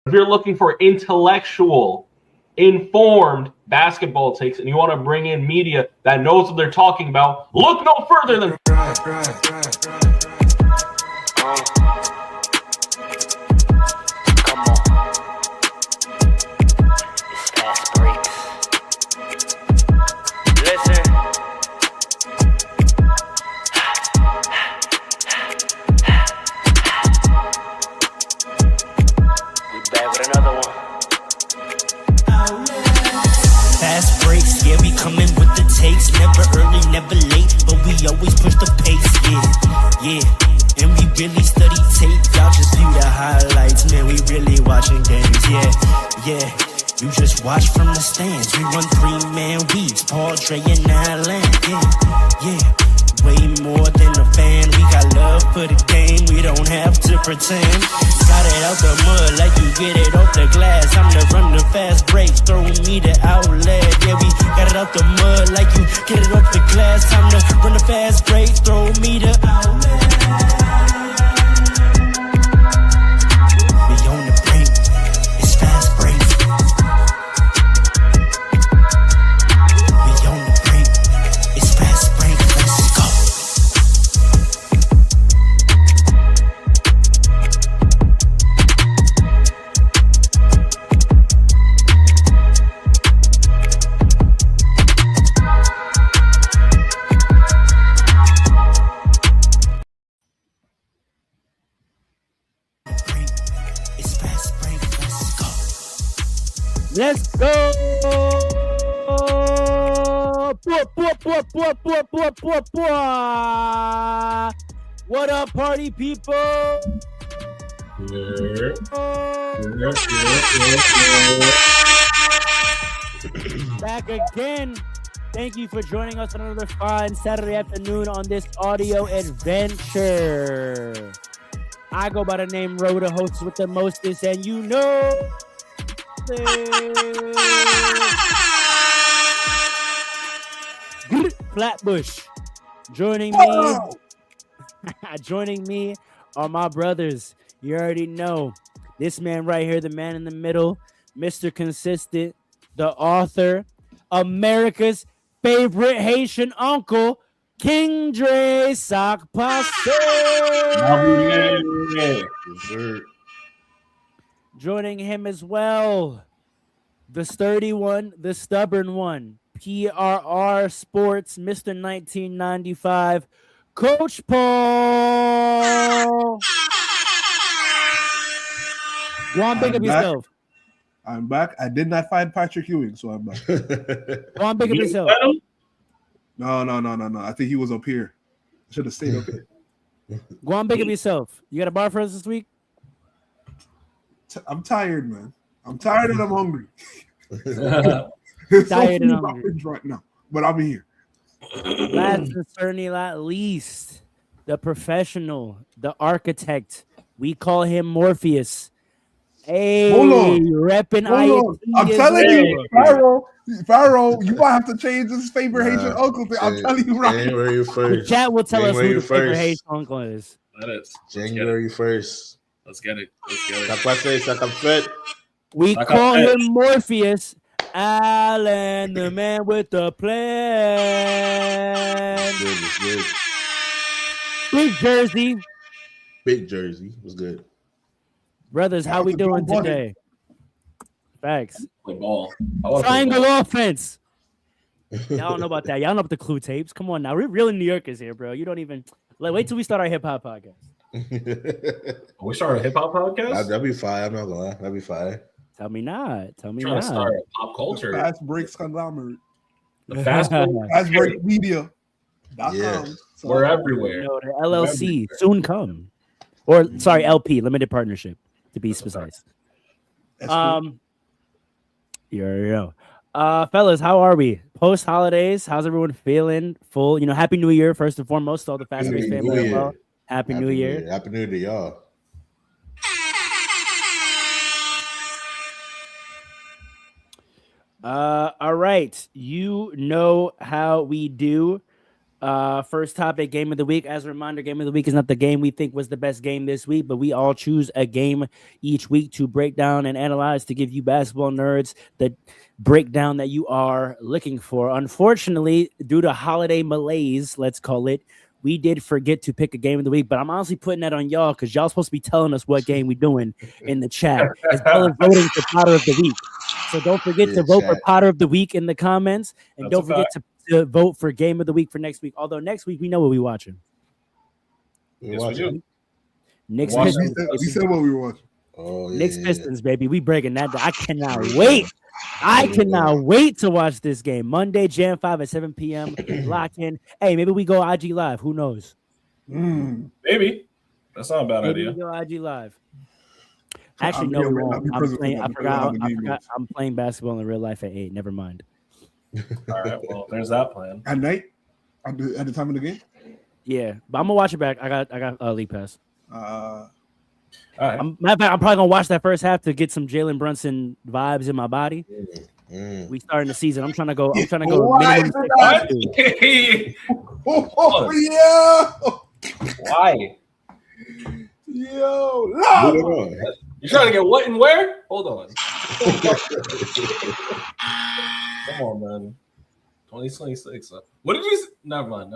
If you're looking for intellectual, informed basketball takes and you want to bring in media that knows what they're talking about, look no further than never early, never late, but we always push the pace, yeah. And we really study tape, y'all just view the highlights, man, we really watching games, yeah. You just watch from the stands, we run 3-man weeks, Paul, Dre, and Allen, yeah. Way more than a fan, we got love for the game, we don't have to pretend. Got it out the mud like you get it off the glass. I'm the run the fast breaks, throw me the outlet. Yeah, we got it out the mud like you get it off the glass. Time to run the fast breaks, throw me the outlet. We on the break, it's fast break. We on the break, it's fast break. Let's go. Let's go! What up, party people? Back again. Thank you for joining us on another fine Saturday afternoon on this audio adventure. I go by the name Rhoda, host with the mostest, and you know... Flatbush. Joining me are my brothers. You already know this man right here, the man in the middle, Mr. Consistent, the author, America's favorite Haitian uncle, King Dre Sock Passe. Joining him as well, the sturdy one, the stubborn one, PRR Sports, Mr. 1995, Coach Paul. Go on, big up yourself. I'm back. I did not find Patrick Ewing, so I'm back. Go on, big up yourself. No. I think he was up here. I should have stayed up here. Go on, big up yourself. You got a bar for us this week? I'm tired, man. I'm tired and I'm hungry. Tired and hungry right now, but I'm here. Last and certainly not least, the professional, the architect. We call him Morpheus. Hey, repping Hold on. I'm telling you, Pharaoh, you might have to change his favorite Haitian uncle thing. I'm telling you right. January 1st. The chat will tell us who the favorite Haitian uncle is. That is January 1st. Let's get it. We call him Morpheus. Alan, the man with the plan. Good. Big Jersey. Was good. Brothers, how we doing today? Facts. Play ball. Triangle offense. Y'all don't know about that. Y'all know about the clue tapes. Come on now. We're real New Yorkers here, bro. You don't even wait till we start our hip hop podcast. We start a hip hop podcast? That'd be fine. I'm not gonna lie. That'd be fine. Tell me not. Trying to start a pop culture. The Fast Breaks conglomerate. The Fast Break Media. Yeah. So, we're everywhere. The LLC soon come. Or sorry, LP, limited partnership, to be precise. You already know. Fellas, how are we? Post holidays, how's everyone feeling? Full, Happy New Year, first and foremost, to all the Fast Breaks family as well. Happy New Year. Happy New Year to y'all. All right. You know how we do. First topic, game of the week. As a reminder, game of the week is not the game we think was the best game this week, but we all choose a game each week to break down and analyze to give you basketball nerds the breakdown that you are looking for. Unfortunately, due to holiday malaise, let's call it, we did forget to pick a game of the week, but I'm honestly putting that on y'all because y'all supposed to be telling us what game we doing in the chat, as well as voting for Potter of the Week. So don't forget to vote for Potter of the Week in the comments, and don't forget to vote for Game of the Week for next week. Although next week we know what we're watching. Yes, we do. Knicks We Pistons. said what we were watching. Oh, yeah, Knicks Pistons, baby. We breaking that down. I cannot wait. I cannot wait to watch this game. Monday, Jan 5 at 7 p.m. Lock in. Hey, maybe we go IG Live. Who knows? Maybe. That's not a bad Maybe idea. we go IG Live. Actually, no, we won't. I'm playing basketball in real life at 8. Never mind. All right. Well, there's that plan. At night? At the time of the game? Yeah, but I'm gonna watch it back. I got league pass. All right. I'm probably gonna watch that first half to get some Jalen Brunson vibes in my body. We starting the season. I'm trying to go. Why minimum is it 6-2. Oh, yeah. Why? Yo, Put it no. on. You're trying to get what and where? Hold on. Come on, man. 2026. What did you say? Never mind.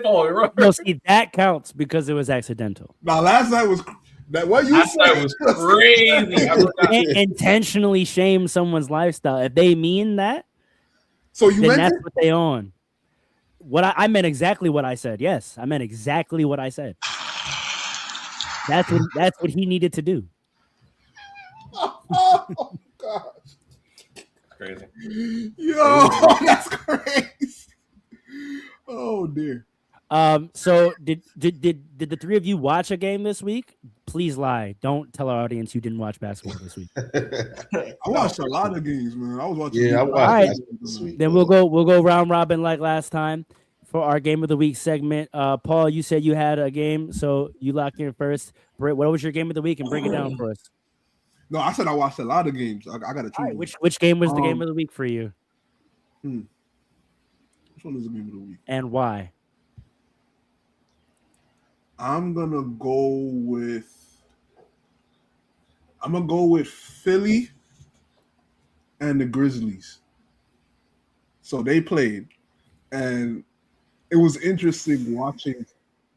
Paul, No, see, that counts because it was accidental. Now, last night was that what you Last night said was crazy. You can't intentionally shame someone's lifestyle. If they mean that, So you then meant that's it? what they on. What I meant exactly what I said. Yes, I meant exactly what I said. That's what he needed to do. Oh gosh. Crazy. Yo, that's crazy. Oh dear. So did the three of you watch a game this week? Please lie. Don't tell our audience you didn't watch basketball this week. I watched a lot of games, man. I was watching. Yeah, I games. watched Alright. that this week. Then we'll go round robin like last time for our game of the week segment. Paul, you said you had a game, so you locked in first. Britt, what was your game of the week and break it down for us? No, I said I watched a lot of games. I got to choose. All right, which game was the game of the week for you Which one is the game of the week? and why? I'm gonna go with Philly and the Grizzlies. So they played, and it was interesting watching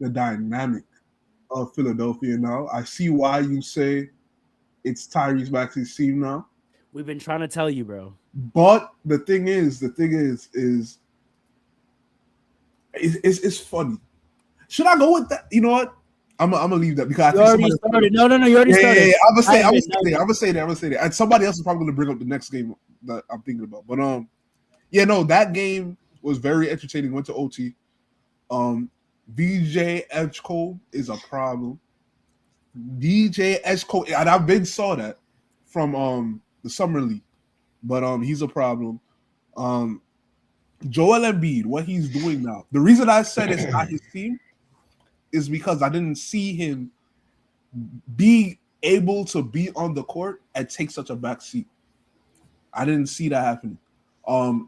the dynamic of Philadelphia now. I see why you say it's Tyrese Maxey's team now. We've been trying to tell you, bro. But the thing is it's funny. Should I go with that? You know what? I'm gonna leave that because I think already started. No, you already started. Yeah. I'm gonna say that. And somebody else is probably gonna bring up the next game that I'm thinking about. But that game was very entertaining. Went to OT. DJ Edgecombe is a problem. DJ Edgecombe, and I've been saw that from the summer league, but he's a problem. Joel Embiid, what he's doing now. The reason I said it's not his team is because I didn't see him be able to be on the court and take such a back seat. I didn't see that happening.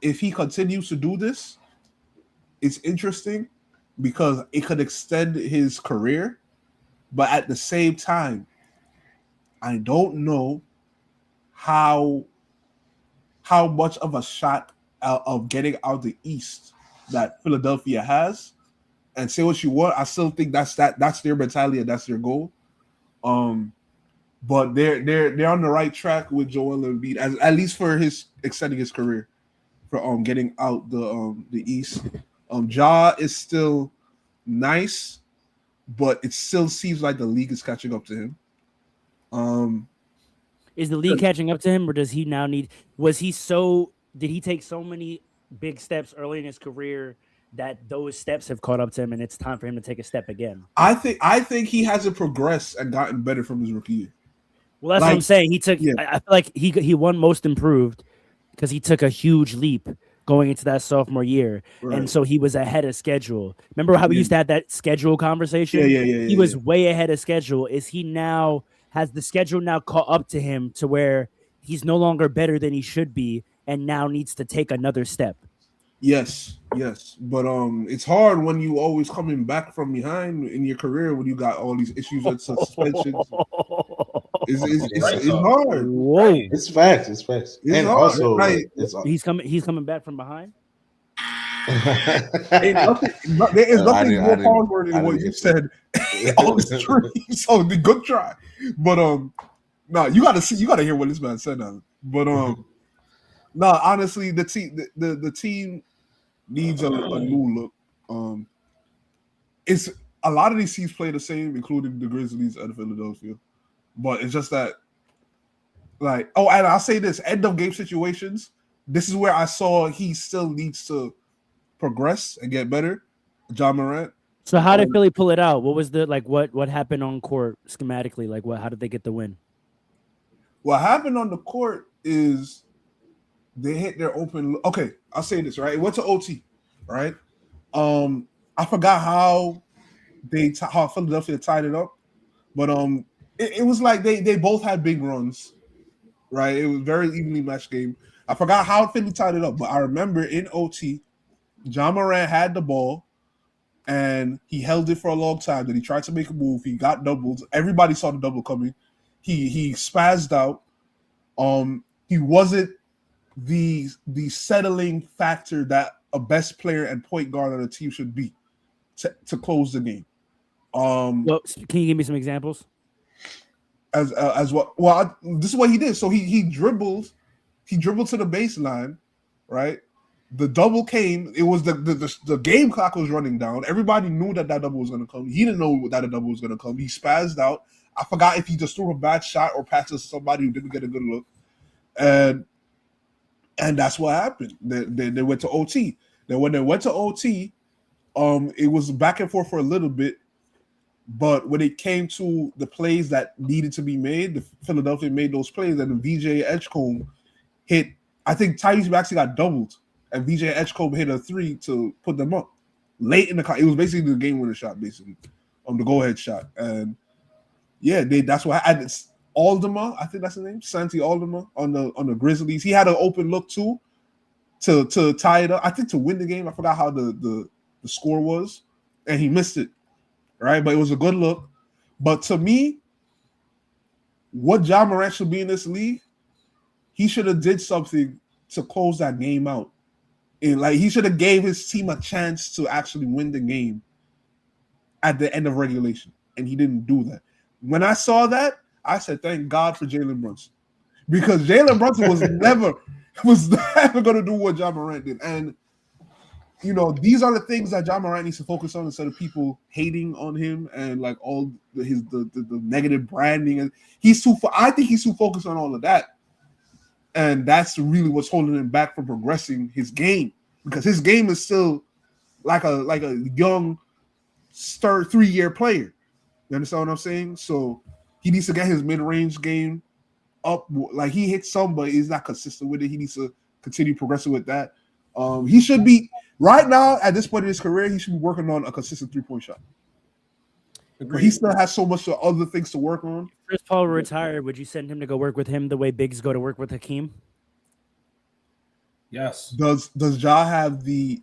If he continues to do this, it's interesting because it could extend his career, but at the same time, I don't know how much of a shot of getting out the East that Philadelphia has. And say what you want, I still think that's their mentality and that's their goal. But they're on the right track with Joel Embiid, at least for his extending his career, for getting out the East. Ja is still nice, but it still seems like the league is catching up to him. Is the league catching up to him, or does he now need? Did he take so many big steps early in his career that those steps have caught up to him, and it's time for him to take a step again? I think he hasn't progressed and gotten better from his rookie year. Well, that's what I'm saying. He took. Yeah. I feel like he won most improved because he took a huge leap going into that sophomore year, and so he was ahead of schedule. Remember how we used to have that schedule conversation? Yeah. He was way ahead of schedule. Is he now? Has the schedule now caught up to him to where he's no longer better than he should be, and now needs to take another step? Yes, but it's hard when you always coming back from behind in your career when you got all these issues with suspensions. It's hard. Whoa, It's facts. It's facts. It's And hard. also, Like, it's he's coming back from behind. there is nothing more powerful than what you said on the street. So the good try, but no, you gotta hear what this man said now. But no, honestly, the team needs a new look. It's a lot of these teams play the same, including the Grizzlies and Philadelphia. But it's just that, like, and I'll say this: end of game situations. This is where I saw he still needs to progress and get better. Ja Morant. So how did Philly pull it out? What was the what happened on court schematically? Like how did they get the win? What happened on the court is they hit their open. Okay, I'll say this, right? It went to OT, right? I forgot how how Philadelphia tied it up, but it was like they both had big runs, right? It was very evenly matched game. I forgot how Philly tied it up, but I remember in OT, Ja Morant had the ball and he held it for a long time. Then he tried to make a move. He got doubled. Everybody saw the double coming. He spazzed out. He wasn't the settling factor that a best player and point guard on a team should be to close the game. Well, can you give me some examples? As what? Well, this is what he did. So he dribbled to the baseline, right? The double came. It was the game clock was running down. Everybody knew that double was going to come. He didn't know that a double was going to come. He spazzed out. I forgot if he just threw a bad shot or passed to somebody who didn't get a good look, and that's what happened. They went to OT. Then when they went to OT, it was back and forth for a little bit. But when it came to the plays that needed to be made, the Philadelphia made those plays, and the VJ Edgecombe hit. I think Tyrese Maxey got doubled, and VJ Edgecombe hit a 3 to put them up late in the car. It was basically the game-winner shot, basically, the go-ahead shot. And yeah, that's what. And it's Aldama, I think that's the name, Santi Aldama on the Grizzlies. He had an open look too to tie it up. I think to win the game. I forgot how the score was, and he missed it. Right, but it was a good look. But to me, what Ja Morant should be in this league, he should have did something to close that game out. And like he should have gave his team a chance to actually win the game at the end of regulation, and he didn't do that. When I saw that, I said, "Thank God for Jalen Brunson," because Jalen Brunson was never going to do what Ja Morant did, and. You know, these are the things that Ja Morant needs to focus on instead of people hating on him and like all the negative branding. And I think he's too focused on all of that, and that's really what's holding him back from progressing his game because his game is still like a young, 3-year player. You understand what I'm saying? So he needs to get his mid-range game up. Like he hits some, but he's not consistent with it. He needs to continue progressing with that. He should be right now at this point in his career. He should be working on a consistent 3-point shot. But he still has so much other things to work on. If Chris Paul retired, would you send him to go work with him the way Biggs go to work with Hakeem? Yes. Does Ja have the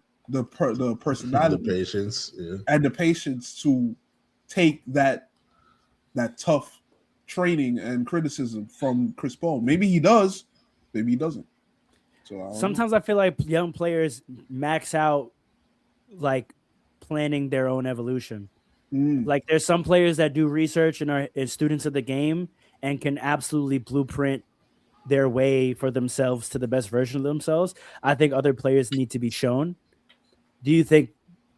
personality, the patience, and the patience to take that tough training and criticism from Chris Paul? Maybe he does. Maybe he doesn't. So Sometimes I feel like young players max out like planning their own evolution. Like there's some players that do research and are students of the game and can absolutely blueprint their way for themselves to the best version of themselves. I think other players need to be shown. Do you think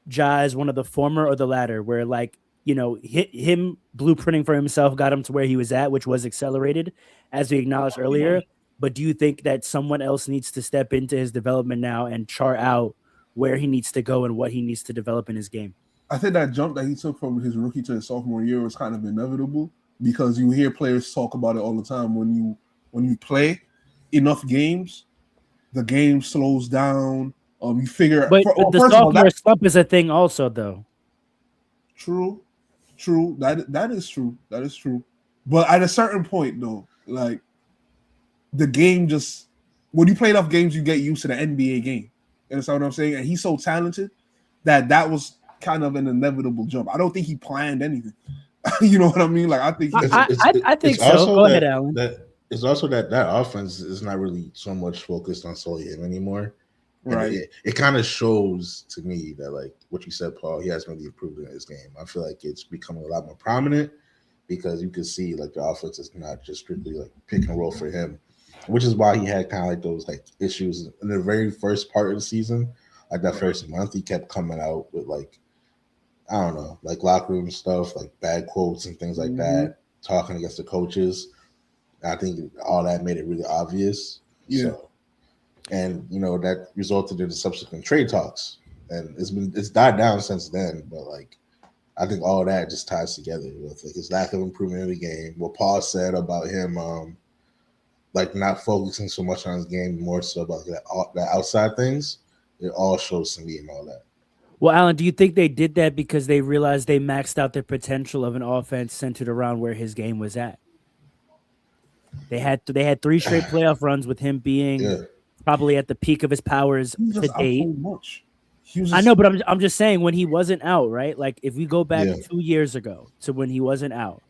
Ja is one of the former or the latter, where like, you know, him blueprinting for himself got him to where he was at, which was accelerated, as we acknowledged earlier? But do you think that someone else needs to step into his development now and chart out where he needs to go and what he needs to develop in his game? I think that jump that he took from his rookie to his sophomore year was kind of inevitable because you hear players talk about it all the time. When you play enough games, the game slows down. You figure, but the sophomore slump is a thing, also, though. True. That is true. That is true. But at a certain point, though, like the game just when you play enough games, you get used to the NBA game. You understand what I'm saying? And he's so talented that was kind of an inevitable jump. I don't think he planned anything. You know what I mean? Like I think I think so. Go ahead, Alan. It's also that offense is not really so much focused on solely him anymore. Right. It kind of shows to me that, like what you said, Paul, he has really improved in his game. I feel like it's becoming a lot more prominent because you can see like the offense is not just strictly like pick and roll for him, which is why he had kind of like those like issues in the very first part of the season. Like that first month, he kept coming out with like, I don't know, like locker room stuff, like bad quotes and things like that, talking against the coaches. I think all that made it really obvious. Yeah. So, and that resulted in the subsequent trade talks, and it's died down since then. But like, I think all that just ties together with like his lack of improvement in the game. What Paul said about him, like not focusing so much on his game, more so about the outside things. It all shows to me and all that. Well, Alan, do you think they did that because they realized they maxed out the potential of an offense centered around where his game was at? They had 3 straight playoff runs with him being probably at the peak of his powers to date. I know, but I'm just saying when he wasn't out, right? Like if we go back 2 years ago to when he wasn't out,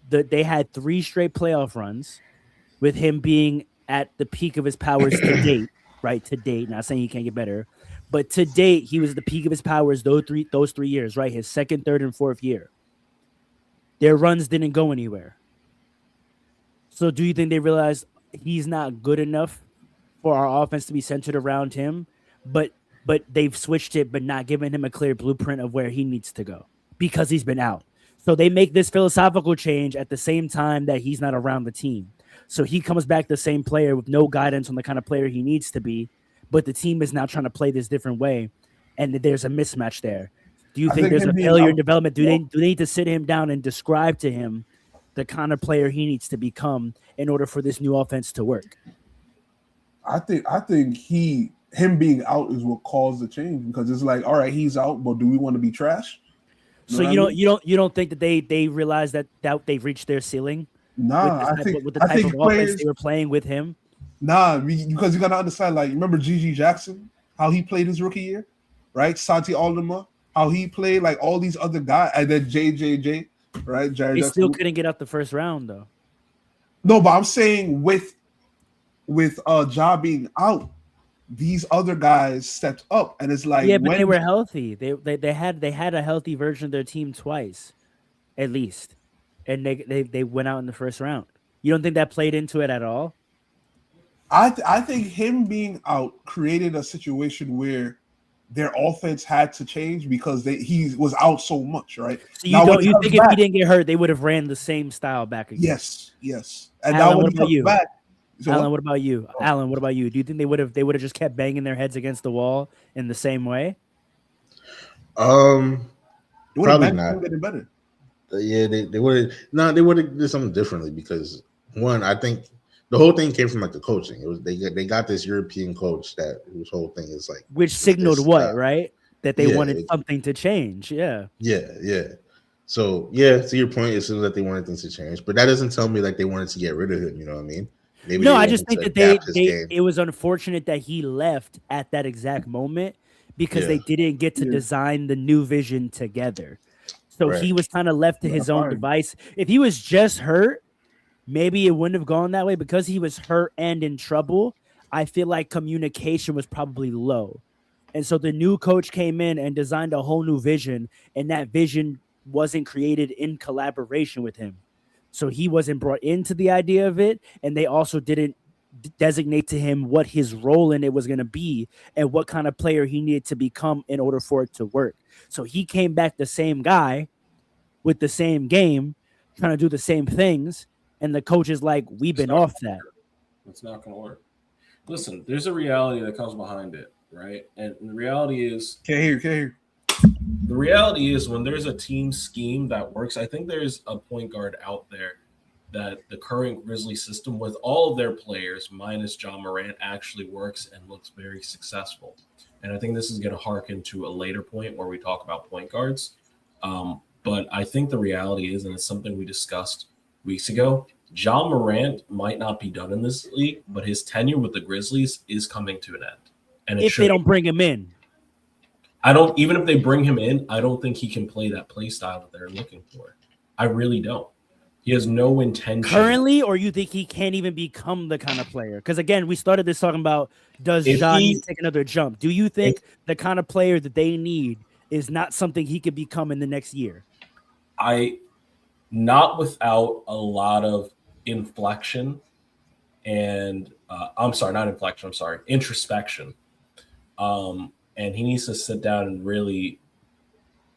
they had 3 straight playoff runs with him being at the peak of his powers to date, right? To date, not saying he can't get better, but to date, he was the peak of his powers those 3 years, right? His second, third, and fourth year. Their runs didn't go anywhere. So do you think they realized he's not good enough for our offense to be centered around him, but they've switched it, but not given him a clear blueprint of where he needs to go because he's been out. So they make this philosophical change at the same time that he's not around the team. So he comes back the same player with no guidance on the kind of player he needs to be, but the team is now trying to play this different way, and there's a mismatch there. Do you think there's a failure in development? Do they need to sit him down and describe to him the kind of player he needs to become in order for this new offense to work? I think him being out is what caused the change, because it's like, all right, he's out, but do we want to be trash? You don't think that they realize that they've reached their ceiling? Nah, with the type of offense they were playing with him. Nah, because you gotta understand, like, remember Gigi Jackson, how he played his rookie year, right? Santi Aldama, how he played, like all these other guys, and then JJJ, right? Jared He Jackson. still couldn't get out the first round though. No, but I'm saying with Ja being out, these other guys stepped up, and it's like, but they were healthy. They had a healthy version of their team twice, at least, and they went out in the first round. You don't think that played into it at all? I think him being out created a situation where their offense had to change because he was out so much, right? So you think if he didn't get hurt, they would have ran the same style back again? Yes. And Alan, now when what he about comes you? back, Alan, what about you? Alan, what about you? Do you think they would have just kept banging their heads against the wall in the same way? Probably not. Getting better. Yeah, they would have. They would have did something differently because one, I think the whole thing came from like the coaching. It was they got this European coach that whose whole thing is like, which signaled what, right? That they wanted something to change. Yeah. So to your point, it seems that they wanted things to change, but that doesn't tell me like they wanted to get rid of him. You know what I mean? Maybe no, I just think that it was unfortunate that he left at that exact moment because they didn't get to design the new vision together. So he was kind of left to his own device. If he was just hurt, maybe it wouldn't have gone that way. Because he was hurt and in trouble, I feel like communication was probably low. And so the new coach came in and designed a whole new vision, and that vision wasn't created in collaboration with him. So he wasn't brought into the idea of it, and they also didn't designate to him what his role in it was going to be and what kind of player he needed to become in order for it to work. So he came back the same guy with the same game, trying to do the same things, and the coach is like, we've been off that. It's not going to work. Listen, there's a reality that comes behind it, right? And the reality is... Can't hear. The reality is when there's a team scheme that works, I think there's a point guard out there that the current Grizzlies system with all of their players minus Ja Morant actually works and looks very successful. And I think this is going to harken to a later point where we talk about point guards. But I think the reality is, and it's something we discussed weeks ago, Ja Morant might not be done in this league, but his tenure with the Grizzlies is coming to an end. And if they don't bring him in. Even if they bring him in, I don't think he can play that play style that they're looking for. I really don't. He has no intention. Currently, or you think he can't even become the kind of player? Because again, we started this talking about, does Ja need to take another jump? Do you think the kind of player that they need is not something he could become in the next year? Not without a lot of inflection and introspection. And he needs to sit down and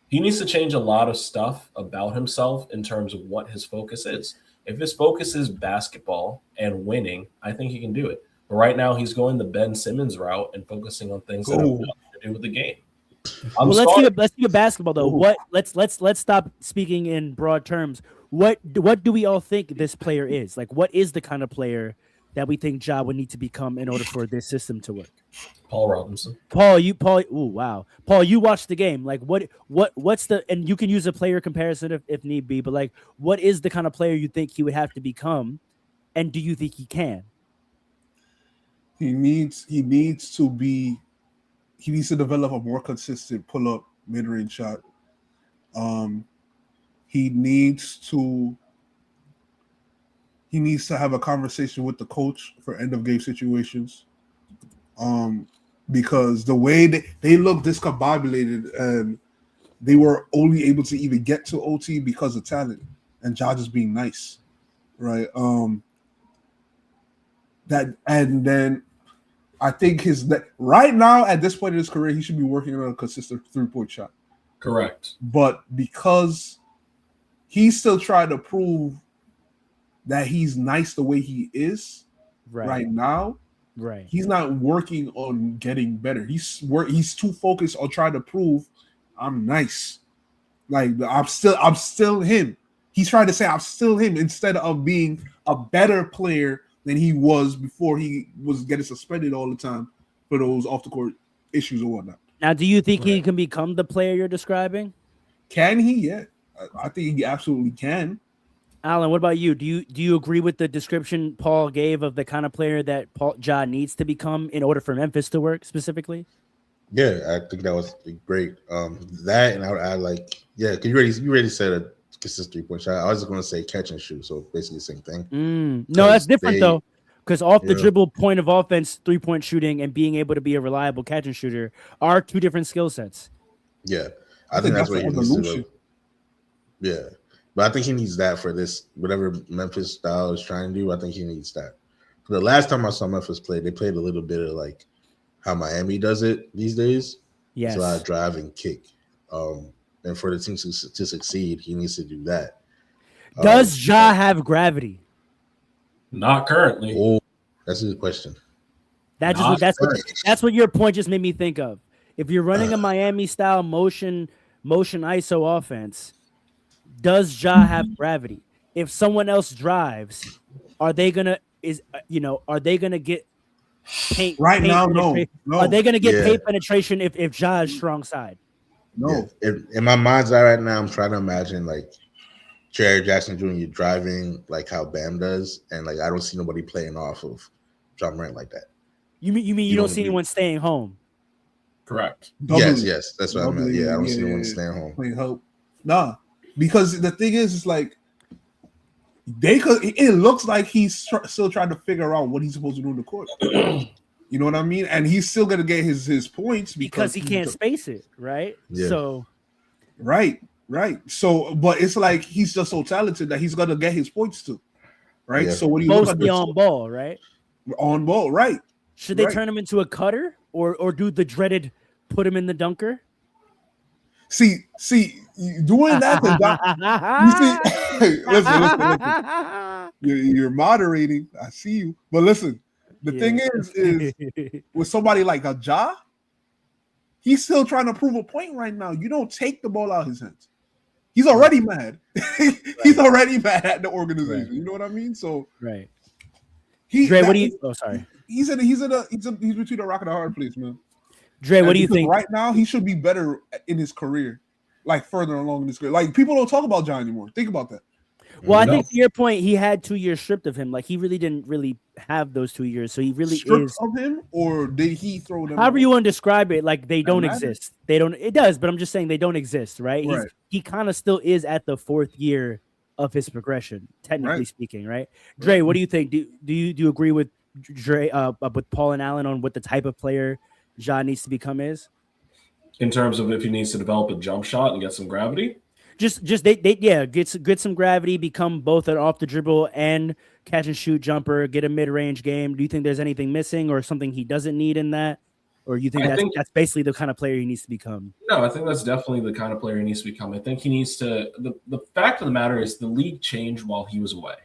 he needs to change a lot of stuff about himself in terms of what his focus is. If his focus is basketball and winning, I think he can do it. But right now he's going the Ben Simmons route and focusing on things that have nothing to do with the game. Let's keep it basketball though. What let's stop speaking in broad terms. What do we all think this player is? Like, what is the kind of player that we think Ja would need to become in order for this system to work? Paul Robinson. Paul, you watched the game. Like, what's the, and you can use a player comparison if need be, but like, what is the kind of player you think he would have to become, and do you think he can? He needs to develop a more consistent pull-up mid-range shot. He needs to have a conversation with the coach for end-of-game situations. Because the way they look discombobulated and they were only able to even get to OT because of talent and Ja just being nice, right? And then I think right now at this point in his career, he should be working on a consistent 3-point shot. Correct. But because he's still trying to prove that he's nice the way he is right now, right? He's not working on getting better. He's too focused on trying to prove I'm nice. Like I'm still him. He's trying to say I'm still him instead of being a better player than he was before he was getting suspended all the time for those off the court issues or whatnot. Now, do you think he can become the player you're describing? Can he? Yeah, I think he absolutely can. Alan, what about you? Do you agree with the description Paul gave of the kind of player that Ja needs to become in order for Memphis to work specifically? Yeah, I think that was great. That, and I would add because you already said a consistent 3-point shot. I was just going to say catch and shoot, so basically the same thing. No, that's different though, because off the dribble point of offense, 3-point shooting and being able to be a reliable catch and shooter are two different skill sets. Yeah, I think that's what he needs to do. Yeah. But I think he needs that for this, whatever Memphis style is trying to do. I think he needs that. For the last time I saw Memphis play, they played a little bit of like how Miami does it these days. Yes. It's a lot of drive and kick. And for the team to succeed, he needs to do that. Does Ja have gravity? Not currently. Oh, that's a good question. That's what your point just made me think of. If you're running a Miami style motion ISO offense, does Ja have gravity? If someone else drives, are they gonna get paint? Right now, no. Are they gonna get paint penetration if Ja is strong side? No. Yeah. In my mind's eye right now, I'm trying to imagine like Jared Jackson Jr. driving like how Bam does, and like I don't see nobody playing off of Ja Morant like that. You mean you don't see anyone staying home? Correct. Yes, that's what I meant. Yeah, I don't see anyone staying home. Playing hope. Nah. Because the thing is like it looks like he's still trying to figure out what he's supposed to do in the court. You know what I mean? And he's still gonna get his points because he can't space it, right? Yeah. So right. So, but it's like he's just so talented that he's gonna get his points too, right? Yeah. So when you mostly on ball, right? On ball, right? Should they turn him into a cutter or do the dreaded put him in the dunker? See, doing that. Listen. You're moderating. I see you, but listen. The thing is with somebody like a Ja, he's still trying to prove a point right now. You don't take the ball out of his hands. He's already mad. He's already mad at the organization. Right. You know what I mean? So right. Dre, what do you? Oh, sorry. He's between a rock and a hard place, man. Dre, what do you think? Right now, he should be better in his career, like further along in his career. Like people don't talk about Ja anymore. Think about that. Well, I think to your point, he had 2 years stripped of him. Like he really didn't have those 2 years. So he really stripped is. of him, or did he throw them? However you want to describe it, like they don't matters. exist. They don't. It does, but I'm just saying they don't exist, right? Right. He kind of still is at the 4th year of his progression, technically Right. speaking, right? Dre, what do you think? Do you agree with Dre with Paul and Allen on what the type of player Ja needs to become is? In terms of if he needs to develop a jump shot and get some gravity. Just get some gravity, become both an off the dribble and catch and shoot jumper, get a mid range game. Do you think there's anything missing or something he doesn't need in that, or you think that's basically the kind of player he needs to become? No, I think that's definitely the kind of player he needs to become. I think he needs to. The fact of the matter is the league changed while he was away,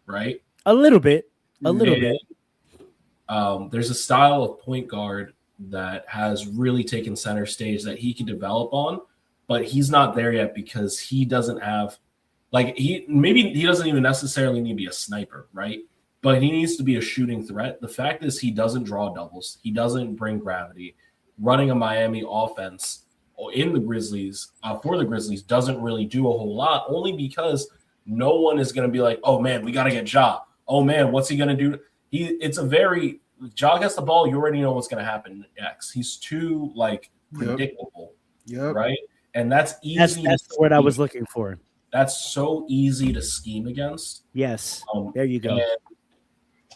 right? A little bit. There's a style of point guard that has really taken center stage that he can develop on. But he's not there yet because he doesn't have, he doesn't even necessarily need to be a sniper, right? But he needs to be a shooting threat. The fact is he doesn't draw doubles. He doesn't bring gravity. Running a Miami offense in the Grizzlies, for the Grizzlies, doesn't really do a whole lot, only because no one is going to be like, oh, man, we got to get Ja. Oh, man, what's he going to do? Ja gets the ball, you already know what's going to happen next. He's too, predictable, right? And that's easy. That's the word I was looking for. That's so easy to scheme against. Yes. There you go.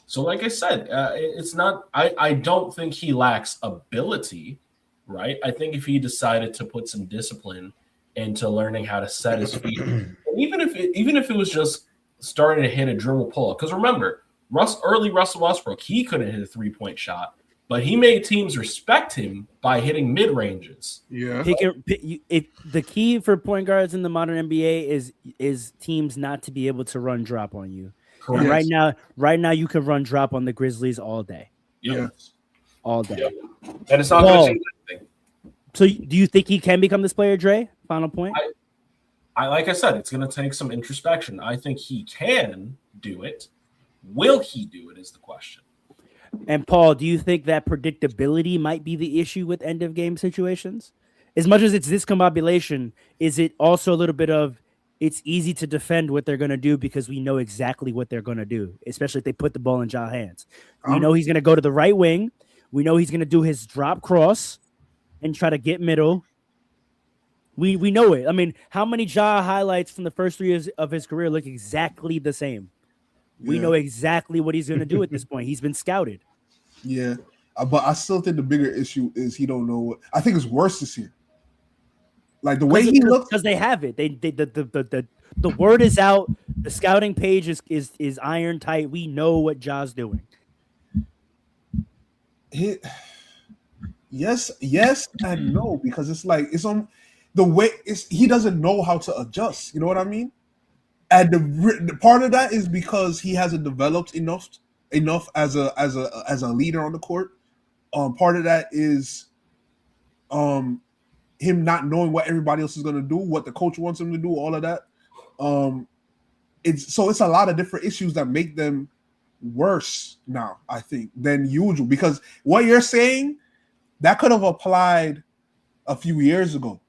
So, like I said, it's not. I don't think he lacks ability, right? I think if he decided to put some discipline into learning how to set his feet, and even if it was just starting to hit a dribble pull up, because remember, Russell Westbrook, he couldn't hit a 3-point shot. But he made teams respect him by hitting mid ranges. Yeah. The key for point guards in the modern NBA is teams not to be able to run drop on you. Correct. Right now you can run drop on the Grizzlies all day. Yep. All day. Yep. And it's not going to change anything. So do you think he can become this player, Dre? Final point. I like I said, it's going to take some introspection. I think he can do it. Will he do it is the question. And Paul, do you think that predictability might be the issue with end of game situations? As much as it's discombobulation, is it also a little bit of it's easy to defend what they're going to do because we know exactly what they're going to do, especially if they put the ball in Ja's hands. We know he's going to go to the right wing. We know he's going to do his drop cross and try to get middle. We know it. I mean, how many Ja highlights from the first 3 years of his career look exactly the same? We know exactly what he's going to do at this point. He's been scouted. Yeah, but I still think the bigger issue is he don't know what. I think it's worse this year. Like the way he looks, because they have it. The word is out. The scouting page is iron tight. We know what Ja's doing. Yes and no, because it's on the way he doesn't know how to adjust. You know what I mean? And the part of that is because he hasn't developed enough as a leader on the court. Part of that is him not knowing what everybody else is going to do, what the coach wants him to do, all of that. It's a lot of different issues that make them worse now, I think, than usual. Because what you're saying, that could have applied a few years ago.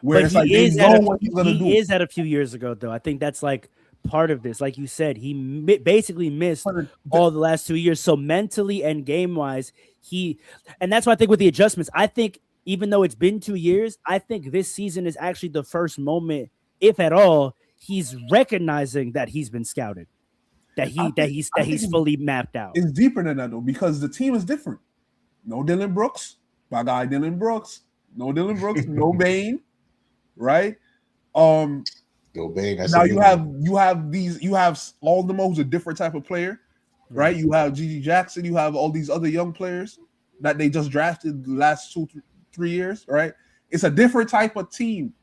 Where it's like they know what he's going to do. He is at a few years ago, though. I think that's like part of this. Like you said, he basically missed all the last 2 years. So mentally and game-wise, and that's why I think with the adjustments, I think even though it's been 2 years, I think this season is actually the first moment, if at all, he's recognizing that he's been scouted, that he's fully mapped out. It's deeper than that, though, because the team is different. No Dylan Brooks, my guy Dylan Brooks. No Dylan Brooks, no Bane. Right? Yo, Bane, now you have Aldermo, who's a different type of player, right? You have Gigi Jackson, you have all these other young players that they just drafted the last 2-3 years, right? It's a different type of team.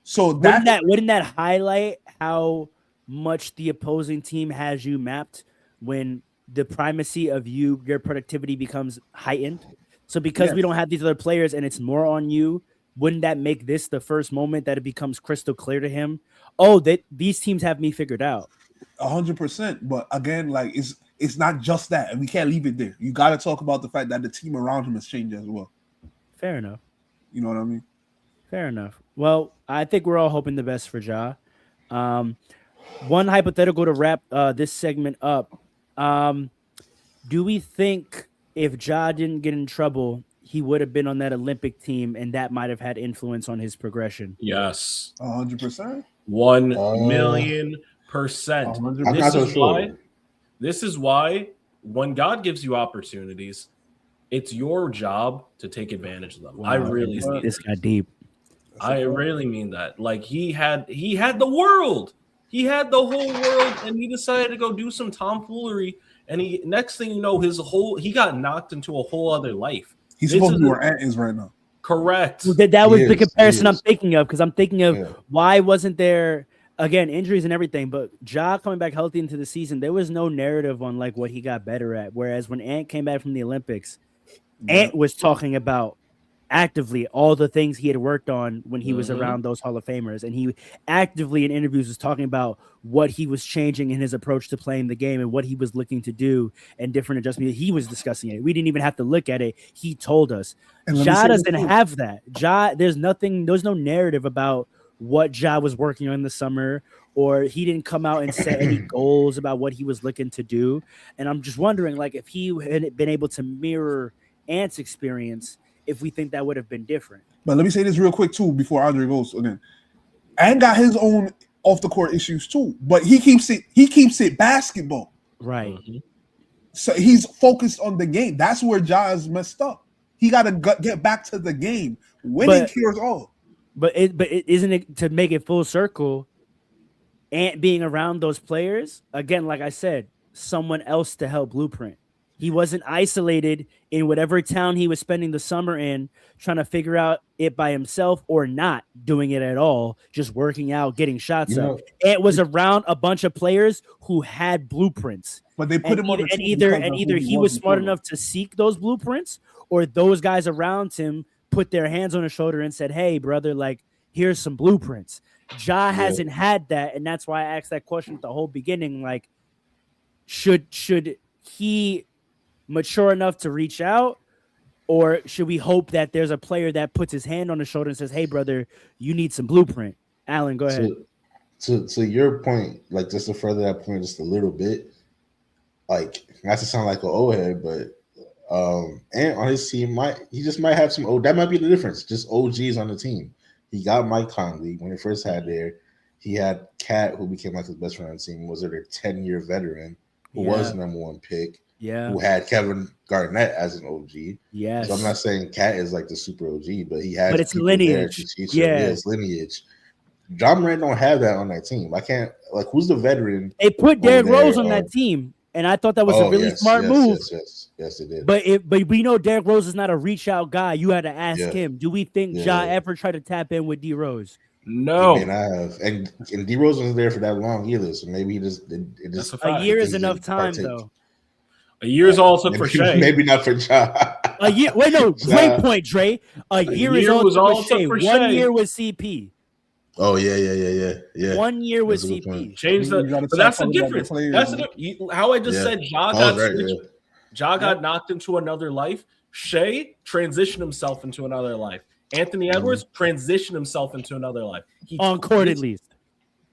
So wouldn't that highlight how much the opposing team has you mapped when the primacy of your productivity becomes heightened? So because we don't have these other players and it's more on you, wouldn't that make this the first moment that it becomes crystal clear to him? Oh, these teams have me figured out. 100%. But again, like it's not just that, and we can't leave it there. You got to talk about the fact that the team around him has changed as well. Fair enough. You know what I mean? Fair enough. Well, I think we're all hoping the best for Ja. One hypothetical to wrap this segment up. Do we think if Ja didn't get in trouble, he would have been on that Olympic team, and that might have had influence on his progression? Yes, 100%. 1,000,000%. 100%. I'm not so sure. This is why when God gives you opportunities, it's your job to take advantage of them. I really mean This got deep. I really mean that. Like he had the world. He had the whole world, and he decided to go do some tomfoolery. And next thing you know, he got knocked into a whole other life. He's supposed to be where Ant is right now. Correct. That was the comparison I'm thinking of, because I'm thinking of why wasn't there, again, injuries and everything, but Ja coming back healthy into the season, there was no narrative on like what he got better at. Whereas when Ant came back from the Olympics, Ant was talking about actively all the things he had worked on when he was around those Hall of Famers, and he actively in interviews was talking about what he was changing in his approach to playing the game and what he was looking to do and different adjustments. He was discussing it. We didn't even have to look at it. He told us. Ja doesn't have that. Ja, there's no narrative about what Ja was working on in the summer, or he didn't come out and set any goals about what he was looking to do. And I'm just wondering, like, if he had been able to mirror Ant's experience, if we think that would have been different. But let me say this real quick too before Andre goes again. Ant got his own off the court issues too, but he keeps it basketball. Right. So he's focused on the game. That's where Ja is messed up. He got to get back to the game. Winning cures all. But isn't it, to make it full circle, Ant being around those players, again, like I said, someone else to help Blueprint. He wasn't isolated in whatever town he was spending the summer in, trying to figure out it by himself or not doing it at all, just working out, getting shots up. Ant was around a bunch of players who had blueprints. But they put him on the team either he was smart enough to seek those blueprints, or those guys around him put their hands on his shoulder and said, "Hey, brother, like, here's some blueprints." Ja hasn't had that, and that's why I asked that question at the whole beginning. Like, should he mature enough to reach out, or should we hope that there's a player that puts his hand on his shoulder and says, "Hey, brother, you need some blueprint"? Alan, go ahead. To your point, like, just to further that point just a little bit, like, not to sound like an old head, but and on his team he just might have some that might be the difference. Just OGs on the team. He got Mike Conley when he first had there. He had Cat, who became like his best friend on the team, was a 10-year veteran who was the number one pick. Yeah. Who had Kevin Garnett as an OG. Yes. So I'm not saying Cat is like the super OG, but he has. But it's lineage. It's lineage. Ja Morant don't have that on that team. I can't, like, who's the veteran? They put Derrick Rose on that team, and I thought that was a really smart move. Yes, it did. But we know Derrick Rose is not a reach out guy. You had to ask him. Do we think Ja ever tried to tap in with D Rose? No. He may not have. And D Rose wasn't there for that long either, so maybe he just a year is enough time though. A year is all it took for Shea. Maybe not for Ja. A year. Wait, no. Great point, Dre. A year is all it took for Shea. 1 year with CP. Oh yeah. 1 year with CP. Change the. But that's the difference. That's how I just said. Ja got knocked into another life. Shea transitioned himself into another life. Anthony Edwards transitioned himself into another life. On court, at least.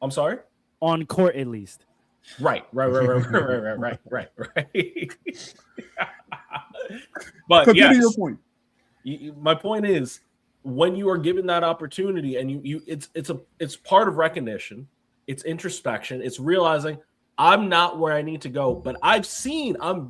I'm sorry. On court, at least. Right. But continue your point. My point is, when you are given that opportunity, and it's part of recognition, it's introspection, it's realizing I'm not where I need to go, but I've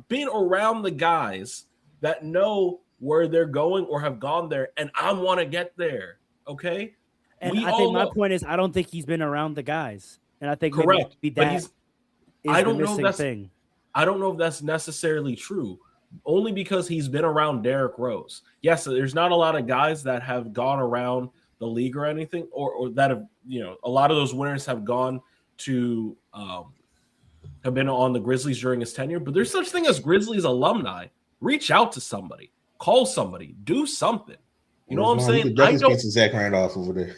been around the guys that know where they're going or have gone there, and I want to get there. Okay. And I think my point is, I don't think he's been around the guys, and I think correct. I don't know if that's necessarily true, only because he's been around Derrick Rose. Yes, there's not a lot of guys that have gone around the league or anything, or that have, a lot of those winners have gone to have been on the Grizzlies during his tenure. But there's such thing as Grizzlies alumni. Reach out to somebody, call somebody, do something. You know what I'm saying? I don't. Zach Randolph over there.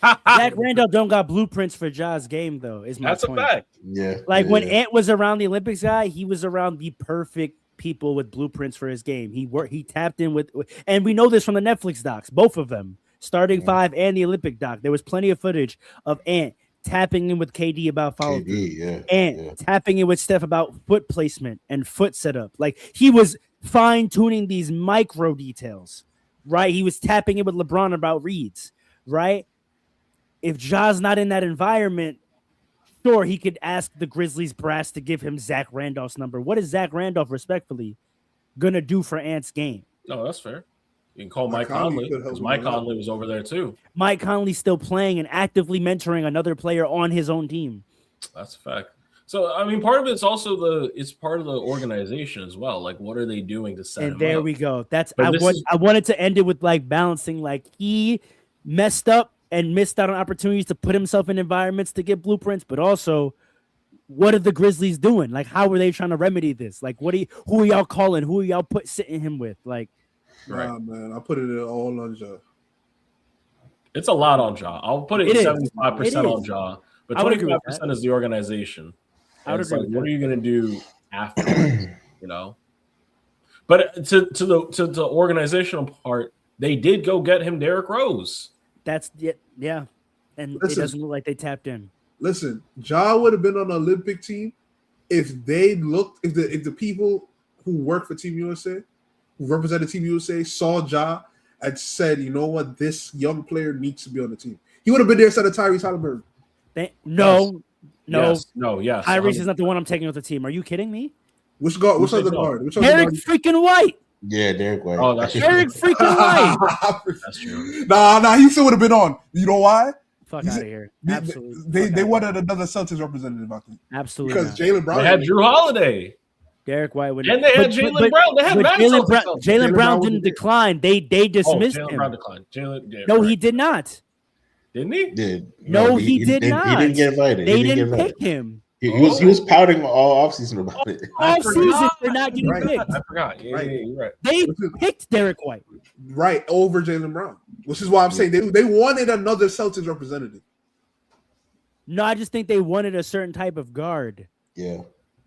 Zach Randolph don't got blueprints for Ja's game, though. That's a fact. Yeah. Like when Ant was around the Olympics guy, he was around the perfect people with blueprints for his game. He tapped in with, and we know this from the Netflix docs, both of them, starting five and the Olympic doc. There was plenty of footage of Ant tapping in with KD about follow through, KD, and tapping in with Steph about foot placement and foot setup. Like he was fine tuning these micro details, right? He was tapping in with LeBron about reads, right? If Ja's not in that environment, sure, he could ask the Grizzlies brass to give him Zach Randolph's number. What is Zach Randolph, respectfully, gonna do for Ant's game? No, that's fair. You can call Mike Conley because Mike Conley was over there too. Mike Conley's still playing and actively mentoring another player on his own team. That's a fact. So, I mean, part of it's also it's part of the organization as well. Like, what are they doing to set him And there up? we go. That's But I wanted to end it with like balancing. Like he messed up and missed out on opportunities to put himself in environments to get blueprints, but also, what are the Grizzlies doing? Like, how are they trying to remedy this? Like, who are y'all calling? Who are y'all sitting him with? Like, Nah, man, I put it all on Ja. It's a lot on Ja. I'll put it It is. 75% on Ja, but I would agree with 25% is the organization. I would And it's agree like, with what that. are you going to do after? You know, but to the organizational part, they did go get him Derrick Rose. that's yeah. And it Listen. doesn't look like they tapped in. Listen, Ja would have been on the Olympic team if they looked, if the people who work for Team USA, who represented Team USA, saw Ja and said, you know what, this young player needs to be on the team. He would have been there instead of Tyrese Halliburton. No. Yes. Tyrese is not the one I'm taking off the team. Are you kidding me? Which other said guard? Which other Derek guard? freaking White. Yeah, Derek White. Oh, that's Derek freaking White. That's true. Nah, he still would have been on. You know why? Fuck He's- out of here. They Absolutely. wanted another Celtics representative, I think, Absolutely. because not. Jalen Brown. They had Drew Holiday, Derek White would, and they had Jalen Brown. They had but Matt Jalen Brown, Celtics. Jalen Brown was didn't there. decline. They dismissed Jalen him. Brown declined. No, he did not. Didn't he? Did. No, he did not. He didn't get invited. They He didn't get invited. pick him He was pouting all offseason about it. all season for not getting Right. picked. I forgot. Yeah, Right. you're right. They picked Derek White. right over Jalen Brown, which is why I'm saying they wanted another Celtics representative. No, I just think they wanted a certain type of guard. Yeah,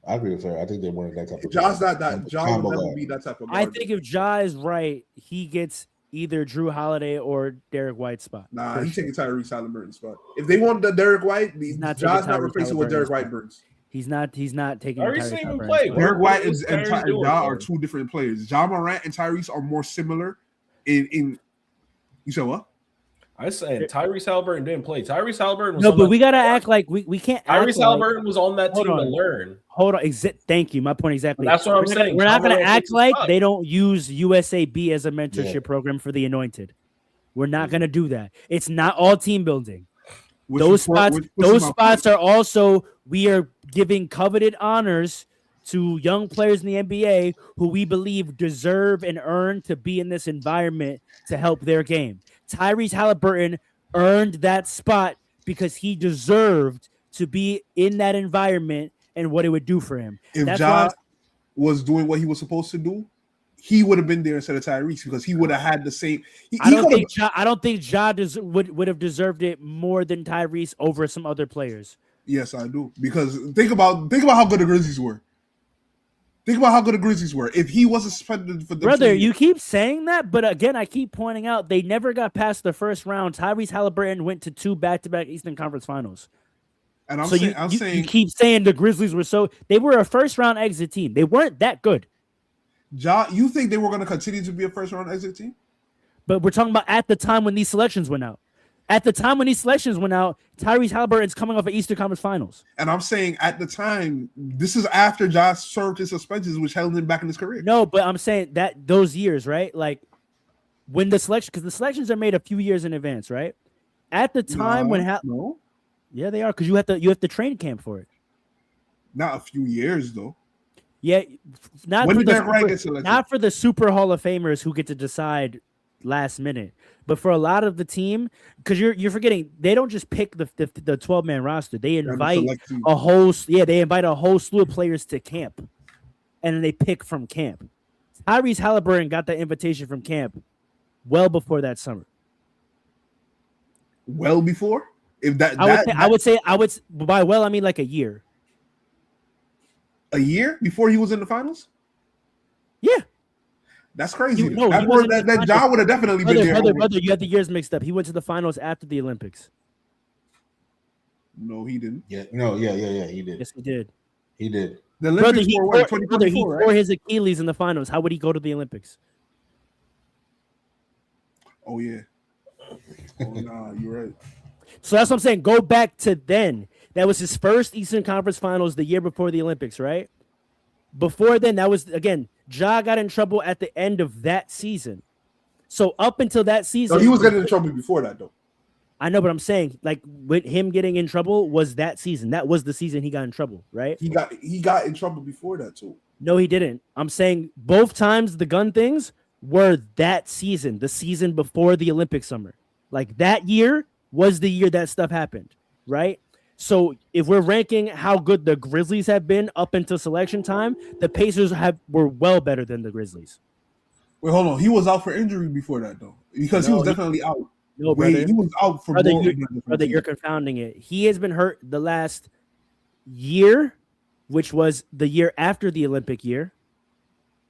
I agree with her. I think they wanted that type of. Ja's not that. Ja combo would never guard. be that type of guard. I think if Ja is right, he gets either Drew Holiday or Derek White's spot. Nah, For he's sure. taking Tyrese Halliburton's spot. If they wanted the Derek White, not Ja's taking not Tyrese replacing what Halliburton's Derek White spot. brings. He's not taking. Tyrese Tyrese didn't even Halliburton's play. spot. Derek White what's and Tyrese doing Ja for are him? two different players. Ja Morant and Tyrese are more similar. In you said what? I said Tyrese Halliburton didn't play. Tyrese Halliburton was No, on but that we gotta team. act like we can't. act Tyrese like- Halliburton was on that Hold team to on. learn. Hold on. Thank you. My point exactly. That's what I'm We're not- saying. We're not going to John act Morant like takes they don't use USAB as a Yeah. mentorship program for the anointed. We're not going to do that. It's not all team building. Which Those is part- spots, which is those my spots point. are also we are giving coveted honors to young players in the NBA who we believe deserve and earn to be in this environment to help their game. Tyrese Halliburton earned that spot because he deserved to be in that environment and what it would do for him. If That's Ja why was doing what he was supposed to do, he would have been there instead of Tyrese because he would have had the same. I don't think Ja would have deserved it more than Tyrese over some other players. Yes, I do. Because think about how good the Grizzlies were. Think about how good the Grizzlies were. If he wasn't suspended for the Brother, you keep saying that, but again, I keep pointing out they never got past the first round. Tyrese Halliburton went to 2 back-to-back Eastern Conference Finals. and I'm So saying, you keep saying the Grizzlies were they were a first-round exit team. They weren't that good. Ja, you think they were going to continue to be a first round exit team? But we're talking about at the time when these selections went out. At the time when these selections went out, Tyrese Halliburton's coming off of Eastern Conference Finals. And I'm saying at the time, this is after Ja served his suspensions, which held him back in his career. No, but I'm saying that those years, right? Like when the selection, because the selections are made a few years in advance, right? At the time no, yeah, they are because you have to train camp for it. not a few years though. Yeah, not When for did Derek White get selected? not for the Super Hall of Famers who get to decide last minute, but for a lot of the team, because you're forgetting they don't just pick the 12-man roster. They invite a whole slew of players to camp, and then they pick from camp. Tyrese Halliburton got that invitation from camp well before that summer. Well before, if I would say by well I mean like a year. a year before he was in the finals. Yeah. That's crazy. No, that he wasn't in the that Ja finals. would have definitely been there. Brother, you had the years mixed up. He went to the finals after the Olympics. No, he didn't. Yeah, no, yeah. He did. Yes, he did. He did. The Brother, Olympics he were tore, what, brother, he 2024, tore right? his Achilles in the finals. How would he go to the Olympics? Oh yeah. Oh nah, you're right. So that's what I'm saying. Go back to then. That was his first Eastern Conference Finals the year before the Olympics, right? Before then, that was again, Ja got in trouble at the end of that season. So up until that season, No, he was getting in trouble before that though. I know, but I'm saying, like, with him getting in trouble was that season. That was the season he got in trouble, right? He got in trouble before that too. No, he didn't. I'm saying both times the gun things were that season, the season before the Olympic summer. Like that year was the year that stuff happened, right? So if we're ranking how good the Grizzlies have been up until selection time, the Pacers were well better than the Grizzlies. Wait, hold on. He was out for injury before that though, because he was definitely out. No, brother. He was out for Brother, more brother, you're confounding it. He has been hurt the last year, which was the year after the Olympic year,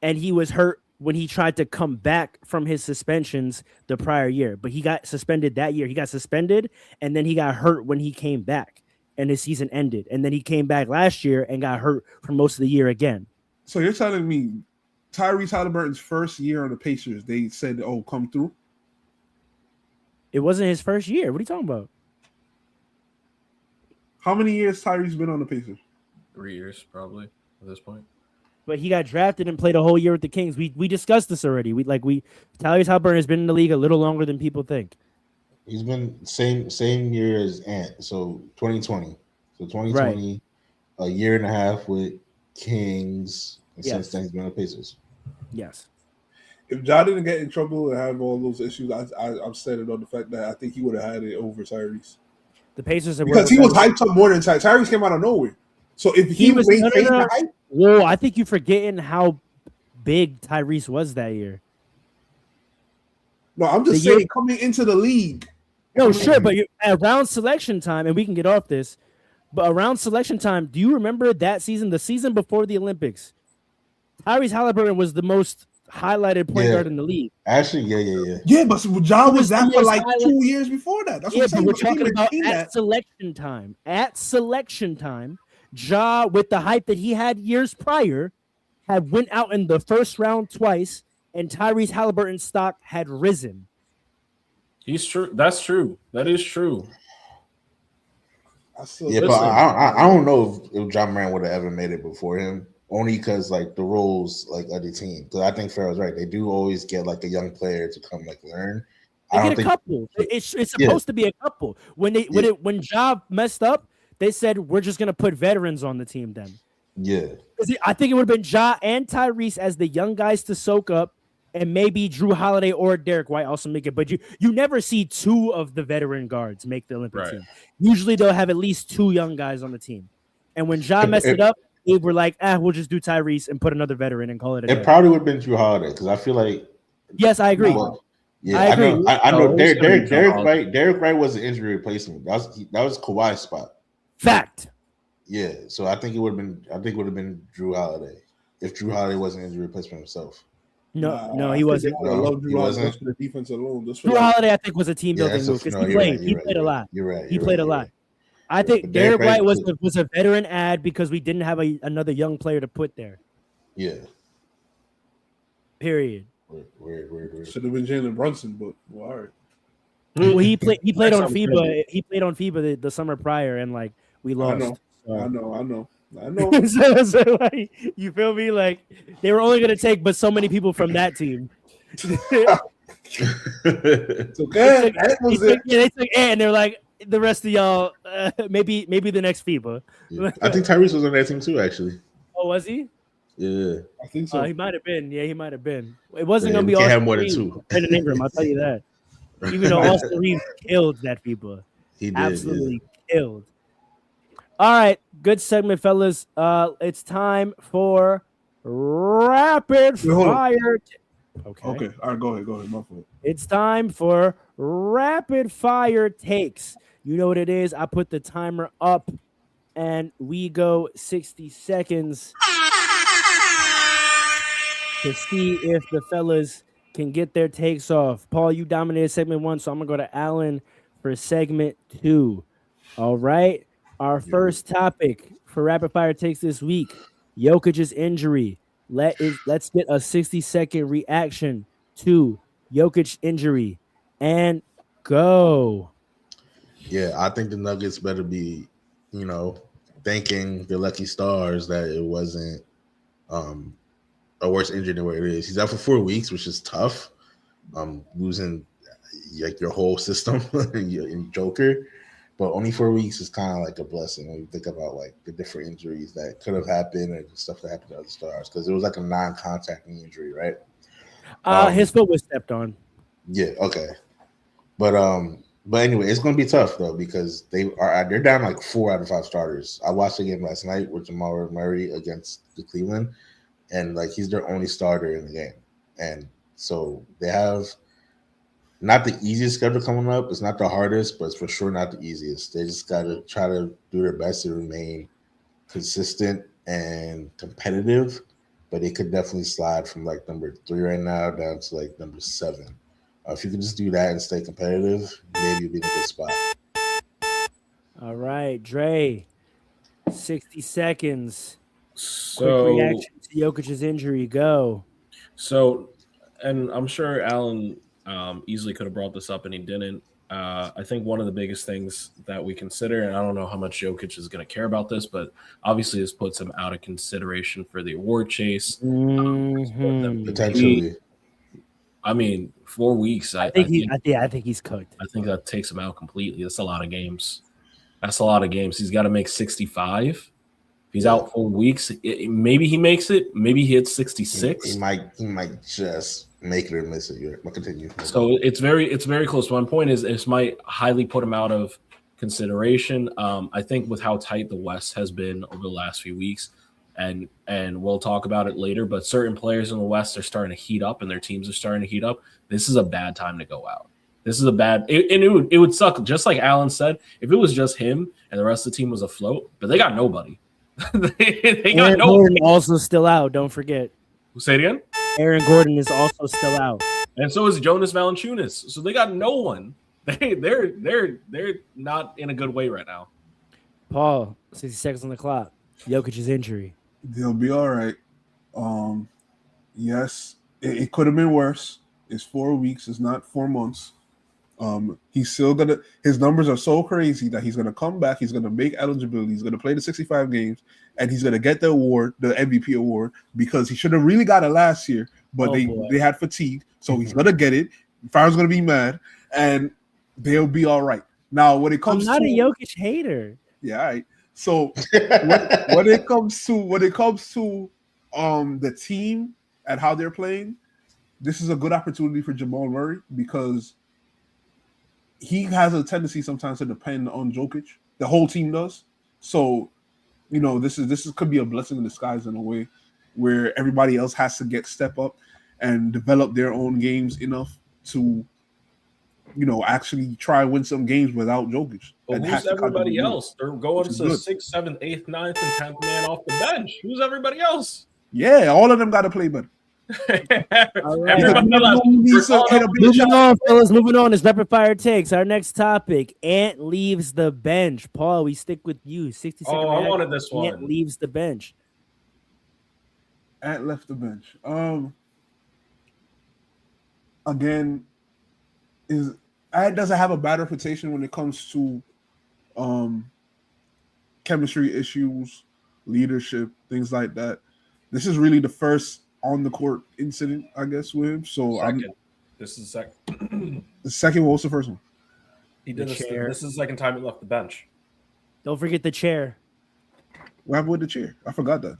and he was hurt when he tried to come back from his suspensions the prior year. But he got suspended that year. He got suspended, and then he got hurt when he came back, and his season ended. And then he came back last year and got hurt for most of the year again. So you're telling me Tyrese Halliburton's first year on the Pacers, they said, "Oh, come through." It wasn't his first year. What are you talking about? How many years Tyrese been on the Pacers? 3 years probably at this point. But he got drafted and played a whole year with the Kings. We discussed this already. Tyrese Halliburton has been in the league a little longer than people think. He's been same year as Ant, so 2020. So 2020, a year and a half with Kings, and since then he's been on the Pacers. Yes. If Ja didn't get in trouble and have all those issues, I'm standing on the fact that I think he would have had it over Tyrese. The Pacers are because he was hyped up more than Tyrese. Tyrese came out of nowhere. So if he was maintained the hype, whoa, I think you're forgetting how big Tyrese was that year. No, I'm just saying coming into the league. No, sure, but around selection time, and we can get off this, but around selection time, do you remember that season, the season before the Olympics? Tyrese Halliburton was the most highlighted point guard in the league. Actually, yeah. Yeah, but Ja was that for like 2 years before that. That's what I'm saying. We're talking about at selection time. At selection time, Ja, with the hype that he had years prior, had went out in the first round twice, and Tyrese Halliburton's stock had risen. He's true. That's true. That is true. Yeah, but I don't know if John Morant would have ever made it before him. Only because like the roles like of the team. Because I think Farrell's right. They do always get like a young player to come like learn. They get a couple. It's supposed to be a couple. When Ja messed up, they said we're just gonna put veterans on the team then. Yeah. I think it would have been Ja and Tyrese as the young guys to soak up, and maybe Drew Holiday or Derek White also make it. But you never see two of the veteran guards make the Olympic team. Usually they'll have at least two young guys on the team. And when Ja messed it up, they were like, we'll just do Tyrese and put another veteran and call it a day. It probably would have been Drew Holiday because I feel like. Yes, I agree. Yeah, I agree. I know. Derek Wright was an injury replacement. That was Kawhi's spot. Fact. Yeah, so I think it would have been Drew Holiday if Drew Holiday wasn't injury replacement himself. No, he wasn't. I love Drew Holiday for the defense alone. Drew Holiday, I think, was a team building move because he played a lot. You're right. He played a lot. I think Derek White was a veteran ad because we didn't have another young player to put there. Yeah. Period. Weird. Should have been Jalen Brunson, but well, all right. Well, he played on FIBA. He played on FIBA the summer prior, and like we lost. I know. so like, you feel me? Like they were only gonna take but so many people from that team. It's okay. They took and they're like the rest of y'all. Maybe the next FIBA. Yeah. I think Tyrese was on that team too. Actually. Oh, was he? Yeah, I think so. He might have been. Yeah, he might have been. It wasn't gonna be Austin Austin more than Reeves. two. Brandon Ingram, I'll tell you that. Even though Austin Reeves killed that FIBA. He did. Absolutely killed. All right, good segment, fellas. It's time for rapid fire. Okay. All right, go ahead. My fault. It's time for rapid fire takes. You know what it is. I put the timer up, and we go 60 seconds to see if the fellas can get their takes off. Paul, you dominated segment 1, so I'm gonna go to Alan for segment 2. All right. Our first topic for rapid fire takes this week: Jokic's injury. Let's get a 60-second reaction to Jokic injury and go. Yeah, I think the Nuggets better be, thanking the lucky stars that it wasn't a worse injury than what it is. He's out for 4 weeks, which is tough. Losing like your whole system in Joker, but only 4 weeks is kind of like a blessing when you think about like the different injuries that could have happened and stuff that happened to other stars, because it was like a non-contact knee injury, right? His foot was stepped on. Yeah, okay, but anyway, it's going to be tough though, because they're down like 4 out of 5 starters. I watched the game last night with Jamal Murray against the Cleveland, and like he's their only starter in the game, and so they have not the easiest schedule coming up. It's not the hardest, but it's for sure not the easiest. They just got to try to do their best to remain consistent and competitive, but they could definitely slide from like number 3 right now down to like number 7. If you can just do that and stay competitive, maybe you'll be in a good spot. All right, Dre, 60 seconds. So, quick reaction to Jokic's injury. Go. So, and I'm sure Alan easily could have brought this up and he didn't. I think one of the biggest things that we consider, and I don't know how much Jokic is going to care about this, but obviously this puts him out of consideration for the award chase. Potentially. I mean, 4 weeks. I think he's cooked. I think that takes him out completely. That's a lot of games. He's got to make 65. If he's out 4 weeks, maybe he makes it. Maybe he hits 66. He might just make it or miss it. But continue. So it's very close. One point is this might highly put him out of consideration. I think with how tight the West has been over the last few weeks, and we'll talk about it later, but certain players in the West are starting to heat up and their teams are starting to heat up. This is a bad time to go out. This is it would suck, just like Alan said, if it was just him and the rest of the team was afloat, but they got nobody. they got Aaron Gordon also still out, don't forget. Say it again? Aaron Gordon is also still out. And so is Jonas Valanciunas. So they got no one. They're not in a good way right now. Paul, 60 seconds on the clock. Jokic's injury. They'll be all right. Yes, it could have been worse. It's 4 weeks. It's not 4 months. He's still gonna. His numbers are so crazy that he's gonna come back. He's gonna make eligibility. He's gonna play the 65 games, and he's gonna get the award, the MVP award, because he should have really got it last year, but they had fatigue, so he's gonna get it. Fire's gonna be mad, and they'll be all right. Now, when it comes, I'm not a Jokic hater. Yeah, all right. So when it comes to the team and how they're playing, this is a good opportunity for Jamal Murray, because he has a tendency sometimes to depend on Jokic. The whole team does. So, this could be a blessing in disguise in a way, where everybody else has to step up and develop their own games enough to, actually try and win some games without Jokic. But who's everybody else? They're going to 6th, 7th, 8th, 9th, and 10th man off the bench. Who's everybody else? Yeah, all of them got to play better. All right. Moving on, fellas. Moving on is rapid fire takes. Our next topic: Ant leaves the bench. Paul, we stick with you. 60 seconds. I wanted this one. Ant leaves the bench. Ant left the bench. Again, Ant doesn't have a bad reputation when it comes to chemistry issues, leadership, things like that. This is really the first on the court incident, I guess, with him. So this is the second. The second. What was the first one? He did this is the second time he left the bench. Don't forget the chair. What happened with the chair? I forgot that.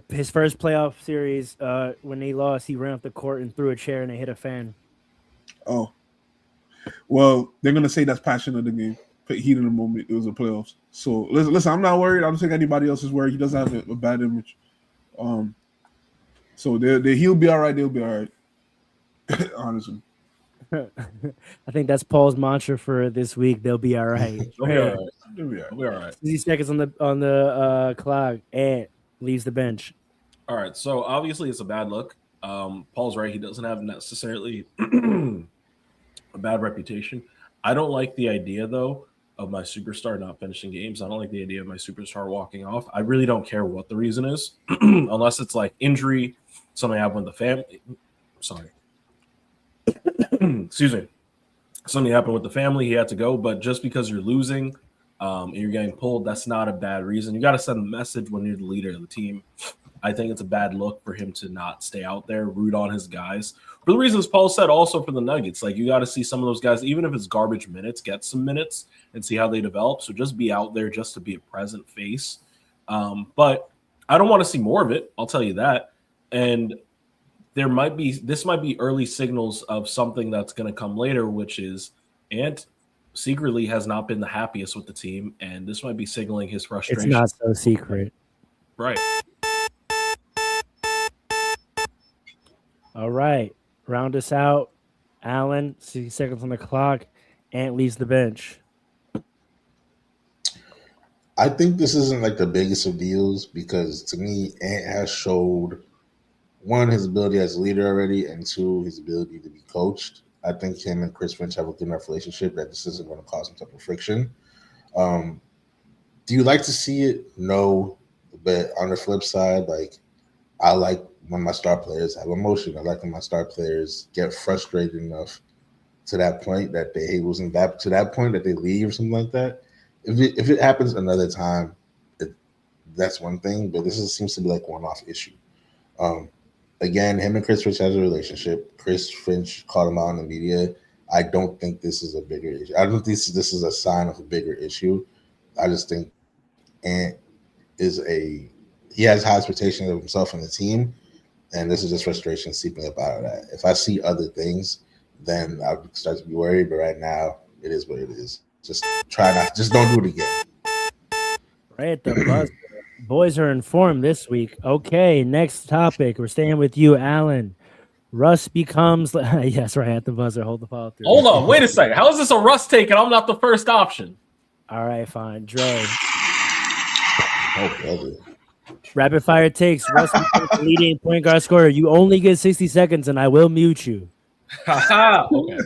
His first playoff series, when they lost, he ran off the court and threw a chair and it hit a fan. Oh. Well, they're gonna say that's passion of the game. Heat in the moment. It was a playoffs. So listen, I'm not worried. I don't think anybody else is worried. He doesn't have a bad image. So he'll be all right. They'll be all right. Honestly, I think that's Paul's mantra for this week. They'll be all right. They'll be all right. 60 seconds on the clock. And leaves the bench. All right. So obviously it's a bad look. Paul's right. He doesn't have necessarily a bad reputation. I don't like the idea though of my superstar not finishing games. I don't like the idea of my superstar walking off. I really don't care what the reason is, unless it's like injury, something happened with the family. Sorry. Excuse me. Something happened with the family. He had to go. But just because you're losing and you're getting pulled, that's not a bad reason. You got to send a message when you're the leader of the team. I think it's a bad look for him to not stay out there, root on his guys. For the reasons Paul said, also for the Nuggets, like you got to see some of those guys, even if it's garbage minutes, get some minutes and see how they develop. So just be out there just to be a present face. But I don't want to see more of it. I'll tell you that. And this might be early signals of something that's going to come later, which is Ant secretly has not been the happiest with the team. And this might be signaling his frustration. It's not so secret. Right. All right. Round us out. Allen, 60 seconds on the clock. Ant leaves the bench. I think this isn't like the biggest of deals because to me, Ant has showed one, his ability as a leader already, and two, his ability to be coached. I think him and Chris Finch have a good enough relationship that this isn't going to cause some type of friction. Do you like to see it? No. But on the flip side, like I like when my star players have emotion. I like when my star players get frustrated enough to that point that they losing that to that point that they leave or something like that. If it happens another time, that's one thing. But seems to be like one-off issue. Again, him and Chris Finch has a relationship. Chris Finch called him out in the media. I don't think this is a bigger issue. I don't think this is a sign of a bigger issue. I just think Ant he has high expectations of himself and the team, and this is just frustration seeping up out of that. If I see other things, then I would start to be worried. But right now, it is what it is. Just don't do it again. Right at the buzzer. Boys are informed this week. Okay, next topic. We're staying with you, Allen. Russ becomes yes, right at the buzzer. Hold the follow through. Hold on, wait a second. How is this a Russ take and I'm not the first option? All right, fine. Dre. Oh, brother. Rapid fire takes. Russ becomes the leading point guard scorer. You only get 60 seconds, and I will mute you. Okay.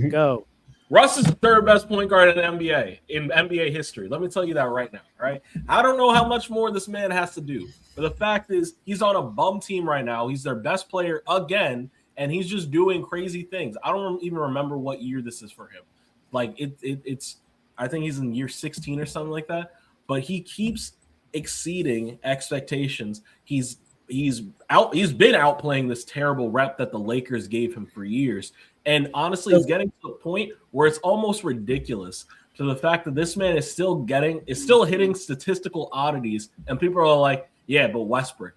Go. Russ is the third best point guard in the NBA, in NBA history. Let me tell you that right now, right? I don't know how much more this man has to do. But the fact is, he's on a bum team right now. He's their best player again, and he's just doing crazy things. I don't even remember what year this is for him. Like, it's I think he's in year 16 or something like that. But he keeps exceeding expectations. He's been outplaying this terrible rep that the Lakers gave him for years. And honestly, he's getting to a point where it's almost ridiculous to the fact that this man is still hitting statistical oddities, and people are like, yeah, but Westbrook.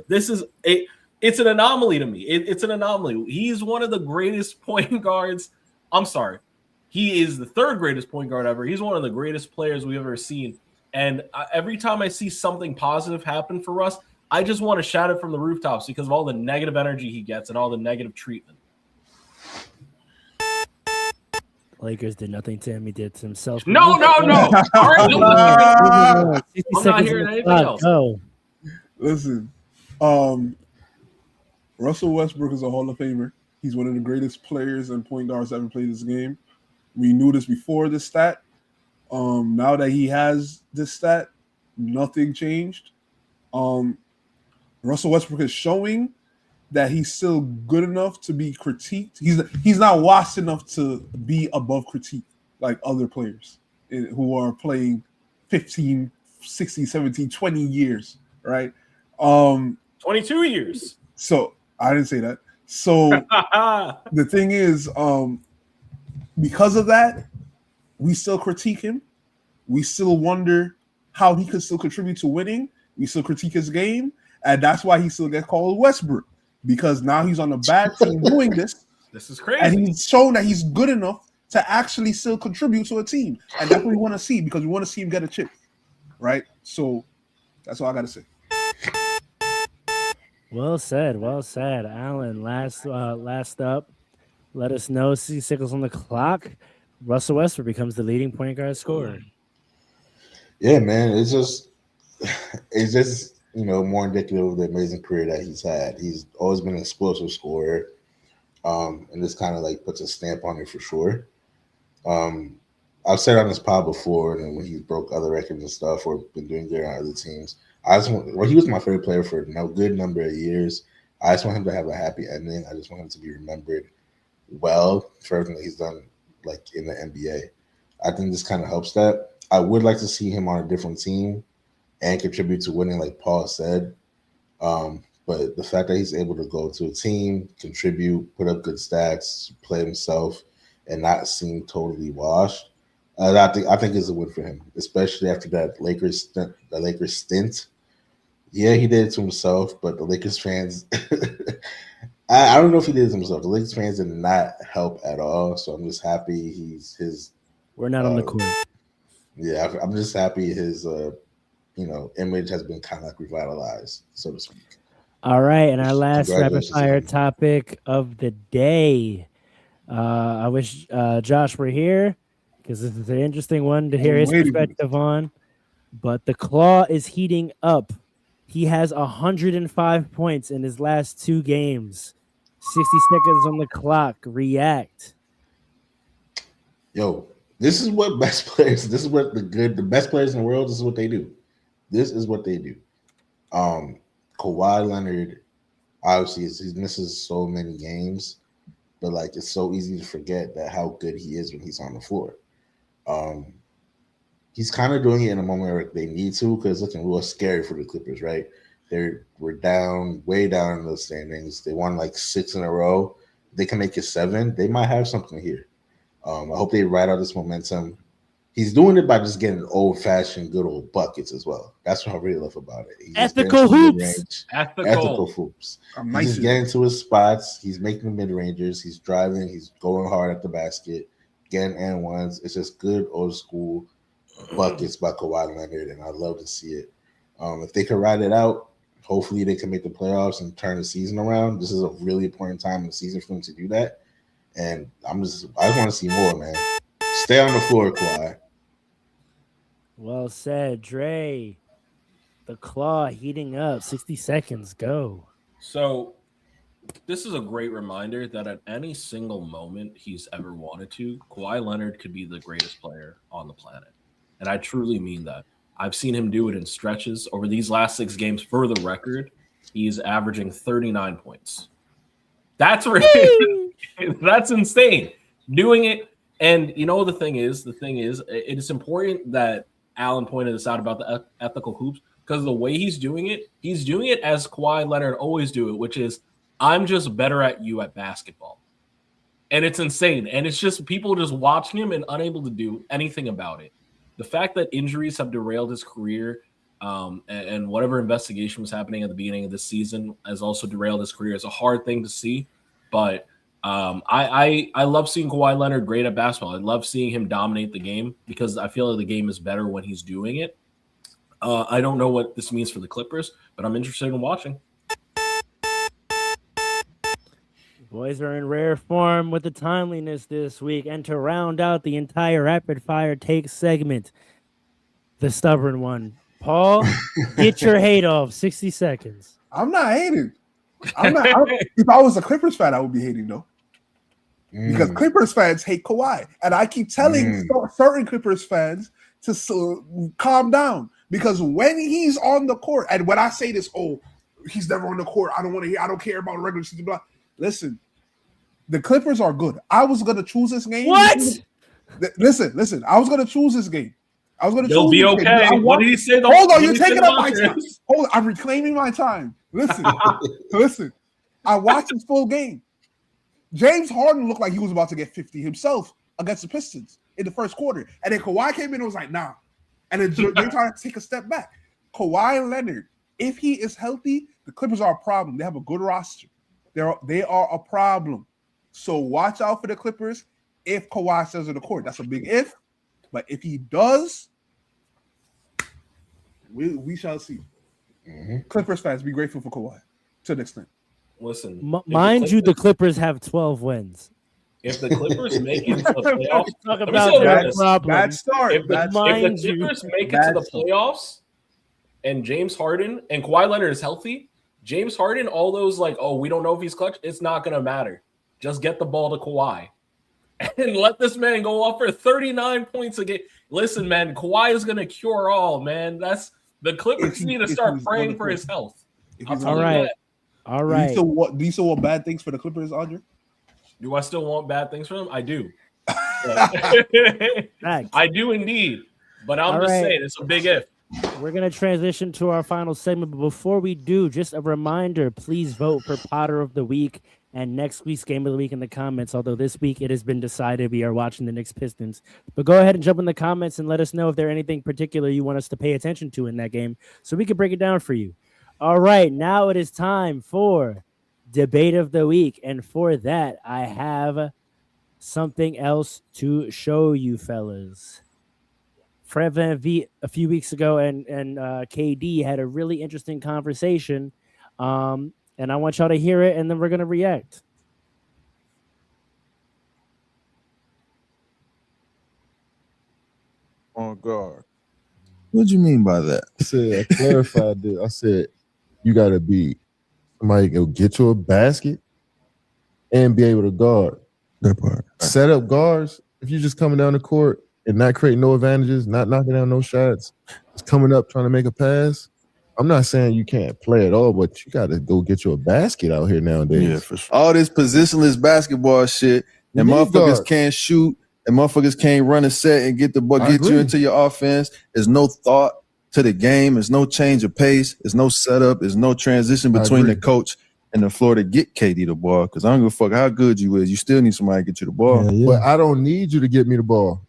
This is it's an anomaly to me. It's an anomaly. He's one of the greatest point guards. I'm sorry. He is the third greatest point guard ever. He's one of the greatest players we've ever seen. And every time I see something positive happen for Russ, I just want to shout it from the rooftops because of all the negative energy he gets and all the negative treatment. Lakers did nothing to him. He did to himself. No. All right, I'm not hearing anything else. Go. Listen, Russell Westbrook is a Hall of Famer. He's one of the greatest players and point guards ever played this game. We knew this before this stat. Now that he has this stat, nothing changed. Russell Westbrook is showing that he's still good enough to be critiqued. He's not washed enough to be above critique like other players who are playing 15, 16, 17, 20 years, right? 22 years. So I didn't say that. So the thing is, because of that, we still critique him. We still wonder how he could still contribute to winning. We still critique his game. And that's why he still gets called Westbrook. Because now he's on a bad team doing this. This is crazy. And he's shown that he's good enough to actually still contribute to a team. And that's what we want to see because we want to see him get a chip. Right? So that's all I got to say. Well said. Allen, last up. Let us know. 60 seconds on the clock. Russell Westbrook becomes the leading point guard scorer. Yeah, man. It's just more indicative of the amazing career that he's had. He's always been an explosive scorer, and this kind of like puts a stamp on it for sure. I've said on this pod before, and when he broke other records and stuff, or been doing good on other teams. He was my favorite player for a good number of years. I just want him to have a happy ending. I just want him to be remembered well for everything that he's done, like in the NBA. I think this kind of helps that. I would like to see him on a different team and contribute to winning, like Paul said. But the fact that he's able to go to a team, contribute, put up good stats, play himself, and not seem totally washed, I think is a win for him, especially after that Lakers stint. Yeah, he did it to himself, but the Lakers fans, I don't know if he did it to himself. The Lakers fans did not help at all. So I'm just happy we're not on the court. Yeah, I'm just happy his image has been kind of like revitalized, so to speak. All right, and our last rapid fire topic of the day. I wish Josh were here because this is an interesting one to hear his perspective on. But the Claw is heating up. He has 105 points in his last 2 games. 60 seconds on the clock. React. Yo, this is what best players. This is what the best players in the world. This is what they do. This is what they do. Kawhi Leonard, obviously, he misses so many games, but like it's so easy to forget that how good he is when he's on the floor. He's kind of doing it in a moment where they need to, because it's looking real scary for the Clippers, right? We're down, way down in the standings. They won like 6 in a row. They can make it 7. They might have something here. I hope they ride out this momentum. He's doing it by just getting old-fashioned, good old buckets as well. That's what I really love about it. He's ethical hoops. Ethical hoops. He's just getting to his spots. He's making the mid-rangers. He's driving. He's going hard at the basket, getting and ones. It's just good old school buckets by Kawhi Leonard, and I love to see it. If they can ride it out, hopefully they can make the playoffs and turn the season around. This is a really important time in the season for him to do that. And I just want to see more, man. Stay on the floor, Kawhi. Well said, Dre. The Claw heating up. 60 seconds. Go. So this is a great reminder that at any single moment he's ever wanted to, Kawhi Leonard could be the greatest player on the planet. And I truly mean that. I've seen him do it in stretches. Over these last 6 games, for the record, he's averaging 39 points. That's that's insane. Doing it. And you know the thing is, it is important that Alan pointed this out about the ethical hoops, because the way he's doing it as Kawhi Leonard always do it, which is, I'm just better at you at basketball. And it's insane. And it's just people just watching him and unable to do anything about it. The fact that injuries have derailed his career and whatever investigation was happening at the beginning of this season has also derailed his career is a hard thing to see. But I love seeing Kawhi Leonard great at basketball. I love seeing him dominate the game because I feel like the game is better when he's doing it. I don't know what this means for the Clippers, but I'm interested in watching. Boys are in rare form with the timeliness this week. And to round out the entire rapid fire take segment, the stubborn one. Paul, get your hate off. 60 seconds. I'm not hating. If I was a Clippers fan, I would be hating, though. Because Clippers fans hate Kawhi. And I keep telling certain Clippers fans to calm down. Because when he's on the court, and when I say this, he's never on the court, I don't care about the regular season. Blah. Listen, the Clippers are good. I was going to choose this game. What? Listen. I was going to choose this game. I was going to choose this okay. Game. What did he say? Hold on, you're taking up my time. Hold on, I'm reclaiming my time. Listen. I watched this full game. James Harden looked like he was about to get 50 himself against the Pistons in the first quarter. And then Kawhi came in and was like, nah. And then they tried to take a step back. Kawhi Leonard, if he is healthy, the Clippers are a problem. They have a good roster. They are a problem. So watch out for the Clippers if Kawhi stays on the court. That's a big if. But if he does, we shall see. Clippers fans, be grateful for Kawhi to an extent. Listen, mind you, the Clippers have 12 wins. If the Clippers make it to the playoffs, talk about bad start. If the Clippers make it to the playoffs, and James Harden and Kawhi Leonard is healthy, James Harden, all those we don't know if he's clutch, it's not going to matter. Just get the ball to Kawhi. and let this man go off for 39 points a game. Listen, man, Kawhi is going to cure all, man. That's the Clippers need to start praying for his health. All right. All right. Do you still want bad things for the Clippers, Andre? Do I still want bad things for them? I do. I do indeed. But I'm just saying, it's a big if. We're going to transition to our final segment. But before we do, just a reminder, please vote for Potter of the Week and next week's Game of the Week in the comments. Although this week it has been decided we are watching the Knicks Pistons. But go ahead and jump in the comments and let us know if there's anything particular you want us to pay attention to in that game so we can break it down for you. All right, now it is time for Debate of the Week. And for that, I have something else to show you, fellas. Fred VanVleet a few weeks ago and KD had a really interesting conversation. And I want y'all to hear it, and then we're going to react. On guard. What do you mean by that? I clarified this. I said, you got to be somebody who can get you a basket and be able to guard. That part. Set up guards. If you're just coming down the court and not creating no advantages, not knocking down no shots, just coming up trying to make a pass. I'm not saying you can't play at all, but you got to go get you a basket out here nowadays. Yeah, for sure. All this positionless basketball shit, and motherfuckers can't shoot, and motherfuckers can't run a set and get the ball, get you into your offense. There's no thought to the game. There's no change of pace. There's no setup. There's no transition between the coach and the floor to get KD the ball. Because I don't give a fuck how good you is. You still need somebody to get you the ball. Yeah. But I don't need you to get me the ball.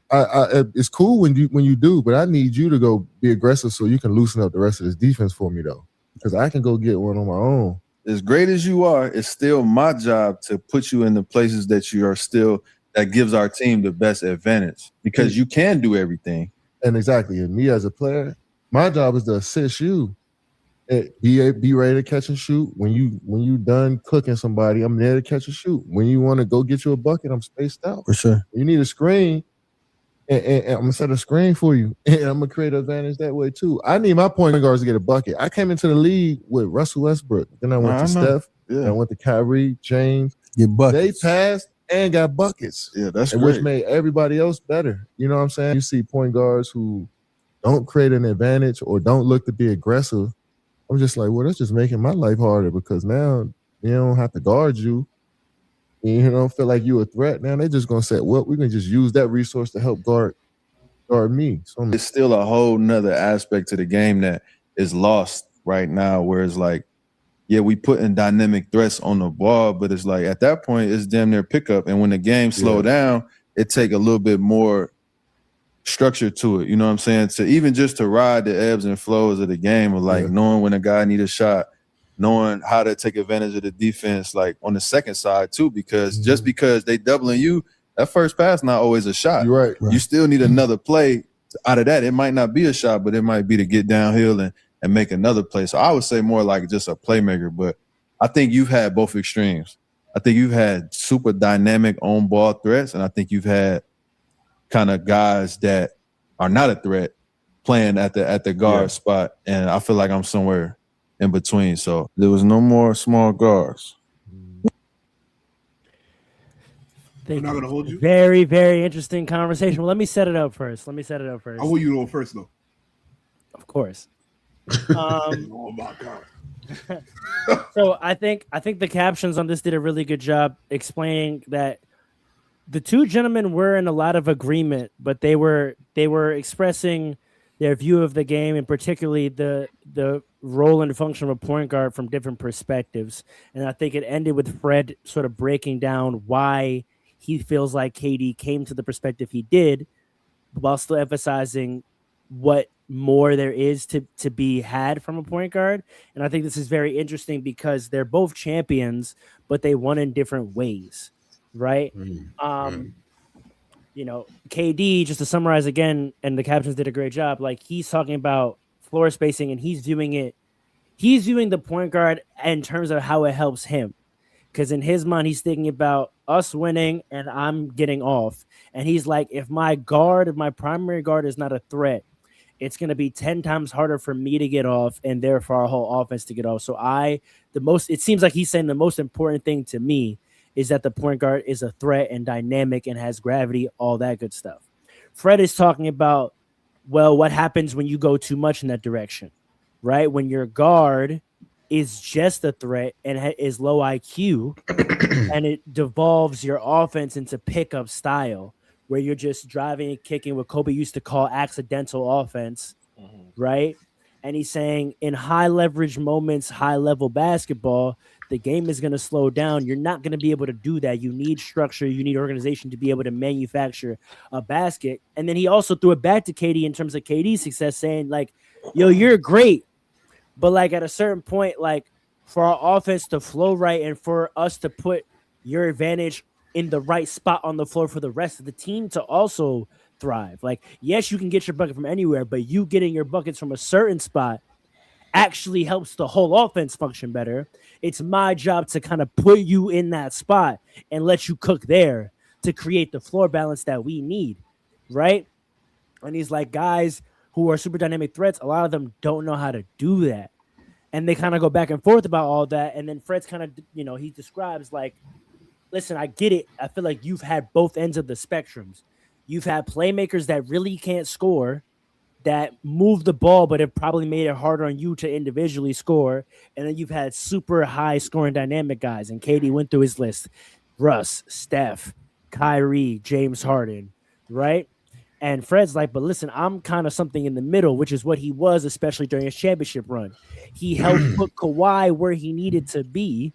It's cool when you do, but I need you to go be aggressive so you can loosen up the rest of this defense for me, though. Because I can go get one on my own. As great as you are, it's still my job to put you in the places that you are still, that gives our team the best advantage. Because you can do everything. And exactly. And me as a player, my job is to assist you. Be ready to catch and shoot. When you done cooking somebody, I'm there to catch and shoot. When you want to go get you a bucket, I'm spaced out. For sure. You need a screen, and I'm gonna set a screen for you, and I'm gonna create an advantage that way too. I need my point guards to get a bucket. I came into the league with Russell Westbrook. Then I went to Steph. Yeah. I went to Kyrie, James. Get buckets. They passed and got buckets. Yeah, that's great. Which made everybody else better. You know what I'm saying? You see point guards who don't create an advantage or don't look to be aggressive. I'm just like, well, that's just making my life harder because now they don't have to guard you. You don't feel like you're a threat. Now they're just gonna say, well, we can just use that resource to help guard me. So it's still a whole nother aspect to the game that is lost right now, where it's like, yeah, we put in dynamic threats on the ball, but it's like at that point it's damn near pickup. And when the game slow down, it take a little bit more structure to it. You know what I'm saying? To even just to ride the ebbs and flows of the game of like knowing when a guy need a shot, knowing how to take advantage of the defense, like on the second side too, because just because they doubling you, that first pass not always a shot. You're right. You still need another play out of that. It might not be a shot, but it might be to get downhill and make another play. So I would say more like just a playmaker, but I think you've had both extremes. I think you've had super dynamic on ball threats, and I think you've had kind of guys that are not a threat playing at the guard spot. And I feel like I'm somewhere in between. So there was no more small guards. I'm not gonna hold you. Very, very interesting conversation. Well, let me set it up first. I want you to go first, though. Of course. Oh my god. So I think the captions on this did a really good job explaining that the two gentlemen were in a lot of agreement, but they were expressing their view of the game and particularly the role and function of a point guard from different perspectives. And I think it ended with Fred sort of breaking down why he feels like KD came to the perspective he did, while still emphasizing what more there is to be had from a point guard. And I think this is very interesting because they're both champions, but they won in different ways, right? You know, KD, just to summarize again, and the captions did a great job, like he's talking about floor spacing and he's viewing the point guard in terms of how it helps him. Because in his mind, he's thinking about us winning and I'm getting off. And he's like, if my primary guard is not a threat, it's going to be 10 times harder for me to get off and therefore our whole offense to get off. So it seems like he's saying the most important thing to me is that the point guard is a threat and dynamic and has gravity, all that good stuff. Fred is talking about, well, what happens when you go too much in that direction, right? When your guard is just a threat and is low IQ and it devolves your offense into pickup style where you're just driving and kicking what Kobe used to call accidental offense, right? And he's saying in high leverage moments, high level basketball, the game is going to slow down. You're not going to be able to do that. You need structure. You need organization to be able to manufacture a basket. And then he also threw it back to KD in terms of KD's success, saying like, yo, you're great. But like at a certain point, like for our offense to flow right and for us to put your advantage in the right spot on the floor for the rest of the team to also thrive. Like, yes, you can get your bucket from anywhere, but you getting your buckets from a certain spot actually helps the whole offense function better. It's my job to kind of put you in that spot and let you cook there to create the floor balance that we need, right? And he's like, guys who are super dynamic threats, a lot of them don't know how to do that. And they kind of go back and forth about all that. And then Fred's kind of, you know, he describes like, listen, I get it. I feel like you've had both ends of the spectrums. You've had playmakers that really can't score, that move the ball, but have probably made it harder on you to individually score. And then you've had super high scoring dynamic guys. And KD went through his list. Russ, Steph, Kyrie, James Harden, right? And Fred's like, but listen, I'm kind of something in the middle, which is what he was, especially during his championship run. He helped put Kawhi where he needed to be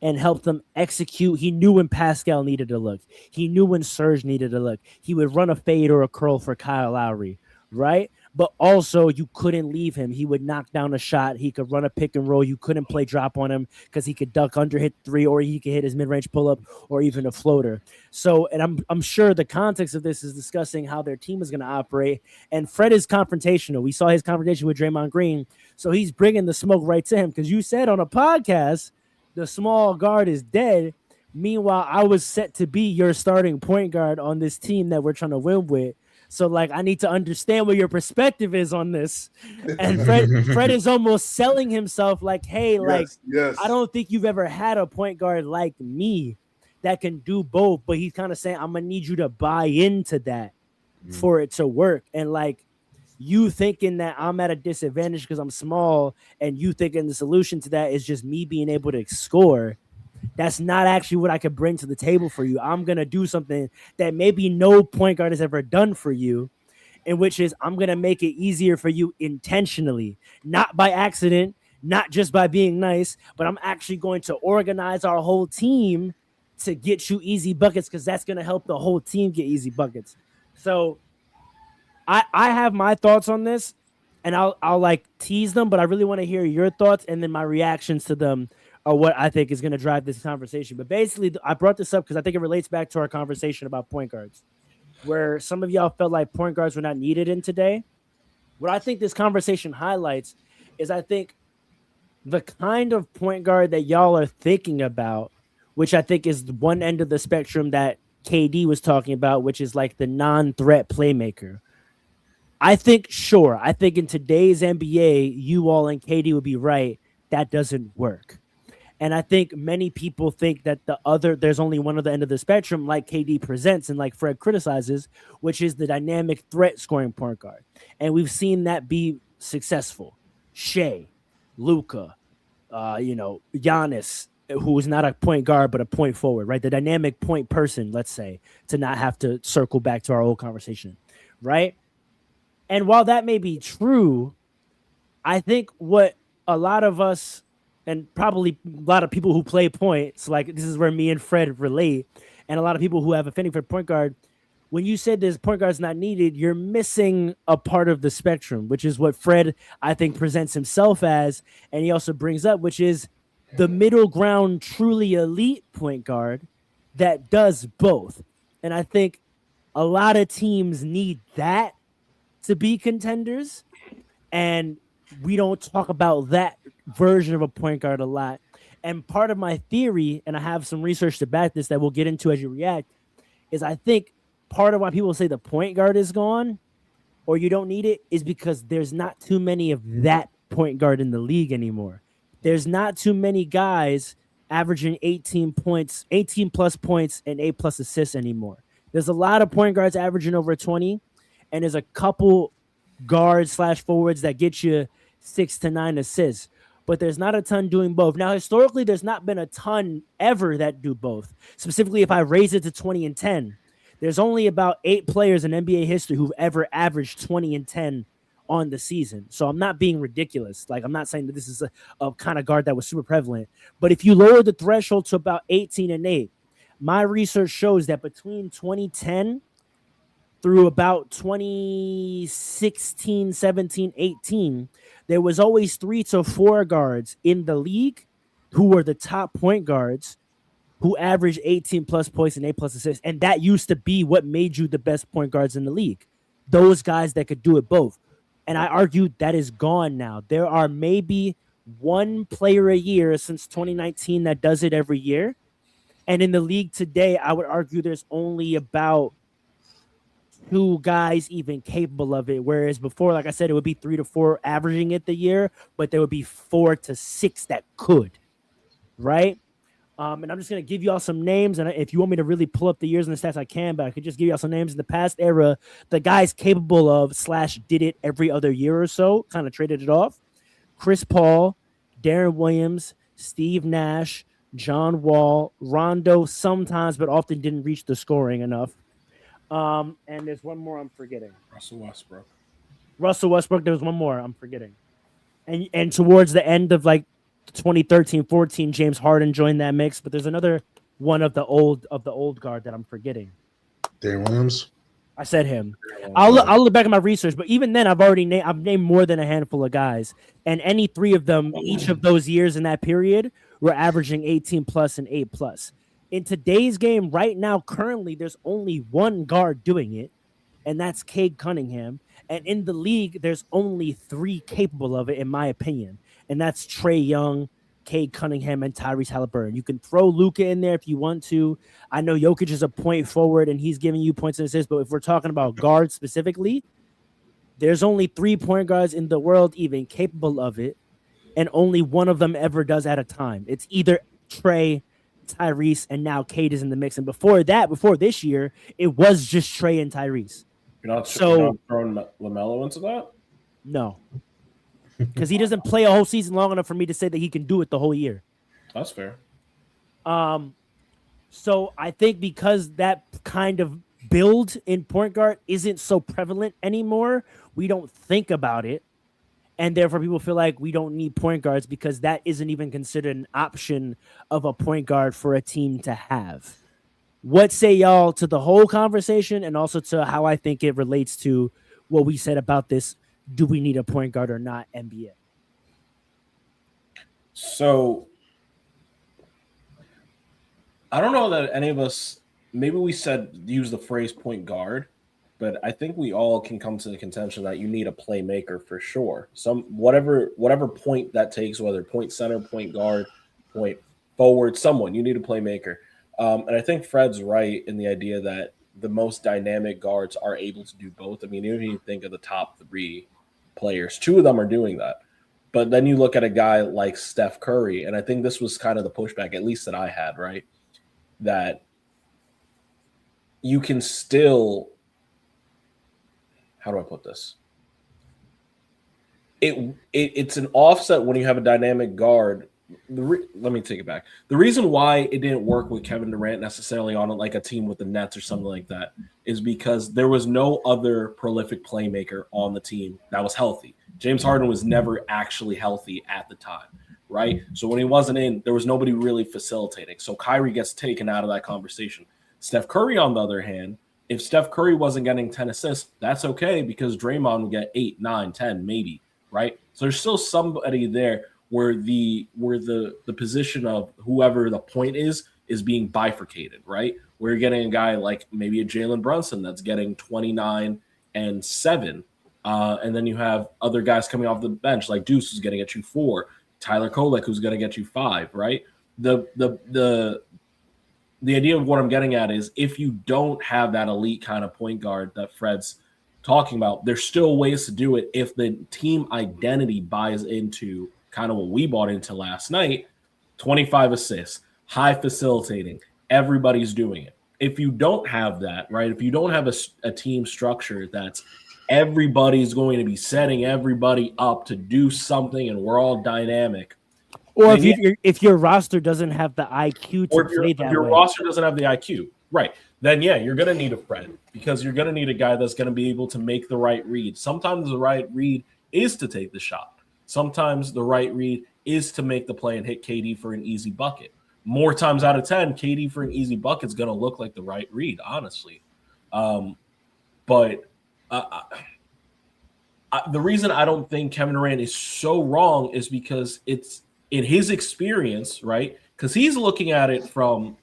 and helped them execute. He knew when Pascal needed to look. He knew when Serge needed to look. He would run a fade or a curl for Kyle Lowry, right? But also, you couldn't leave him. He would knock down a shot. He could run a pick and roll. You couldn't play drop on him because he could duck under, hit three, or he could hit his mid-range pull-up or even a floater. So, and I'm sure the context of this is discussing how their team is going to operate. And Fred is confrontational. We saw his confrontation with Draymond Green. So he's bringing the smoke right to him because you said on a podcast, the small guard is dead. Meanwhile, I was set to be your starting point guard on this team that we're trying to win with. So, like, I need to understand what your perspective is on this. And Fred is almost selling himself like, hey, yes. I don't think you've ever had a point guard like me that can do both. But he's kind of saying, I'm going to need you to buy into that for it to work. And, like, you thinking that I'm at a disadvantage because I'm small and you thinking the solution to that is just me being able to score, that's not actually what I could bring to the table for you. I'm going to do something that maybe no point guard has ever done for you, in which is I'm going to make it easier for you intentionally, not by accident, not just by being nice, but I'm actually going to organize our whole team to get you easy buckets because that's going to help the whole team get easy buckets. So I have my thoughts on this, and I'll like tease them, but I really want to hear your thoughts and then my reactions to them are what I think is going to drive this conversation. But basically, I brought this up because I think it relates back to our conversation about point guards, where some of y'all felt like point guards were not needed in today. What I think this conversation highlights is I think the kind of point guard that y'all are thinking about, which I think is one end of the spectrum that KD was talking about, which is like the non-threat playmaker. I think in today's NBA, you all and KD would be right. That doesn't work. And I think many people think that there's only one other end of the spectrum, like KD presents and like Fred criticizes, which is the dynamic threat scoring point guard. And we've seen that be successful. Shea, Luka, Giannis, who is not a point guard, but a point forward, right? The dynamic point person, let's say, to not have to circle back to our old conversation, right? And while that may be true, I think what a lot of us, and probably a lot of people who play points, like this is where me and Fred relate, and a lot of people who have affinity for point guard, when you said this point guard's not needed, you're missing a part of the spectrum, which is what Fred, I think, presents himself as, and he also brings up, which is the middle ground, truly elite point guard that does both. And I think a lot of teams need that to be contenders, and we don't talk about that version of a point guard a lot. And part of my theory, and I have some research to back this that we'll get into as you react, is I think part of why people say the point guard is gone or you don't need it is because there's not too many of that point guard in the league anymore. There's not too many guys averaging 18 plus points and 8+ assists anymore. There's a lot of point guards averaging over 20, and there's a couple guards / forwards that get you 6 to 9 assists, but there's not a ton doing both. Now, historically, there's not been a ton ever that do both. Specifically, if I raise it to 20 and 10, there's only about 8 players in NBA history who've ever averaged 20 and 10 on the season. So I'm not being ridiculous. Like, I'm not saying that this is a kind of guard that was super prevalent, but if you lower the threshold to about 18 and 8, my research shows that between 2010 through about 2016, 17, 18, there was always 3 to 4 guards in the league who were the top point guards who averaged 18 plus points and 8+ assists. And that used to be what made you the best point guards in the league. Those guys that could do it both. And I argue that is gone now. There are maybe 1 player a year since 2019 that does it every year. And in the league today, I would argue there's only about 2 guys even capable of it. Whereas before, like I said, it would be 3 to 4 averaging it the year, but there would be 4 to 6 that could, right? And I'm just going to give you all some names. And if you want me to really pull up the years and the stats, I can, but I could just give you all some names in the past era. The guys capable of / did it every other year or so, kind of traded it off. Chris Paul, Darren Williams, Steve Nash, John Wall, Rondo sometimes, but often didn't reach the scoring enough. And there's one more I'm forgetting. Russell Westbrook. There was one more I'm forgetting. And towards the end of like 2013-14, James Harden joined that mix, but there's another one of the old guard that I'm forgetting. Darren Williams. I said him. I'll look back at my research, but even then, I've named more than a handful of guys, and any 3 of them, each of those years in that period, were averaging 18 plus and 8+. In today's game, right now, currently, there's only 1 guard doing it, and that's Cade Cunningham. And in the league, there's only 3 capable of it, in my opinion, and that's Trae Young, Cade Cunningham, and Tyrese Halliburton. You can throw Luka in there if you want to. I know Jokic is a point forward, and he's giving you points and assists, but if we're talking about guards specifically, there's only 3 point guards in the world even capable of it, and only one of them ever does at a time. It's either Trae, Tyrese, and now Cade is in the mix. And before this year, it was just Trae and Tyrese. You're not throwing LaMelo into that? No. Because he doesn't play a whole season long enough for me to say that he can do it the whole year. That's fair. So I think because that kind of build in point guard isn't so prevalent anymore, we don't think about it. And therefore people feel like we don't need point guards because that isn't even considered an option of a point guard for a team to have. What say y'all to the whole conversation and also to how I think it relates to what we said about this? Do we need a point guard or not, NBA? So I don't know that any of us, maybe we use the phrase point guard, but I think we all can come to the contention that you need a playmaker for sure. Whatever point that takes, whether point center, point guard, point forward, someone, you need a playmaker. And I think Fred's right in the idea that the most dynamic guards are able to do both. I mean, even if you think of the top 3 players, 2 of them are doing that. But then you look at a guy like Steph Curry, and I think this was kind of the pushback, at least that I had, right? That you can still, how do I put this? It's an offset when you have a dynamic guard. Let me take it back. The reason why it didn't work with Kevin Durant necessarily on like a team with the Nets or something like that is because there was no other prolific playmaker on the team that was healthy. James Harden was never actually healthy at the time, right? So when he wasn't in, there was nobody really facilitating. So Kyrie gets taken out of that conversation. Steph Curry, on the other hand, if Steph Curry wasn't getting 10 assists, that's okay because Draymond would get 8, 9, 10, maybe, right? So there's still somebody there where the position of whoever the point is being bifurcated, right? Where you're getting a guy like maybe a Jalen Brunson that's getting 29 and 7. And then you have other guys coming off the bench like Deuce who's going to get you 4, Tyler Kolek who's going to get you 5, right? The idea of what I'm getting at is if you don't have that elite kind of point guard that Fred's talking about, there's still ways to do it if the team identity buys into kind of what we bought into last night, 25 assists, high facilitating. Everybody's doing it. If you don't have that, right? If you don't have a team structure that's everybody's going to be setting everybody up to do something and we're all dynamic. Or if your roster doesn't have the IQ to play that way. Your roster doesn't have the IQ, right? Then you're going to need a friend because you're going to need a guy that's going to be able to make the right read. Sometimes the right read is to take the shot. Sometimes the right read is to make the play and hit KD for an easy bucket. More times out of 10, KD for an easy bucket is going to look like the right read, honestly. But the reason I don't think Kevin Durant is so wrong is because it's in his experience, right? Because he's looking at it from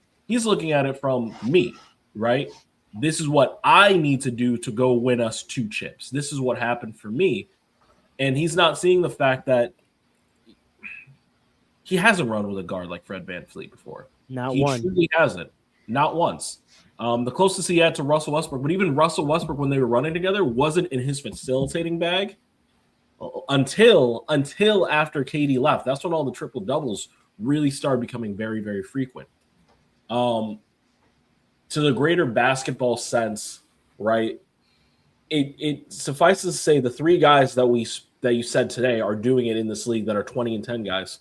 me, right? This is what I need to do to go win us 2 chips. This is what happened for me. And he's not seeing the fact that he hasn't run with a guard like Fred VanVleet before. He truly hasn't. Not once. The closest he had to Russell Westbrook, but even Russell Westbrook, when they were running together, wasn't in his facilitating bag until after KD left. That's when all the triple doubles really started becoming very, very frequent. To the greater basketball sense, right? It suffices to say the 3 guys that you said today are doing it in this league that are 20-10 guys.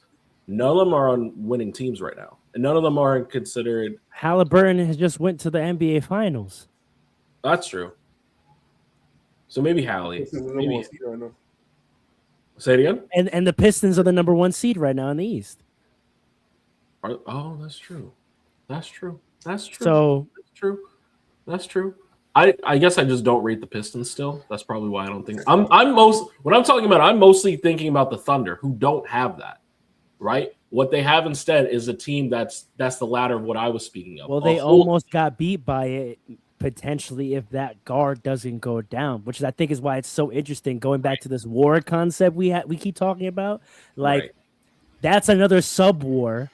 None of them are on winning teams right now, and none of them are considered. Halliburton has just went to the NBA Finals. That's true. So maybe Hallie. Maybe. Say it again. And the Pistons are the number 1 seed right now in the East. Oh, that's true. That's true. So that's true. I guess I just don't rate the Pistons still. That's probably why I don't think I'm mostly thinking about the Thunder, who don't have that. Right? What they have instead is a team that's the latter of what I was speaking of. Well, they almost got beat by it potentially if that guard doesn't go down, which I think is why it's so interesting. Going back to this war concept we keep talking about, that's another sub war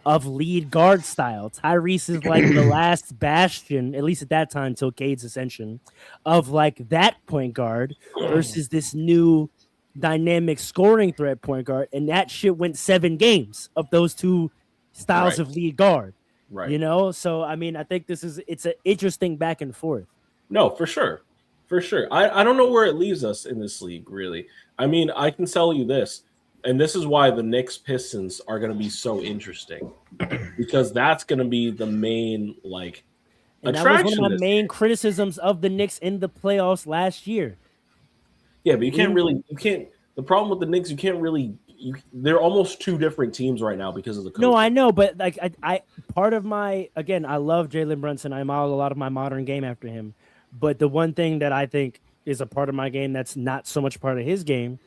of lead guard style. Tyrese is like the last bastion, at least at that time, till Cade's ascension, of like that point guard versus this new dynamic scoring threat point guard, and that shit went 7 games of those 2 styles of lead guard. Right. You know, so I mean, I think it's an interesting back and forth. No, for sure. I don't know where it leaves us in this league, really. I mean, I can tell you this, and this is why the Knicks Pistons are going to be so interesting, because that's going to be the main and attraction. That was one of my main criticisms of the Knicks in the playoffs last year. Yeah, but the problem with the Knicks, they're almost 2 different teams right now because of the coaching. No, I know, but like I part of my, again, I love Jalen Brunson. I model a lot of my modern game after him. But the one thing that I think is a part of my game that's not so much part of his game,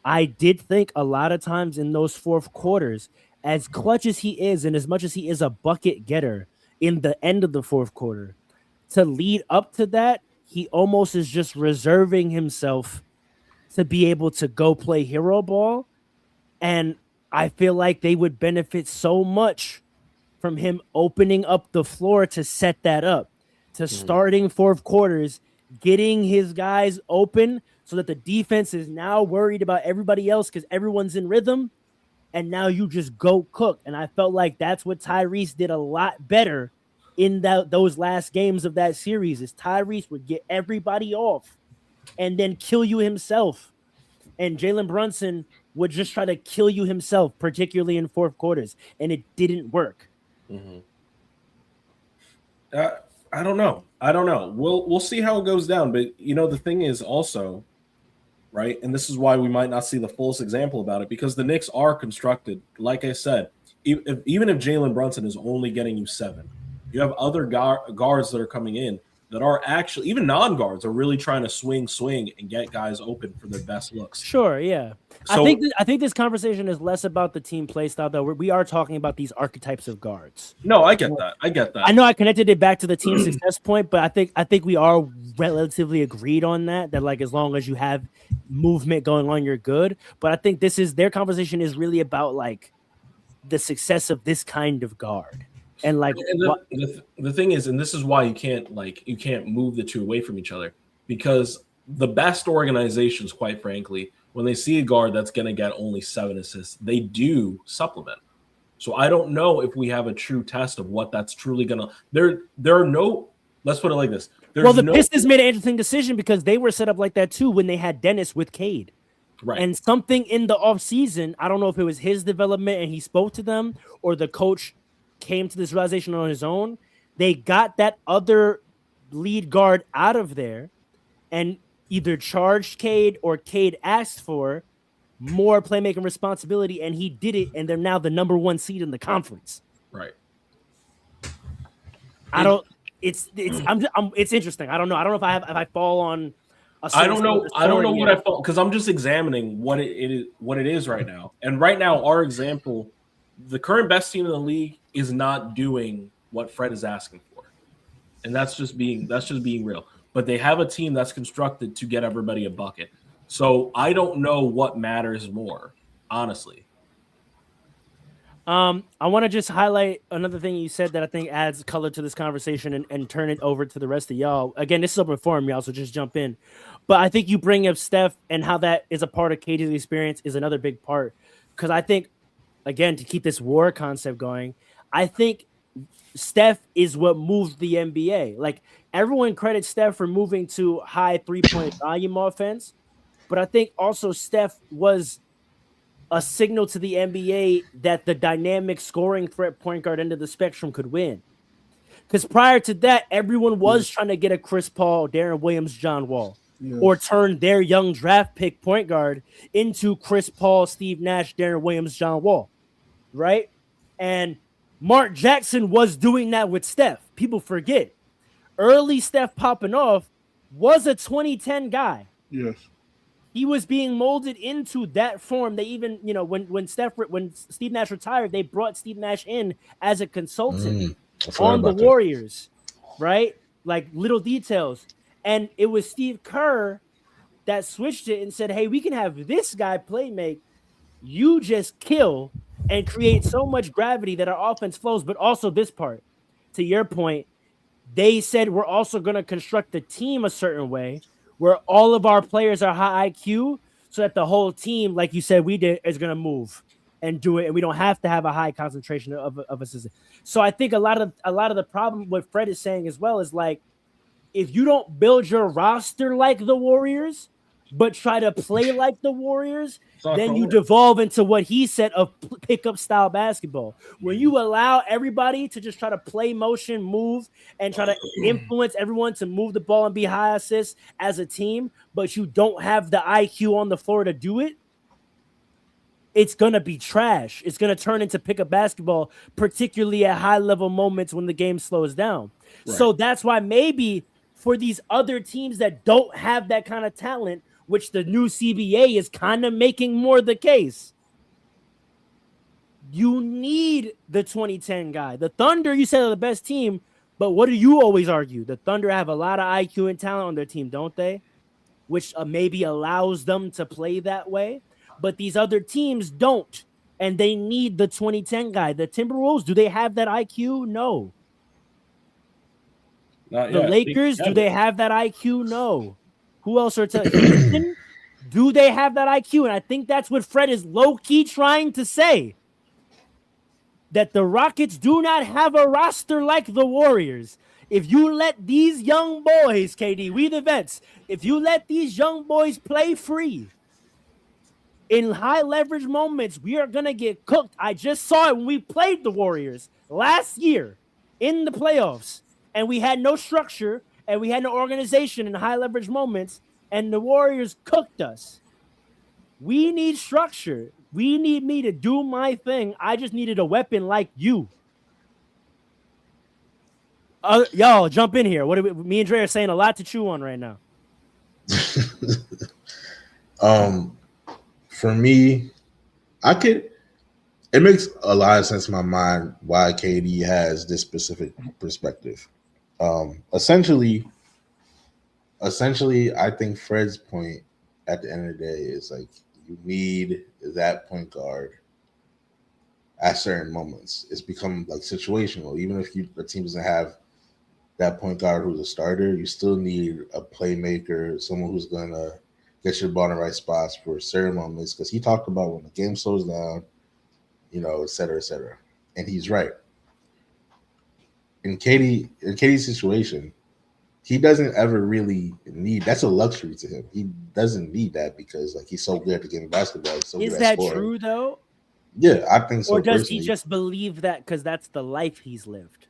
I did think a lot of times in those 4th quarters, as clutch as he is and as much as he is a bucket getter in the end of the 4th quarter, to lead up to that, he almost is just reserving himself to be able to go play hero ball. And I feel like they would benefit so much from him opening up the floor to set that up, to starting 4th quarters, getting his guys open so that the defense is now worried about everybody else because everyone's in rhythm. And now you just go cook. And I felt like that's what Tyrese did a lot better in those last games of that series, is Tyrese would get everybody off and then kill you himself. And Jalen Brunson would just try to kill you himself, particularly in 4th quarters. And it didn't work. Mm-hmm. I don't know. We'll see how it goes down. But, the thing is also, right, and this is why we might not see the fullest example about it, because the Knicks are constructed, like I said, even if Jalen Brunson is only getting you 7, you have other guards that are coming in that are actually, even non-guards, are really trying to swing and get guys open for their best looks. Sure, yeah. So, I think this conversation is less about the team play style, though. We are talking about these archetypes of guards. No, I get that. I know I connected it back to the team success point, but I think we are relatively agreed on that like as long as you have movement going on, you're good. But I think their conversation is really about like the success of this kind of guard. And like the thing is, and this is why you can't move the 2 away from each other, because the best organizations, quite frankly, when they see a guard that's going to get only 7 assists, they do supplement. So I don't know if we have a true test of what that's truly gonna. There are no. Let's put it like this. Well, the Pistons made an interesting decision because they were set up like that too when they had Dennis with Cade. Right. And something in the offseason, I don't know if it was his development and he spoke to them or the coach came to this realization on his own. They got that other lead guard out of there and either charged Cade or Cade asked for more playmaking responsibility, and he did it, and they're now the number 1 seed in the conference. Right. It's interesting. I don't know if I fall on. I don't know what I felt because I'm just examining what it is right now. And right now, our example, the current best team in the league is not doing what Fred is asking for, and that's just being real. But they have a team that's constructed to get everybody a bucket. So I don't know what matters more, honestly. I want to just highlight another thing you said that I think adds color to this conversation and turn it over to the rest of y'all. Again, this is open forum, y'all, so just jump in. But I think you bring up Steph and how that is a part of KD's experience is another big part. Because I think, again, to keep this war concept going, I think Steph is what moved the NBA. Like, everyone credits Steph for moving to high three-point volume offense. But I think also Steph was a signal to the NBA that the dynamic scoring threat point guard end of the spectrum could win. Because prior to that, everyone was trying to get a Chris Paul, Darren Williams, John Wall, or turn their young draft pick point guard into Chris Paul, Steve Nash, Darren Williams, John Wall, right? And Mark Jackson was doing that with Steph. People forget. Early Steph popping off was a 2010 guy. Yes. He was being molded into that form. They even, when Steve Nash retired, they brought Steve Nash in as a consultant on the Warriors, right? Like little details. And it was Steve Kerr that switched it and said, hey, we can have this guy play make. You just kill and create so much gravity that our offense flows. But also this part, to your point, they said we're also going to construct the team a certain way where all of our players are high IQ so that the whole team, like you said, we did, is going to move and do it. And we don't have to have a high concentration of assistants. So I think a lot of the problem what Fred is saying as well is like, if you don't build your roster like the Warriors, but try to play like the Warriors, then you devolve into what he said of pickup style basketball, where you allow everybody to just try to play motion, move, and try to influence everyone to move the ball and be high assists as a team, but you don't have the IQ on the floor to do it. It's going to be trash. It's going to turn into pickup basketball, particularly at high level moments when the game slows down. Right. So that's why maybe for these other teams that don't have that kind of talent, which the new CBA is kind of making more the case, you need the 2010 guy. The Thunder, you said, are the best team, but what do you always argue? The Thunder have a lot of IQ and talent on their team, don't they? Which maybe allows them to play that way. But these other teams don't, and they need the 2010 guy. The Timberwolves, do they have that IQ? No. The Lakers, do they have that IQ? No. Who else are Houston? Do they have that IQ? And I think that's what Fred is low-key trying to say. That the Rockets do not have a roster like the Warriors. If you let these young boys, KD, we the vets, if you let these young boys play free, in high leverage moments, we are going to get cooked. I just saw it when we played the Warriors last year in the playoffs, and we had no structure, and we had no organization in high leverage moments, and the Warriors cooked us. We need structure. We need me to do my thing. I just needed a weapon like you. Y'all, jump in here. Me and Dre are saying a lot to chew on right now. For me, it makes a lot of sense in my mind why KD has this specific perspective. Essentially, I think Fred's point at the end of the day is like you need that point guard at certain moments. It's become like situational. Even if the team doesn't have that point guard who's a starter, you still need a playmaker, someone who's gonna get your ball in the right spots for certain moments. Because he talked about when the game slows down, et cetera, et cetera. and he's right. In Katie's situation, he doesn't ever really need. That's a luxury to him. He doesn't need that because like he's so good at the game of basketball. So Is that true though? Yeah, I think so. Or does personally. he just believe that because that's the life he's lived?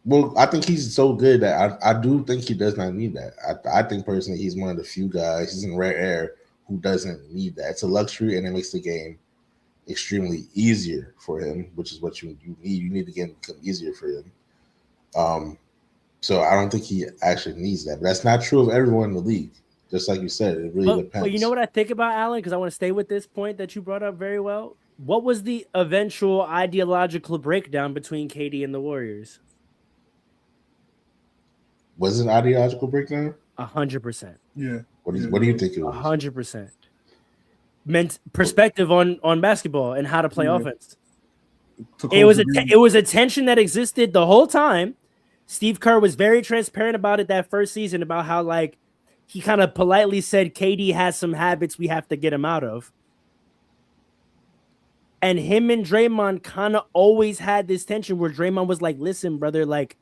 Well, I think he's so good that I do think he does not need that. I think personally he's one of the few guys, he's in rare air, who doesn't need that. It's a luxury and it makes the game extremely easier for him, which is what you need. You need the game to become easier for him. So I don't think he actually needs that. But that's not true of everyone in the league. Just like you said, it really depends. But you know what I think about Allen? Because I want to stay with this point that you brought up very well. What was the eventual ideological breakdown between KD and the Warriors? Was it an ideological breakdown? 100%. Yeah. What do you think it was? 100%. Meant perspective on basketball and how to play offense. It was a tension that existed the whole time. Steve Kerr was very transparent about it that first season about how like he kind of politely said KD has some habits we have to get him out of. And him and Draymond kind of always had this tension where Draymond was like, listen, brother, like,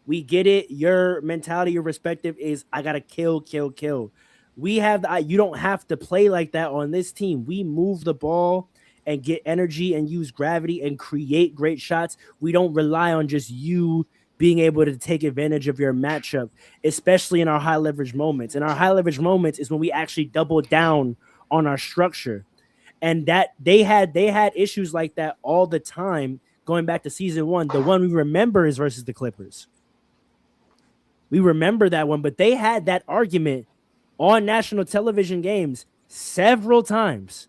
we get it. Your mentality, your perspective is I got to kill. We have you don't have to play like that on this team. We move the ball and get energy and use gravity and create great shots. We don't rely on just you being able to take advantage of your matchup, especially in our high leverage moments. And our high leverage moments is when we actually double down on our structure. And that they had issues like that all the time going back to season 1. The one we remember is versus the Clippers. We remember that one, but they had that argument on national television games several times.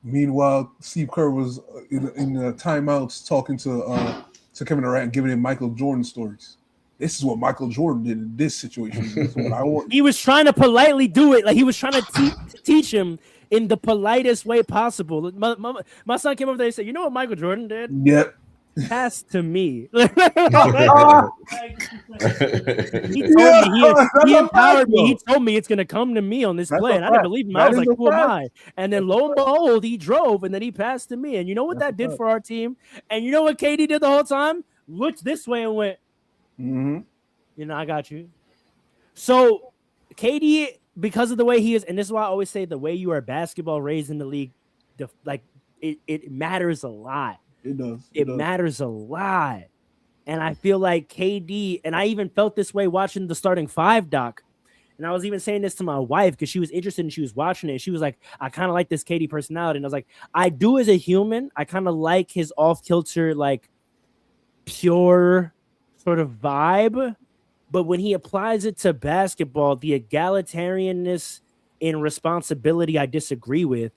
Meanwhile, Steve Kerr was in the timeouts talking to Kevin Durant, giving him Michael Jordan stories. This is what Michael Jordan did in this situation. This is what I want. He was trying to politely do it. Like he was trying to teach him in the politest way possible. My son came over there and said, you know what Michael Jordan did? Yep. Pass to me. He told me, he empowered me. He told me it's going to come to me on this play. And I didn't believe him. I was like, who am I? And then lo and behold, he drove and then he passed to me. And you know what that did for our team? And you know what KD did the whole time? Looked this way and went, you know, I got you. So KD, because of the way he is, and this is why I always say the way you are basketball raised in the league, it matters a lot. It does. It matters a lot. And I feel like KD, and I even felt this way watching the Starting Five doc. And I was even saying this to my wife because she was interested and she was watching it. She was like, I kind of like this KD personality. And I was like, I do as a human. I kind of like his off-kilter, like pure sort of vibe. But when he applies it to basketball, the egalitarianness in responsibility, I disagree with.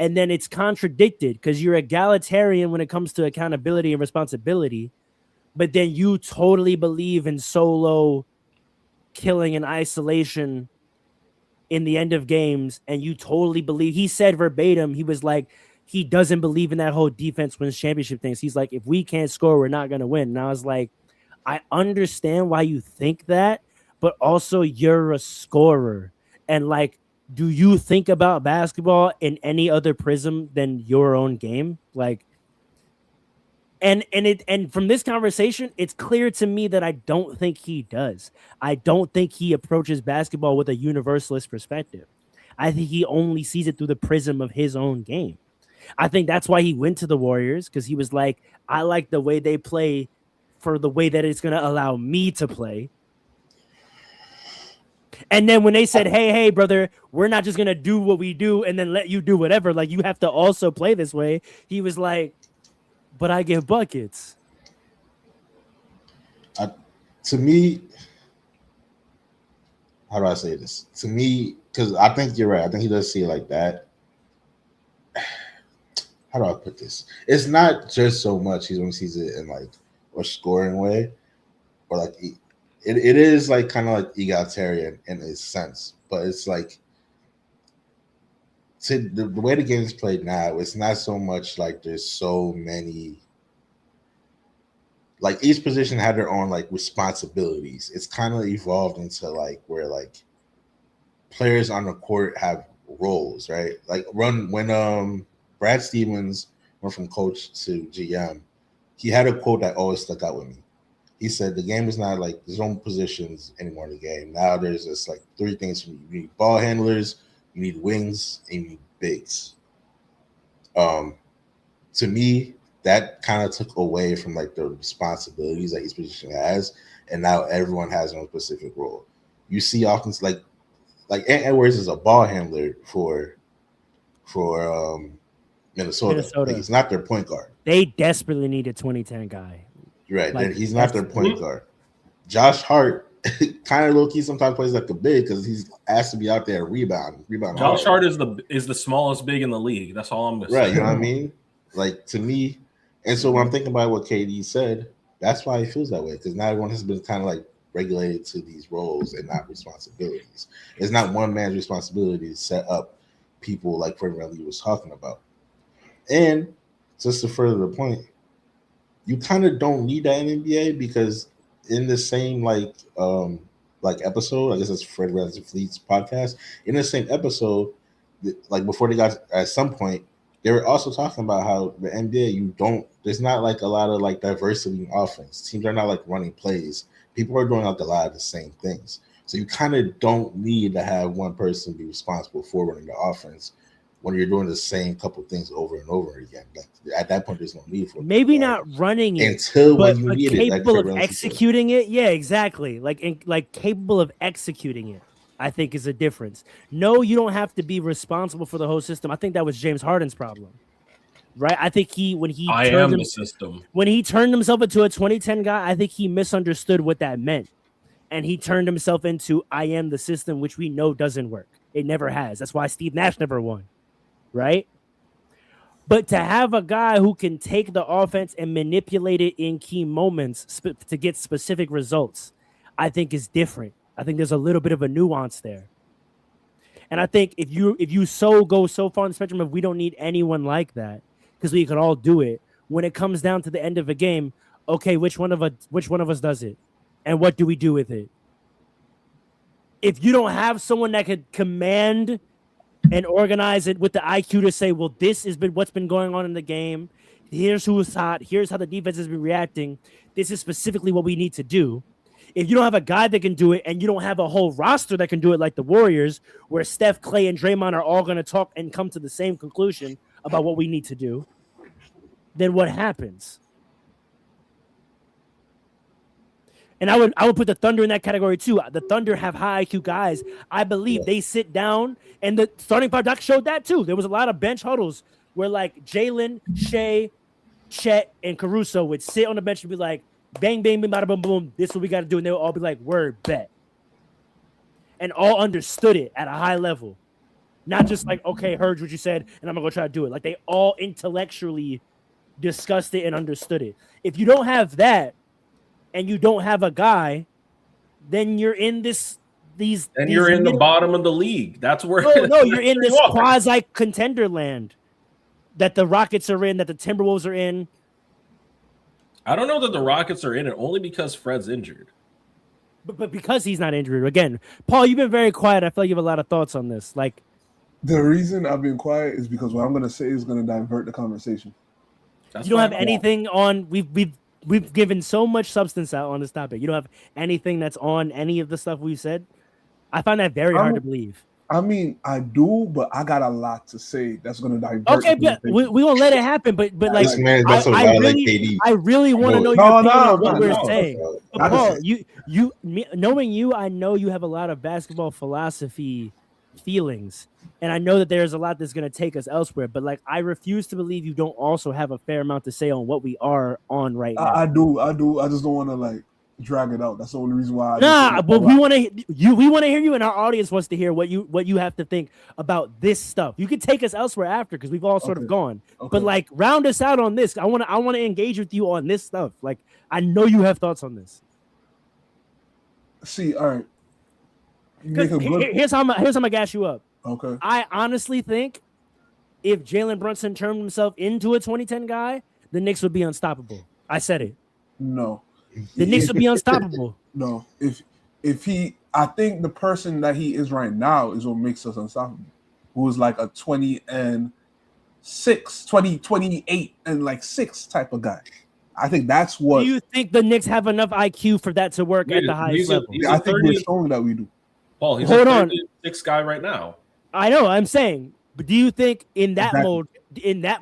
And then it's contradicted because you're egalitarian when it comes to accountability and responsibility, but then you totally believe in solo killing and isolation in the end of games, and you totally believe. He said verbatim, he was like, he doesn't believe in that whole defense wins championship things. He's like, if we can't score, we're not going to win. And I was like, I understand why you think that, but also you're a scorer. And like, do you think about basketball in any other prism than your own game? Like, and from this conversation, it's clear to me that I don't think he does. I don't think he approaches basketball with a universalist perspective. I think he only sees it through the prism of his own game. I think that's why he went to the Warriors, because he was like, I like the way they play for the way that it's going to allow me to play. And then when they said, hey, brother, we're not just going to do what we do and then let you do whatever. Like, you have to also play this way. He was like, but I give buckets. To me, how do I say this? To me, because I think you're right. I think he does see it like that. How do I put this? It's not just so much he sees it in like a scoring way, or like it is like kind of like egalitarian in a sense, but it's like the way the game is played now, it's not so much like there's so many, like each position had their own like responsibilities. It's kind of evolved into like where like players on the court have roles, right? Like when Brad Stevens went from coach to GM, he had a quote that always stuck out with me. He said, the game is not like there's no positions anymore in the game. Now there's just like three things you need. You need ball handlers, you need wings, and you need bigs. To me, that kind of took away from like the responsibilities that each position has, and now everyone has their own specific role. You see often like Ant Edwards is a ball handler for Minnesota. Like, he's not their point guard. They desperately need a 2010 guy. Right. Like, He's not their point guard. Josh Hart kind of low key sometimes plays like a big because he's asked to be out there and rebound. Josh Hart is the smallest big in the league. That's all I'm gonna say. Right. You know what I mean? Like, to me, and so when I'm thinking about what KD said, that's why he feels that way, because now everyone has been kind of like regulated to these roles and not responsibilities. It's not one man's responsibility to set up people like Fred VanVleet was talking about. And just to further the point, you kind of don't need that in NBA, because in the same like episode, I guess it's Fred VanVleet's podcast, in the same episode, like before they got at some point, they were also talking about how the NBA, there's not like a lot of like diversity in offense. Teams are not like running plays. People are doing like a lot of the same things. So you kind of don't need to have one person be responsible for running the offense when you're doing the same couple things over and over again. Like, at that point, there's no need for it. Maybe not running it until but when you need it. Capable of executing it. Yeah, exactly. Like capable of executing it, I think, is a difference. No, you don't have to be responsible for the whole system. I think that was James Harden's problem, right? I think when he turned himself into a 2010 guy, I think he misunderstood what that meant, and he turned himself into I am the system, which we know doesn't work. It never has. That's why Steve Nash never won, right? But to have a guy who can take the offense and manipulate it in key moments to get specific results, I think is different. I think there's a little bit of a nuance there. And I think if you go so far on the spectrum of we don't need anyone like that because we can all do it, when it comes down to the end of a game, okay, which one of us does it? And what do we do with it? If you don't have someone that could command and organize it with the IQ to say, well, this has been what's been going on in the game. Here's who's hot. Here's how the defense has been reacting. This is specifically what we need to do. If you don't have a guy that can do it, and you don't have a whole roster that can do it like the Warriors, where Steph, Clay, and Draymond are all going to talk and come to the same conclusion about what we need to do, then what happens? And I would put the Thunder in that category too. The Thunder have high IQ guys. I believe they sit down, and the starting five doc showed that too. There was a lot of bench huddles where like Jalen, Shea, Chet, and Caruso would sit on the bench and be like, bang, bang, bang, bada, boom, boom. This is what we got to do. And they would all be like, word, bet. And all understood it at a high level. Not just like, okay, heard what you said, and I'm going to go try to do it. Like, they all intellectually discussed it and understood it. If you don't have that, and you don't have a guy, then you're in you're in the bottom of the league. That's where no, you're in this quasi contender land that the Rockets are in, that the Timberwolves are in. I don't know that the Rockets are in it only because Fred's injured. But because he's not injured, again, Paul, you've been very quiet. I feel like you have a lot of thoughts on this. Like, the reason I've been quiet is because what I'm going to say is going to divert the conversation. You don't have anything on. We've given so much substance out on this topic. You don't have anything that's on any of the stuff we've said. I find that very hard to believe. I mean, I do, but I got a lot to say that's going to divert. Okay, but we gonna let it happen. But like, I really want to know your opinion on what we're saying. But Paul, knowing you, I know you have a lot of basketball philosophy feelings, and I know that there's a lot that's going to take us elsewhere. But like, I refuse to believe you don't also have a fair amount to say on what we are on right now. I do. I just don't want to like drag it out. That's the only reason why. But we want to hear you, and our audience wants to hear what you have to think about this stuff. You can take us elsewhere after because we've all sort of gone. Okay. But like, round us out on this. I want to engage with you on this stuff. Like, I know you have thoughts on this. See, all right. Here's how I'm gonna gas you up. Okay. I honestly think if Jalen Brunson turned himself into a 2010 guy, the Knicks would be unstoppable. I said it. No. The Knicks would be unstoppable. No. I think the person that he is right now is what makes us unstoppable. Who is like a 20 and 28 and like 6 type of guy. I think that's what. Do you think the Knicks have enough IQ for that to work at the highest level? I think we're showing that we do. Paul, he's Hold a on. 36 guy right now. I know. I'm saying, but do you think in that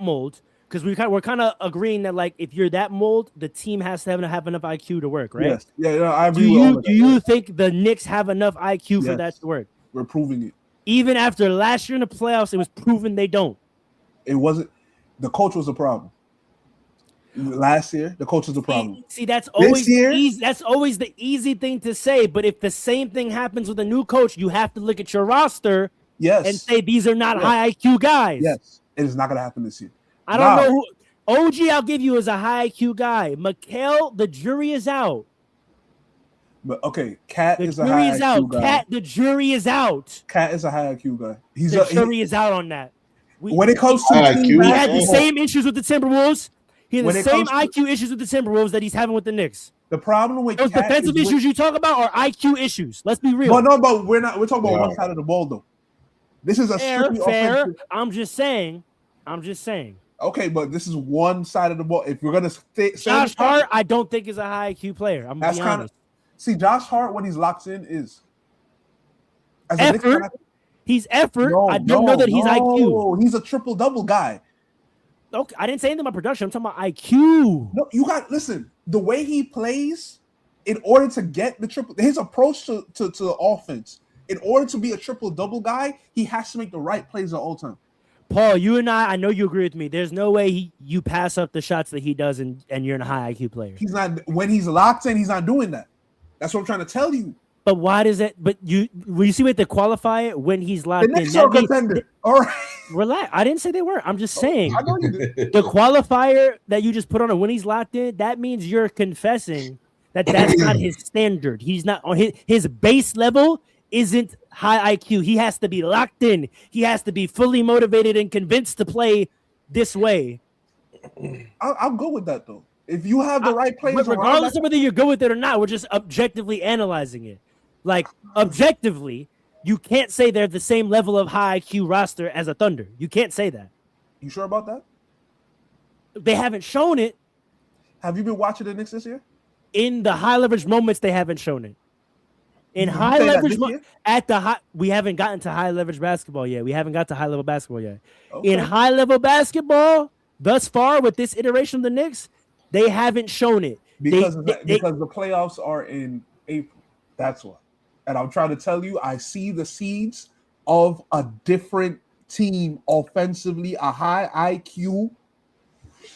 mold, because we're kind of agreeing that like if you're that mold, the team has to have enough IQ to work, right? Yes. Yeah. I agree with all of that. Do you think the Knicks have enough IQ for that to work? We're proving it. Even after last year in the playoffs, it was proven they don't. It wasn't. The coach was the problem. Last year, the coach was the problem. See, that's always easy. That's always the easy thing to say. But if the same thing happens with a new coach, you have to look at your roster, and say these are not high IQ guys. Yes, it is not going to happen this year. I don't know who. OG, I'll give you, is a high IQ guy. Mikal, the jury is out. But okay, Cat is a high IQ guy. Cat, the jury is out. Cat is a high IQ guy. The jury is out on that. When it comes to IQ, he had the same issues with the Timberwolves. He had the same IQ to issues with the Timberwolves that he's having with the Knicks. The problem with those defensive issues you talk about are IQ issues. Let's be real. But we're not. We're talking about one side of the ball, though. This is a strictly offensive. I'm just saying. Okay, but this is one side of the ball. If we're gonna say Josh Hart, I don't think is a high IQ player. I'm gonna be honest. See, Josh Hart, when he's locked in, is as effort. He's effort. I don't know that he's IQ. He's a triple-double guy. Okay, I didn't say anything about production. I'm talking about IQ. No, you got listen. The way he plays, in order to get the triple, his approach to the offense, in order to be a triple-double guy, he has to make the right plays at all times. Paul, you and I know you agree with me. There's no way you pass up the shots that he does, and you're a high IQ player. He's not. When he's locked in, he's not doing that. That's what I'm trying to tell you. But why does it? But you see what they qualify it when he's locked in. The Knicks are a contender. All right. Relax. I didn't say they weren't. I'm just saying. I know you did. The qualifier that you just put on it when he's locked in, that means you're confessing that that's not his standard. He's not on his base level isn't high IQ. He has to be locked in. He has to be fully motivated and convinced to play this way. I'll go with that though. If you have the right players, regardless of whether you're good with it or not, we're just objectively analyzing it. Like objectively, you can't say they're the same level of high IQ roster as a Thunder. You can't say that. You sure about that? They haven't shown it. Have you been watching the Knicks this year? In the high leverage moments, they haven't shown it. In high leverage, we haven't gotten to high leverage basketball yet. We haven't got to high level basketball yet. Okay. In high level basketball, thus far with this iteration of the Knicks, they haven't shown it because the playoffs are in April. That's why. And I'm trying to tell you, I see the seeds of a different team offensively, a high IQ,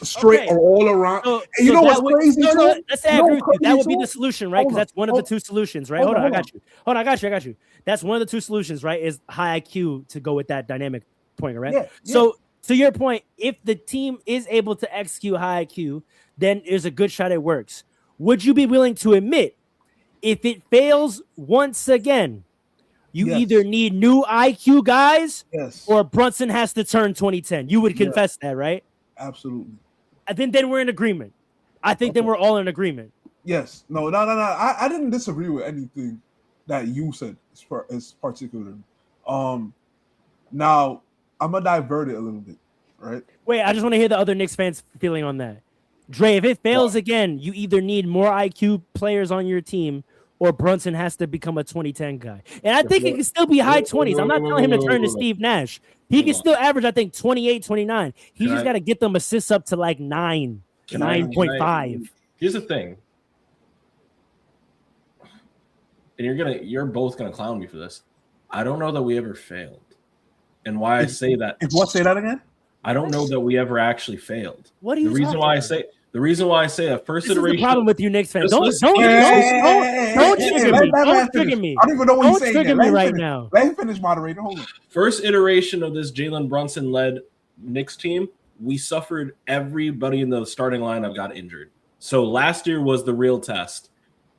straight or all around. So you know what's crazy? Let's say I agree with you. That would be the solution, right? Because that's one of the two solutions, right? Hold on, I got you. That's one of the two solutions, right? Is high IQ to go with that dynamic point, right? Yeah, so to your point, if the team is able to execute high IQ, then there's a good shot it works. Would you be willing to admit if it fails once again, you either need new IQ guys or Brunson has to turn 2010? You would confess that, right? Absolutely. I think then we're in agreement. I think then we're all in agreement. Yes. No. I didn't disagree with anything that you said as particular. Now I'm gonna divert it a little bit, right? Wait, I just want to hear the other Knicks fans' feeling on that. Dre, if it fails again, you either need more IQ players on your team or Brunson has to become a 2010 guy. And I think it can still be high 20s. I'm not telling him to turn to Steve Nash. He can still average, I think, 28, 29. He just got to get them assists up to like 9.5. Here's the thing. And you're both gonna clown me for this. I don't know that we ever failed. And why I say that. Say that again? I don't know that we ever actually failed. What are you talking about? The reason why I say a first iteration. This is the problem with you Knicks fans. Don't trigger me. I don't even know what he's saying. Don't trigger me right now. Let him finish, moderator. Hold on. First iteration of this Jalen Brunson-led Knicks team, we suffered. Everybody in the starting lineup got injured. So last year was the real test,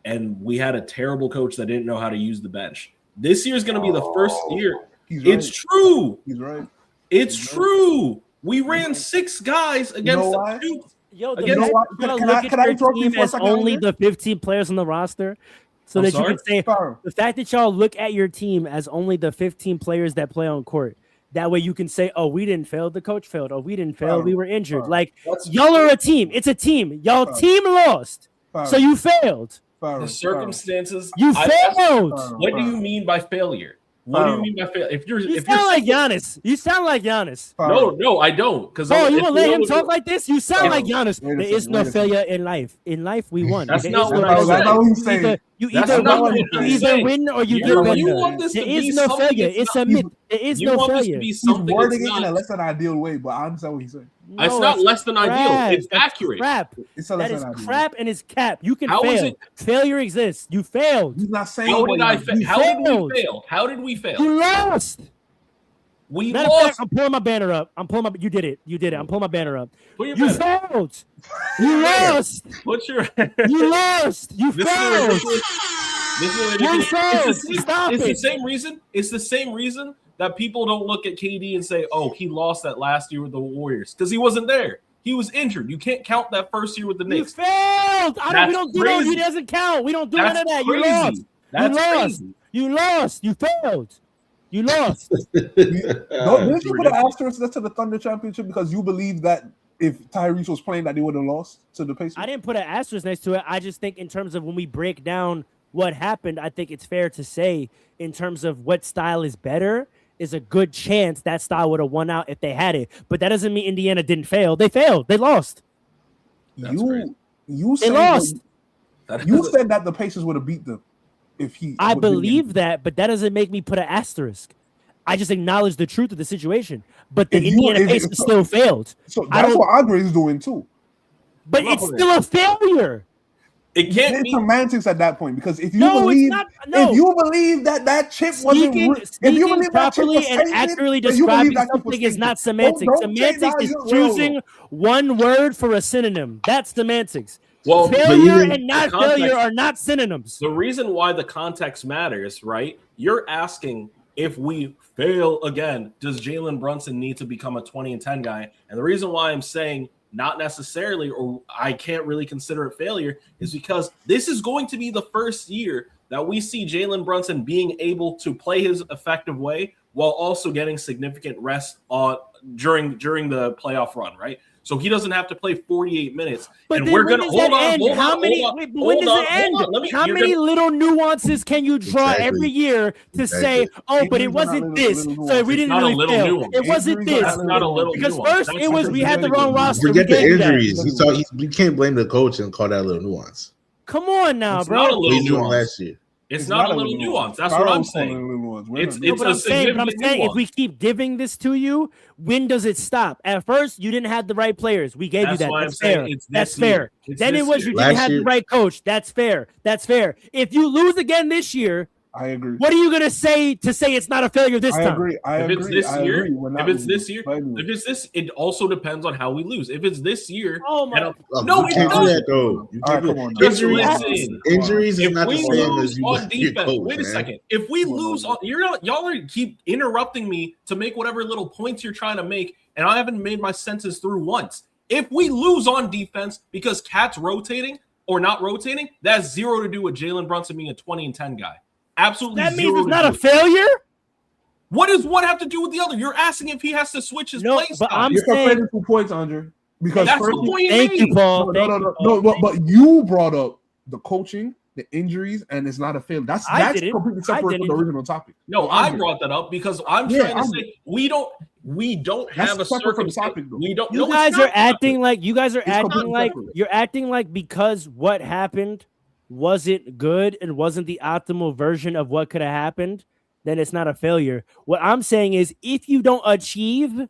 and we had a terrible coach that didn't know how to use the bench. This year is going to be the first year. It's true. He's right. It's true. We ran 6 guys against the two. Yo, can I look at your team as only the 15 players on the roster? So you can say the fact that y'all look at your team as only the 15 players that play on court, That way you can say, oh, we didn't fail. The coach failed. Oh, we didn't fail. We were injured. Like, That's y'all are a team. It's a team. Y'all team lost. So you failed. the circumstances. You failed. What do you mean by failure? What do you mean by failure? You sound like Giannis. You sound like Giannis. No, I don't. Because you gonna let him talk like this? You sound like Giannis. There is no failure in life. In life, we won. That's There not is what no I failure. said. That's not what he's saying. You That's either not what win, I'm you either saying. win or you You get better. want this to There be is no something failure. it's It's a not. myth. There is You no want this to failure. be He's something wording it's it in a not. less than ideal way, but I understand what he's saying. It's not less than ideal. It's That's accurate. Crap. It's a That less is than ideal. crap and it's cap. You can How is fail. it- Failure exists. You failed. He's not saying How what did I? he- How did failed. we fail? How did we fail? You lost. We Matter of fact, lost. I'm pulling my banner up. You did it. You did it. I'm pulling my banner up. Put your You banner. failed. You lost. Put your. You lost. You This is failed. ridiculous. This is You ridiculous. failed. It's the same- Stop it's the it. same reason. It's the same reason that people don't look at KD and say, "Oh, he lost that last year with the Warriors," because he wasn't there. He was injured. You can't count that first year with the You Knicks. failed. We That's don't do crazy. that. He doesn't count. We don't do That's none of that. You crazy. lost. That's you lost. crazy. You lost. You failed. You lost. Didn't you put an asterisk next to the Thunder championship because you believe that if Tyrese was playing, that they would have lost to the Pacers? I didn't put an asterisk next to it. I just think in terms of when we break down what happened, I think it's fair to say in terms of what style is better, is a good chance that style would have won out if they had it. But that doesn't mean Indiana didn't fail. They failed. They lost. That's crazy. You They said lost. you said that the Pacers would have beat them if he. I would have been- believe that, but that doesn't make me put an asterisk. I just acknowledge the truth of the situation. But the If you- Indiana if- Pacers if- still failed. So I that's don't- what Andre is doing too. But it's still a failure. It can't It's be. semantics at that point because if you No, believe, it's not. No. if you believe that chip wasn't, Speaking, if you speaking believe that chip properly was and tainted, accurately then you believe describing that chip was something is tainted. not semantics. Don't say Semantics that is you're choosing wrong. one word for a synonym. That's semantics. Well, but Failure even and not the context- failure are not synonyms. The reason why the context matters, right? You're asking if we fail again, does Jalen Brunson need to become a 20 and 10 guy? And the reason why I'm saying not necessarily, or I can't really consider it failure, is because this is going to be the first year that we see Jalen Brunson being able to play his effective way while also getting significant rest during the playoff run, right? So he doesn't have to play 48 minutes. But and then we're when gonna does that hold on, end? hold How on, many? hold on, Wait, but when hold does on, it end? hold on. Let me- How you're many gonna- little nuances can you draw Exactly. every year to say, "Oh, but it Injuries are not wasn't little- this, little so we nuances. didn't Not a really little fail. nuance. It wasn't Injuries are this." That's not a little Because nuance. first That's it was we had the wrong roster. Forget we the gave you that. injuries. You can't blame the coach and call that a little nuance. Come on now, It's bro. not a What little he's doing nuance. last year. It's not a little nuance. That's what I'm saying. It's No, but a I'm saying, significant if nuance. we keep giving this to you, when does it stop? At first, you didn't have the right players. We gave That's you that. why I'm That's saying fair. it's That's this year. fair. It's Then this it was year. you didn't Last have the year- right coach. That's fair. That's fair. If you lose again this year, I agree. what are you gonna say to say it's not a failure this I time? agree. I If agree. it's this I year, agree. We're not if it's losing. this year, But anyway. if it's this, it also depends on how we lose. If it's this year, Oh my! and I'm- Oh, no, you it can't do doesn't. that though. You All can't right, do come that. on. Just Injuries, listen. injuries is If not the we same lose as you on your defense, coach, wait a man. second. If we lose on, y'all are keep interrupting me to make whatever little points you're trying to make, and I haven't made my sentence through once. If we lose on defense because Cat's rotating or not rotating, that has zero to do with Jalen Brunson being a 20 and 10 guy. Absolutely. That means zero it's to not do a with it. failure. What does one have to do with the other? You're asking if he has to switch his No, play but style. I'm You're saying- comparing 2 points, Andre. Because That's first, the point you Thank you, made. Paul. no, Thank no, you, no, Paul. no, but you brought up the coaching, the injuries, and it's not a failure. That's I didn't. completely I separate from the didn't. original topic. No, I brought that up because I'm Yeah, trying to say we don't That's have a separate from the circumstance. topic, though. We don't. You no, it's guys not are acting like completely you're acting like because what happened wasn't good and wasn't the optimal version of what could have happened, then it's not a failure. What I'm saying is if you don't achieve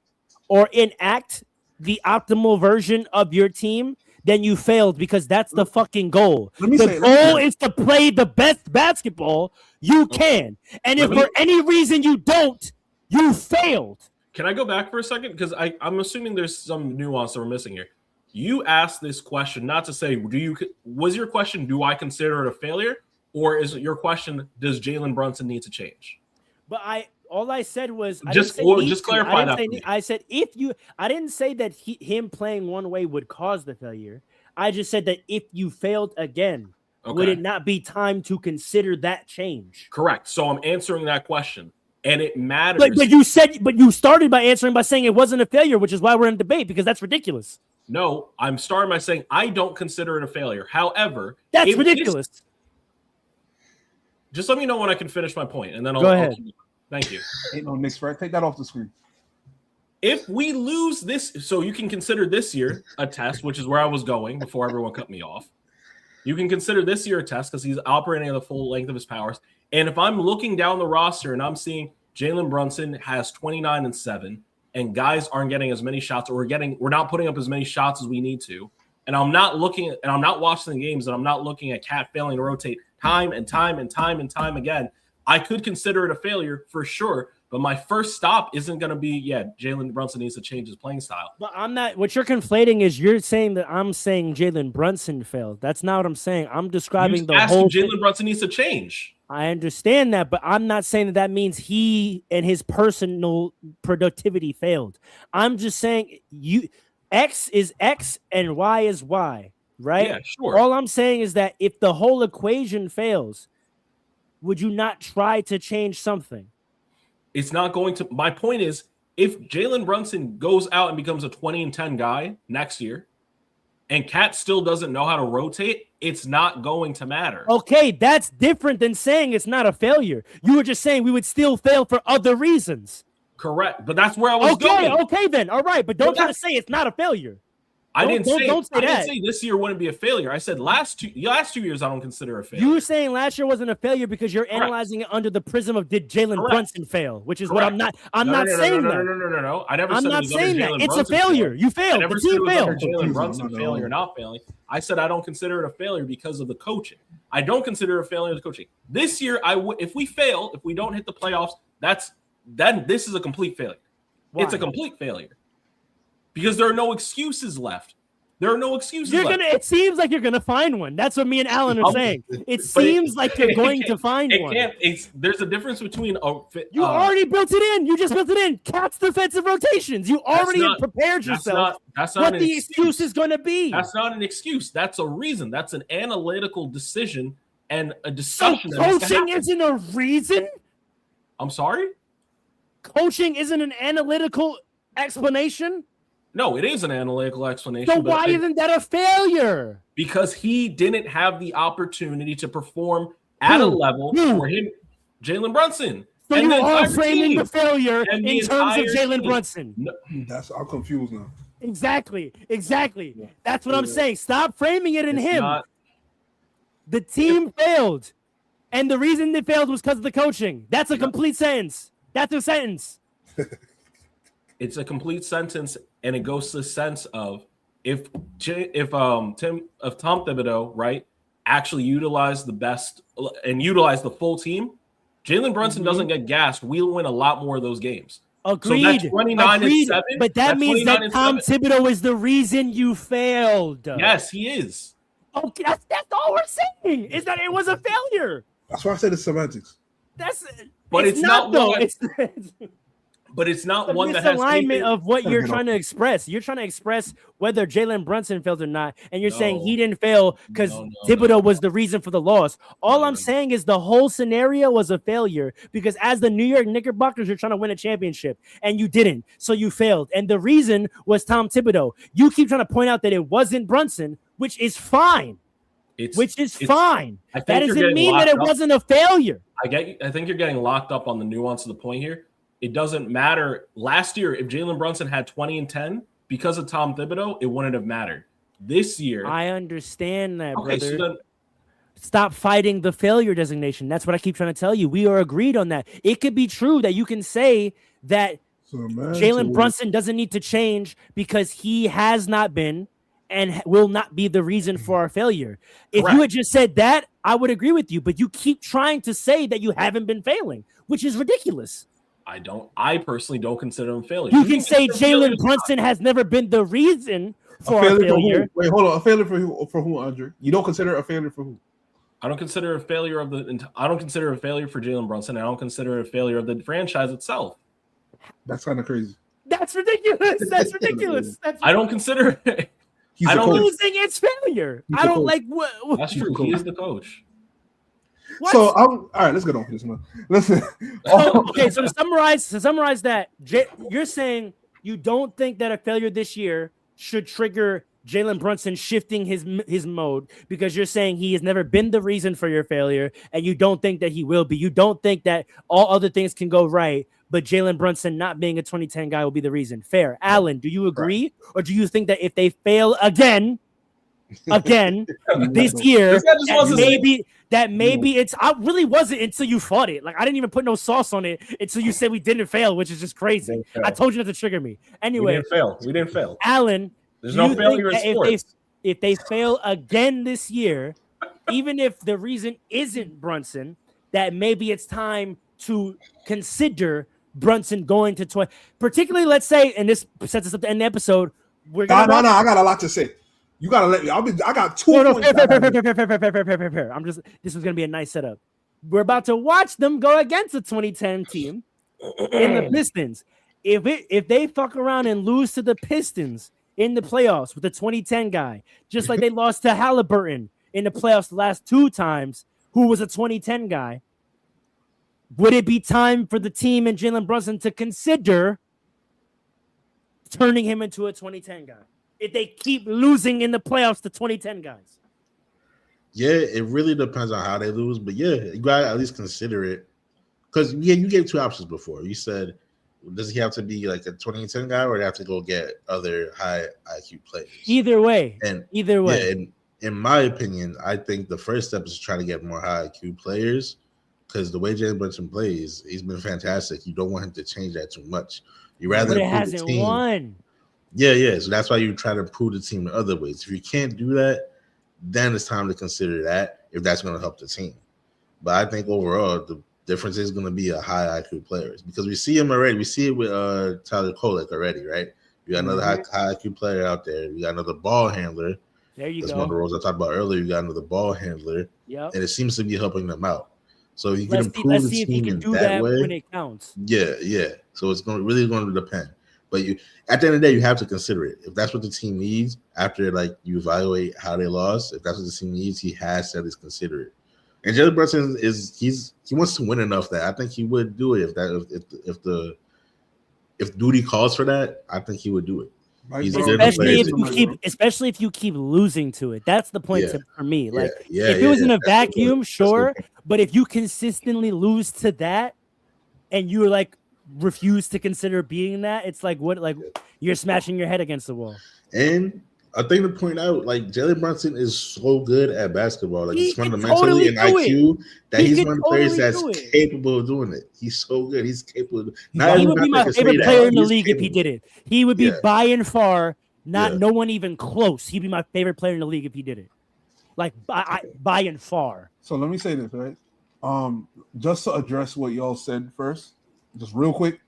or enact the optimal version of your team, then you failed because that's the fucking goal. Let me The say- goal is to play the best basketball you can. And if Let me- for any reason you don't, you failed. Can I go back for a second? Because I'm assuming there's some nuance that we're missing here. You asked this question not to say, was your question, do I consider it a failure? Or is it your question, does Jalen Brunson need to change? But all I said was Just clarify that for me. I said I didn't say that him playing one way would cause the failure. I just said that if you failed again, would Okay. it not be time to consider that change? Correct. So I'm answering that question. and it matters. But you started by answering by saying it wasn't a failure, which is why we're in debate, because that's ridiculous. No, I'm starting by saying I don't consider it a failure. However, that's ridiculous. Just let me know when I can finish my point, and then Go ahead. Thank you. Ain't no Knicks, right? Take that off the screen. If we lose this, so you can consider this year a test, which is where I was going before everyone cut me off. You can consider this year a test because he's operating at the full length of his powers. And if I'm looking down the roster and I'm seeing Jalen Brunson has 29 and 7, and guys aren't getting as many shots, or we're not putting up as many shots as we need to, and I'm not watching the games, and I'm not looking at Cat failing to rotate time and time again, I could consider it a failure for sure. But my first stop isn't going to be, Jalen Brunson needs to change his playing style. But I'm not. What you're conflating is you're saying that I'm saying Jalen Brunson failed. That's not what I'm saying. I'm describing the whole. Jalen Brunson needs to change. I understand that, but I'm not saying that means he and his personal productivity failed. I'm just saying X is X and Y is Y, right? Yeah, sure. All I'm saying is that if the whole equation fails, would you not try to change something? It's not going to. My point is, if Jalen Brunson goes out and becomes a 20 and 10 guy next year, and Cat still doesn't know how to rotate, it's not going to matter. Okay, that's different than saying it's not a failure. You were just saying we would still fail for other reasons. Correct, but that's where I was going. Okay, then. All right, but don't try to say it's not a failure. I didn't say this year wouldn't be a failure. I said last 2 years I don't consider a failure. You were saying last year wasn't a failure because you're analyzing it under the prism of did Jalen Brunson fail, which is what I'm not. I'm not saying that. No. I never. I'm not saying that. It's a failure. You failed. I never said it was under Jalen Brunson failing or not failing. I said I don't consider it a failure because of the coaching. I don't consider it a failure of the coaching. This year, if we fail, if we don't hit the playoffs, then this is a complete failure. Why? It's a complete failure because there are no excuses left. There are no excuses left. It seems like you're gonna find one. That's what me and Alan are saying. It seems like you're going to find one. There's a difference between you already built it in. You just built it in. Cat's defensive rotations. You already prepared yourself. That's not what the excuse is going to be. That's not an excuse. That's a reason. That's an analytical decision and a discussion. So coaching isn't a reason? I'm sorry? Coaching isn't an analytical explanation? No, it is an analytical explanation. So why isn't that a failure? Because he didn't have the opportunity to perform at a level for him, Jalen Brunson. So you are framing the failure in terms of Jalen Brunson. No. I'm confused now. Exactly. That's what I'm saying. Stop framing it in him. The team failed, and the reason they failed was because of the coaching. That's a complete sentence. That's a sentence. It's a complete sentence, and it goes to the sense of if Tom Thibodeau, right, actually utilized the best and utilized the full team, Jalen Brunson doesn't get gassed. We'll win a lot more of those games. Agreed. So that's 29 and 7. But that means that Tom Thibodeau is the reason you failed. Yes, he is. Okay, that's all we're saying is that it was a failure. That's why I said it's semantics. But it's not though. But it's not one that has misalignment of what you're trying to express. You're trying to express whether Jalen Brunson failed or not, and you're saying he didn't fail because Thibodeau was the reason for the loss. All I'm saying is the whole scenario was a failure because as the New York Knickerbockers, you're trying to win a championship, and you didn't, so you failed. And the reason was Tom Thibodeau. You keep trying to point out that it wasn't Brunson, which is fine. Fine. That doesn't mean that it wasn't a failure. I think you're getting locked up on the nuance of the point here. It doesn't matter. Last year, if Jalen Brunson had 20 and 10 because of Tom Thibodeau, it wouldn't have mattered. This year, I understand that, brother. So then, stop fighting the failure designation. That's what I keep trying to tell you. We are agreed on that. It could be true that you can say that Jalen Brunson doesn't need to change because he has not been and will not be the reason for our failure. If you had just said that, I would agree with you. But you keep trying to say that you haven't been failing, which is ridiculous. I personally don't consider him failure. You can say Jalen Brunson has never been the reason for a failure. Wait, hold on. A failure for who, Andre? You don't consider a failure for who? I don't consider a failure I don't consider a failure for Jalen Brunson. I don't consider a failure of the franchise itself. That's kind of crazy. That's ridiculous. That's ridiculous. I don't consider it. I don't losing its failure. I don't like what. That's true. He is the coach. What? So all right. Let's get on this, man. Listen. Okay, so to summarize that, you're saying you don't think that a failure this year should trigger Jalen Brunson shifting his mode because you're saying he has never been the reason for your failure, and you don't think that he will be. You don't think that all other things can go right, but Jalen Brunson not being a 2010 guy will be the reason. Fair. Alan, do you agree? Or do you think that if they fail again this year, that maybe it's I really wasn't until you fought it. Like I didn't even put no sauce on it until you said we didn't fail, which is just crazy. I told you not to trigger me. Anyway, we didn't fail. Alan, there's no failure in sports. If they fail again this year, even if the reason isn't Brunson, that maybe it's time to consider Brunson going to 20. Particularly, let's say, and this sets us up to end the episode. No, I got a lot to say. You gotta let me. I got 2 points. Fair. This was gonna be a nice setup. We're about to watch them go against the 2010 team in the Pistons. If they fuck around and lose to the Pistons in the playoffs with the 2010 guy, just like they lost to Halliburton in the playoffs the last 2 times, who was a 2010 guy, would it be time for the team and Jalen Brunson to consider turning him into a 2010 guy? If they keep losing in the playoffs to 2010 guys. Yeah, it really depends on how they lose, but yeah, you gotta at least consider it. Because you gave 2 options before. You said, does he have to be like a 2010 guy, or do they have to go get other high IQ players? Either way. Yeah, in my opinion, I think the first step is to try to get more high IQ players. Because the way Jalen Brunson plays, he's been fantastic. You don't want him to change that too much. You rather but it hasn't won. Yeah. So that's why you try to improve the team in other ways. If you can't do that, then it's time to consider that if that's going to help the team. But I think overall, the difference is going to be a high IQ players because we see him already. We see it with Tyler Kolek already, right? You got another high IQ player out there. You got another ball handler. There you That's go. one of the roles I talked about earlier. You got another ball handler. Yep. And it seems to be helping them out. So you can let's improve see the if he team can in do that way. When it counts. Yeah. So it's really going to depend. But you, at the end of the day, you have to consider it. If that's what the team needs after like you evaluate how they lost, if that's what the team needs, he has to at least consider it. And Jalen Brunson he wants to win enough that I think he would do it if duty calls for that. I think he would do it. Especially if you keep losing to it. That's the point for me. Like if it was in a vacuum, sure, but if you consistently lose to that and you like refuse to consider being that, it's like what, like you're smashing your head against the wall. And a thing to point out, like Jalen Brunson is so good at basketball, like he's fundamentally and IQ that he's one of the players that's capable of doing it. He's so good. He's capable. He would be my favorite player in the league if he did it. He would be by and far, no one even close. He'd be my favorite player in the league if he did it. Like by and far. So let me say this, right? Just to address what y'all said first, just real quick.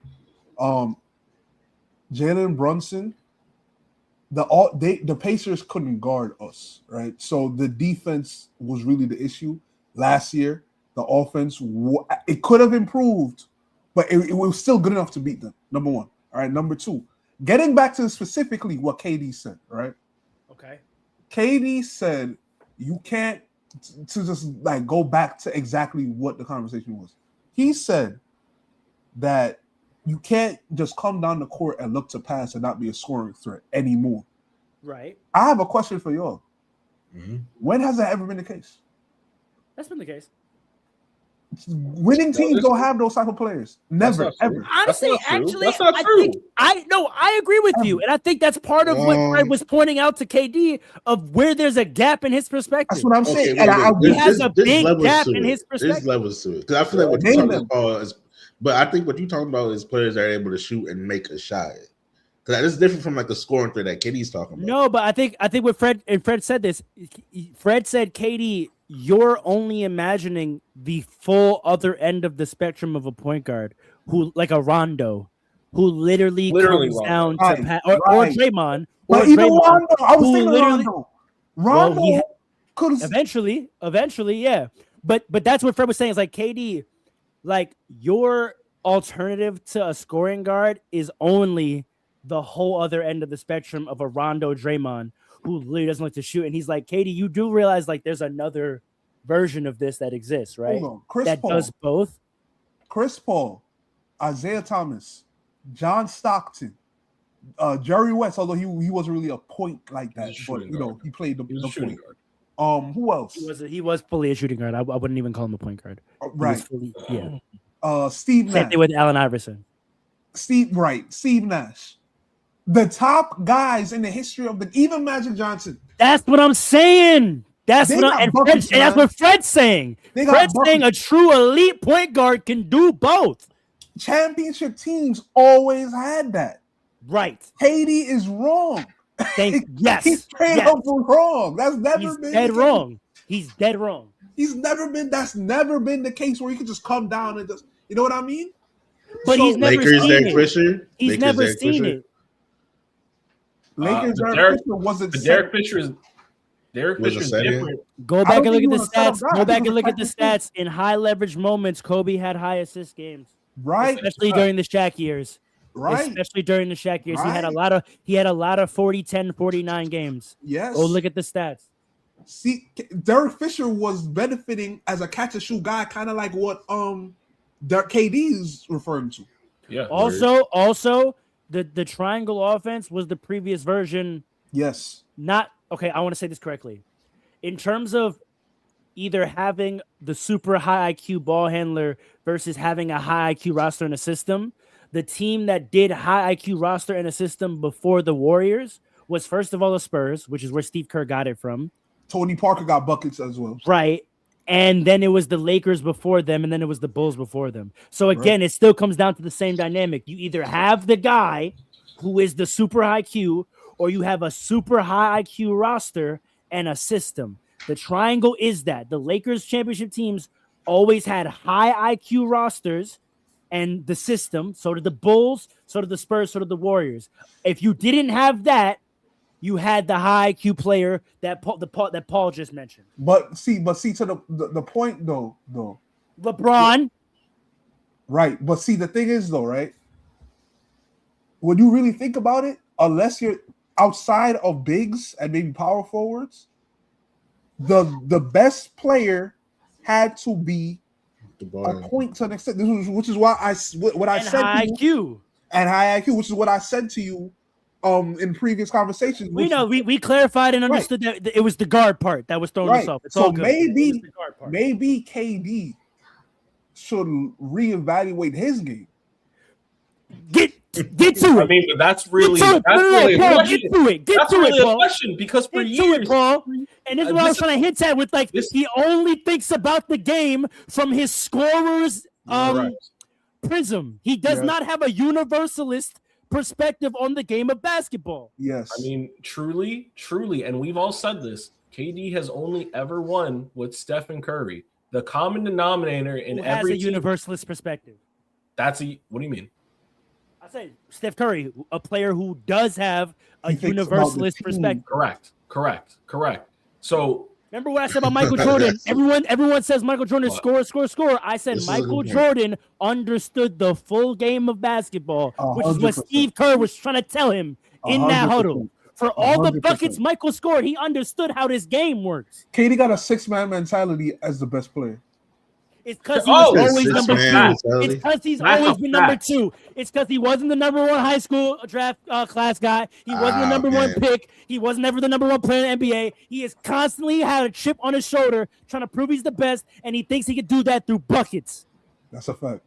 Jalen Brunson. The Pacers couldn't guard us, right? So the defense was really the issue last year. The offense, it could have improved, but it was still good enough to beat them. Number one. All right. Number two, getting back to specifically what KD said, right? Okay. KD said you can't to just like go back to exactly what the conversation was. He said that you can't just come down the court and look to pass and not be a scoring threat anymore. Right. I have a question for y'all. Mm-hmm. When has that ever been the case? That's been the case. Winning teams don't have those type of players. Never, ever. Honestly, actually, I agree with you. And I think that's part of what Fred was pointing out to KD of where there's a gap in his perspective. That's what I'm saying. He has a big gap in his perspective. There's levels to it. Because I feel like what you're talking about is, but I think what you're talking about is players that are able to shoot and make a shot. Because that is different from like the scoring threat that KD's talking about. No, but I think what Fred said this. Fred said, KD, you're only imagining the full other end of the spectrum of a point guard who, like a Rondo, who literally comes down to or Draymond. But even Rondo, I was thinking Rondo. Rondo could eventually, yeah. But that's what Fred was saying. Is like KD. Like your alternative to a scoring guard is only the whole other end of the spectrum of a Rondo Draymond who literally doesn't like to shoot. And he's like, KD, you do realize like there's another version of this that exists, right? Hold on. Chris That Paul, does both. Chris Paul, Isaiah Thomas, John Stockton, Jerry West, although he wasn't really a point like that, He's a but shooting guard. he played the He was a shooting point. guard. Who else? He was fully a shooting guard. I wouldn't even call him a point guard. He was Right. fully- yeah. Steve Same Nash. thing with Allen Iverson. Steve Nash. The top guys in the history of even Magic Johnson. That's what I'm saying. That's They what got and buckets, that's man. what Fred's saying. They got Fred's buckets. saying a true elite point guard can do both. Championship teams always had that. Right. KD is wrong. Yes. He's straight yes. up wrong. That's never He's been dead the case. wrong. He's dead wrong. That's never been the case where you can just come down and just, you know what I mean? But he's never Lakers, seen Derek it. Fisher. He's Lakers, never Derek seen Fisher. it. Lakers, but Derek Fisher wasn't But set. Derek Was Fisher's it different. Go I back don't and look think at he the was a set-up stats. guy. Go back He and was look a at the practice stats. In high leverage moments, Kobe had high assist games, Right? especially during the Shaq years. Right. Especially during the Shaq years, he had a Right. lot of 40, 10, 49 games. Yes. Go look at the stats. See, Derek Fisher was benefiting as a catch and shoot guy, kind of like what KD is referring to. Yeah. Also, the triangle offense was the previous version. Yes. Not okay. I want to say this correctly. In terms of either having the super high IQ ball handler versus having a high IQ roster in a system, the team that did high IQ roster in a system before the Warriors was first of all the Spurs, which is where Steve Kerr got it from. Tony Parker got buckets as well. Right. And then it was the Lakers before them, and then it was the Bulls before them. So again, it still comes down to the same dynamic. You either have the guy who is the super high IQ, or you have a super high IQ roster and a system. The triangle is that. The Lakers championship teams always had high IQ rosters and the system. So did the Bulls, so did the Spurs, so did the Warriors. If you didn't have that, you had the high IQ player that Paul just mentioned. But see to the point though. LeBron. Right. But see, the thing is though, right? When you really think about it, unless you're outside of bigs and maybe power forwards, the best player had to be a point to an extent. Which is why I said high IQ and high IQ, which is what I said to you in previous conversations. We know we clarified and understood that it was the guard part that was throwing us off. It's so all good. maybe KD should reevaluate his game. Get to it. I mean, but that's really Get to it. That's really Paul. a question because for Get years, to it, Paul. And this is what I was trying to hint at with he only thinks about the game from his scorer's prism. He does not have a universalist perspective on the game of basketball. Yes. I mean, truly, and we've all said this, KD has only ever won with Stephen Curry. The common denominator in Who every has a universalist perspective. What do you mean? I say Steph Curry, a player who does have a universalist perspective. Correct. So remember what I said about Michael Jordan? Everyone says Michael Jordan score. I said Michael Jordan understood the full game of basketball, which is what Steve Kerr was trying to tell him in that huddle. For all the buckets Michael scored, he understood how this game works. KD got a 6-man mentality as the best player. It's because he was always number 2. It's because he's always been number 2. It's because he wasn't the number 1 high school draft class guy. He wasn't the number 1 pick. He was never the number 1 player in the NBA. He has constantly had a chip on his shoulder trying to prove he's the best, and he thinks he can do that through buckets. That's a fact.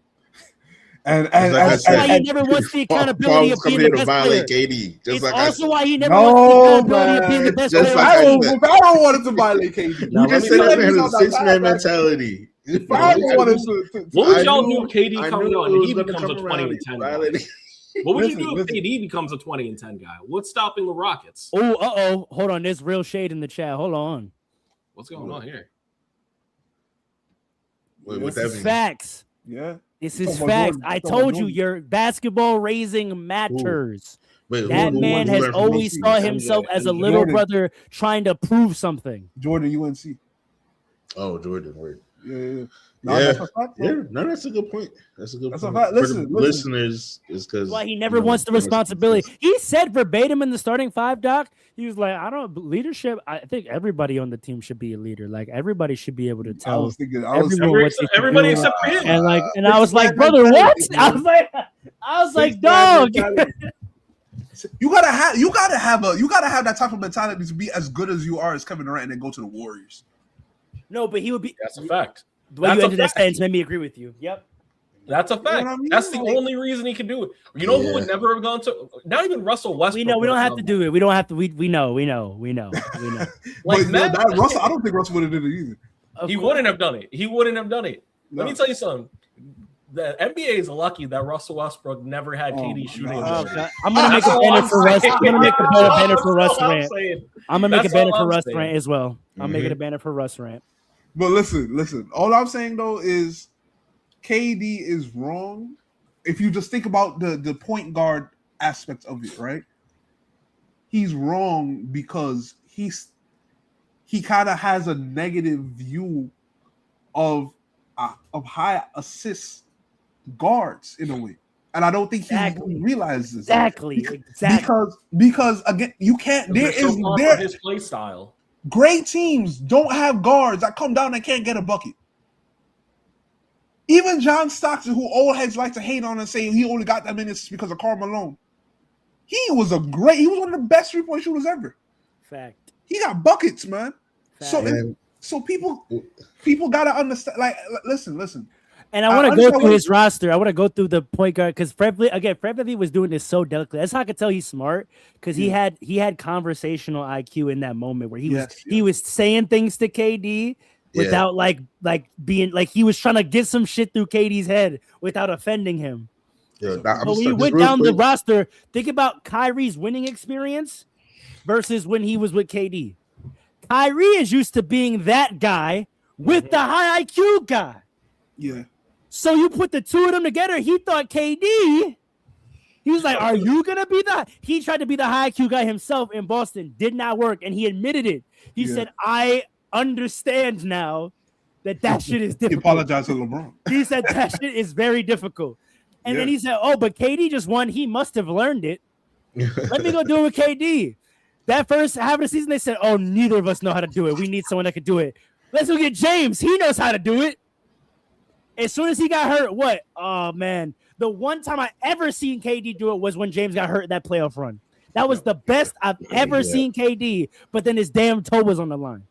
And that's why he never wants the accountability of being the best player. KD, it's also why he never wants the accountability of being the best player. I don't want it to violate KD. You just said he has a 6-man mentality. What would y'all do if KD comes on and he becomes a 20 and 10 guy? What would you do if KD becomes a 20 and 10 guy? What's stopping the Rockets? Oh, hold on. There's real shade in the chat. Hold on. What's going on here? This is facts. Yeah. This is facts. I told you your basketball raising matters. That man has always saw himself as a little brother trying to prove something. Jordan, UNC. Oh, Jordan, word. Yeah. No, that's a fact. Yeah, no, that's a good point. That's a good That's a point. fact. For Listen, the listen. listeners, is because That's why he never wants the responsibility. He said verbatim in the starting five, Doc. He was like, "I don't leadership. I think everybody on the team should be a leader. Like everybody should be able to I tell was thinking, everyone what they should everybody do." except for him. And I was like, brother, what? I was like, dog. You gotta have that type of mentality to be as good as you are as Kevin Durant and then go to the Warriors. No, but he would be. That's a fact. The way That's you a ended that fact. sentence made me agree with you. Yep. That's a fact. know what I mean? That's the Like- only reason he can do it. You know who would never have gone to? Not even Russell Westbrook. We know we don't have to do it. We don't have to. We know. Like But Matt, that Russell, I don't think Russell would have did it either. he wouldn't have done it. He wouldn't have done it. No. Let me tell you something. The NBA is lucky that Russell Westbrook never had Oh KD my shooting. God. Oh, God. I'm gonna make That's a all banner I'm for Russ. saying. I'm gonna make a banner for Russ That's all I'm rant. saying. I'm gonna make a That's banner all for I'm Russ saying. rant as well. I'm making a Mhm. banner for Russ rant. But listen. All I'm saying though is KD is wrong. If you just think about the point guard aspect of it, right? He's wrong because he kind of has a negative view of high assist guards in a way, and I don't think Exactly. he realizes Exactly. because again, you can't. They're so far from his play style. Great teams don't have guards that come down and can't get a bucket. Even John Stockton, who old heads like to hate on and say he only got that minutes because of Karl Malone, he was one of the best 3-point shooters ever. Fact. He got buckets, man. So Fact. so people gotta understand. Like, listen. And I I want to go understand through what- his roster. I want to go through the point guard because Fred VanVleet was doing this so delicately. That's how I could tell he's smart because he had conversational IQ in that moment where he was saying things to KD without like being like he was trying to get some shit through KD's head without offending him. Yeah, But when you went down the roster, think about Kyrie's winning experience versus when he was with KD. Kyrie is used to being that guy with the high IQ guy. Yeah. So you put the two of them together. He thought KD. He was like, "Are you gonna be that?" He tried to be the high IQ guy himself in Boston. Did not work, and he admitted it. He said, "I understand now that shit is He difficult." apologized to LeBron. He said that shit is very difficult. And then he said, "Oh, but KD just won. He must have learned it. Let me go do it with KD." That first half of the season, they said, "Oh, neither of us know how to do it. We need someone that could do it. Let's go get James. He knows how to do it." As soon as he got hurt, what? Oh, man. The one time I ever seen KD do it was when James got hurt in that playoff run. That was the best I've ever seen KD, but then his damn toe was on the line.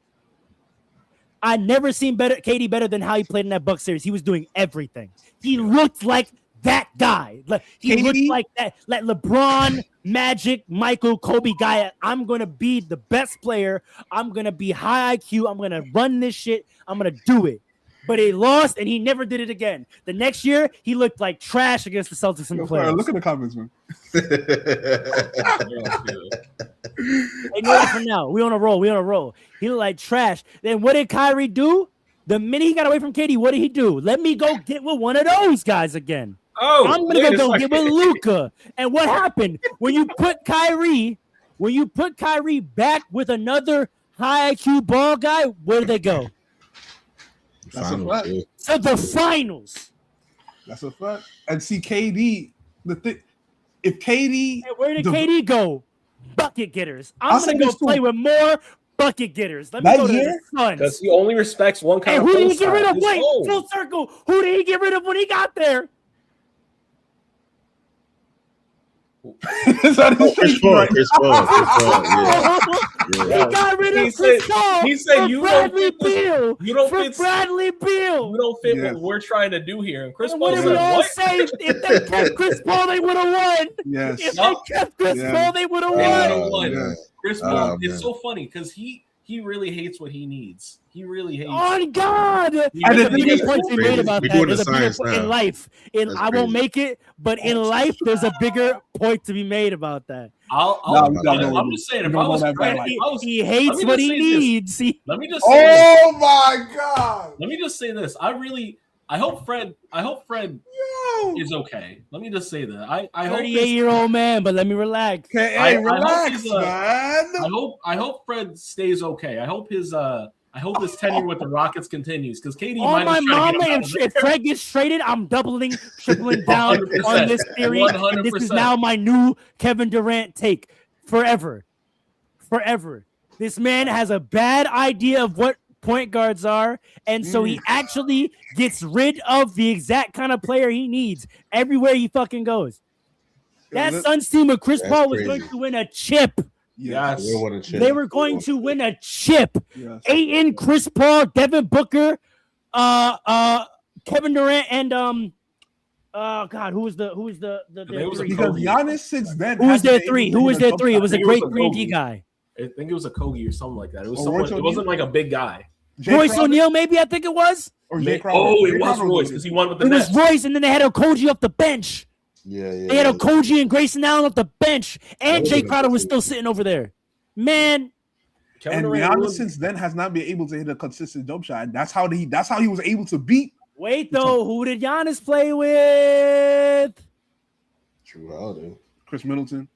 I never seen KD better than how he played in that Bucks series. He was doing everything. He looked like that guy. Like he looked like that, like LeBron, Magic, Michael, Kobe guy. I'm gonna be the best player. I'm gonna be high IQ. I'm gonna run this shit. I'm gonna do it. But he lost, and he never did it again. The next year, he looked like trash against the Celtics in the playoffs. Look at the comments, man. Hey, know that from now. We on a roll. He looked like trash. Then what did Kyrie do? The minute he got away from KD, what did he do? Let me go get with one of those guys again. Oh, I'm gonna go get with Luka. And what happened when you put Kyrie back with another high IQ ball guy? Where did they go? That's a fact. To the finals. That's a fact. And see, KD, if KD, And where did KD go? Bucket getters. I'm I'll gonna say go this too. play with more bucket getters. Let me That go to year? the Suns. Because he only respects one kind And of who did play he get rid style. of? His Wait, own. full circle. Who did he get rid of when he got there? Is that his Chris streak, Paul, right? Chris Paul, yeah. He got rid He of Chris said- Paul he said, for "You don't Bradley fit this- Beal. you don't for fit- Bradley Beal. You don't fit Yes. what we're trying to do here." And Chris And Paul what did said, we all "What?" say? If they kept Chris Paul, they would have won. Yes. If they kept Chris Yeah. Paul, they would have They won. would've won. Yeah. Chris Oh, Paul. man. It's so funny because he really hates what he needs. He really hates. On God. He And There's the a thing bigger is- point to be made about We're that. doing There's the a bigger science point in now. life. That's I won't crazy. make it, but in life, there's a bigger point to be made about that. I'm just saying, if I was Fred, He hates what he needs. let me just say this. Oh my God! Let me just say this. I hope Fred Yo. is okay. Let me just say that. I hope 38-year-old man, but let me relax. Okay, I hey, hope relax, he's, man. I hope Fred stays okay. I hope I hope this tenure with the Rockets continues because KD On might my have mama, if Fred gets traded, I'm tripling down 100%, on this theory. And this is 100%. now my new Kevin Durant take forever. This man has a bad idea of what point guards are, and so he actually gets rid of the exact kind of player he needs everywhere he fucking goes. That Suns team with Chris Paul was going to win a chip. Yes. They were going to win a chip. Yes. Ayton, Chris Paul, Devin Booker, Kevin Durant, and who was the three? Because Giannis since then. Who was their hasn't been three? able Who to was get their a three? It was a I think it great was a 3D Kobe. guy. I think it was a Kogi or something like that. It was Or someone. Royce It wasn't like a big guy. Jay Royce Crowder O'Neal, maybe I think it was. or Jay May- Crowder. Oh, Jay it was Crowder Royce because he won with the It was Nets. Royce, and then they had Okogie off the bench. Yeah. They had Okogie and Grayson Allen off the bench, and That Jay was Crowder was good. still sitting over there. Man, Kevin And Durant Giannis ruined- since then has not been able to hit a consistent jump shot. And that's how he was able to beat. wait though, who did Giannis play with? True Holiday. Chris Middleton.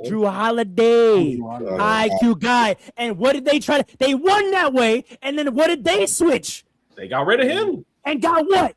Drew Holiday. Drew Holiday. High IQ guy. And what did they try to? They won that way, and then what did they switch? They got rid of him. And got what?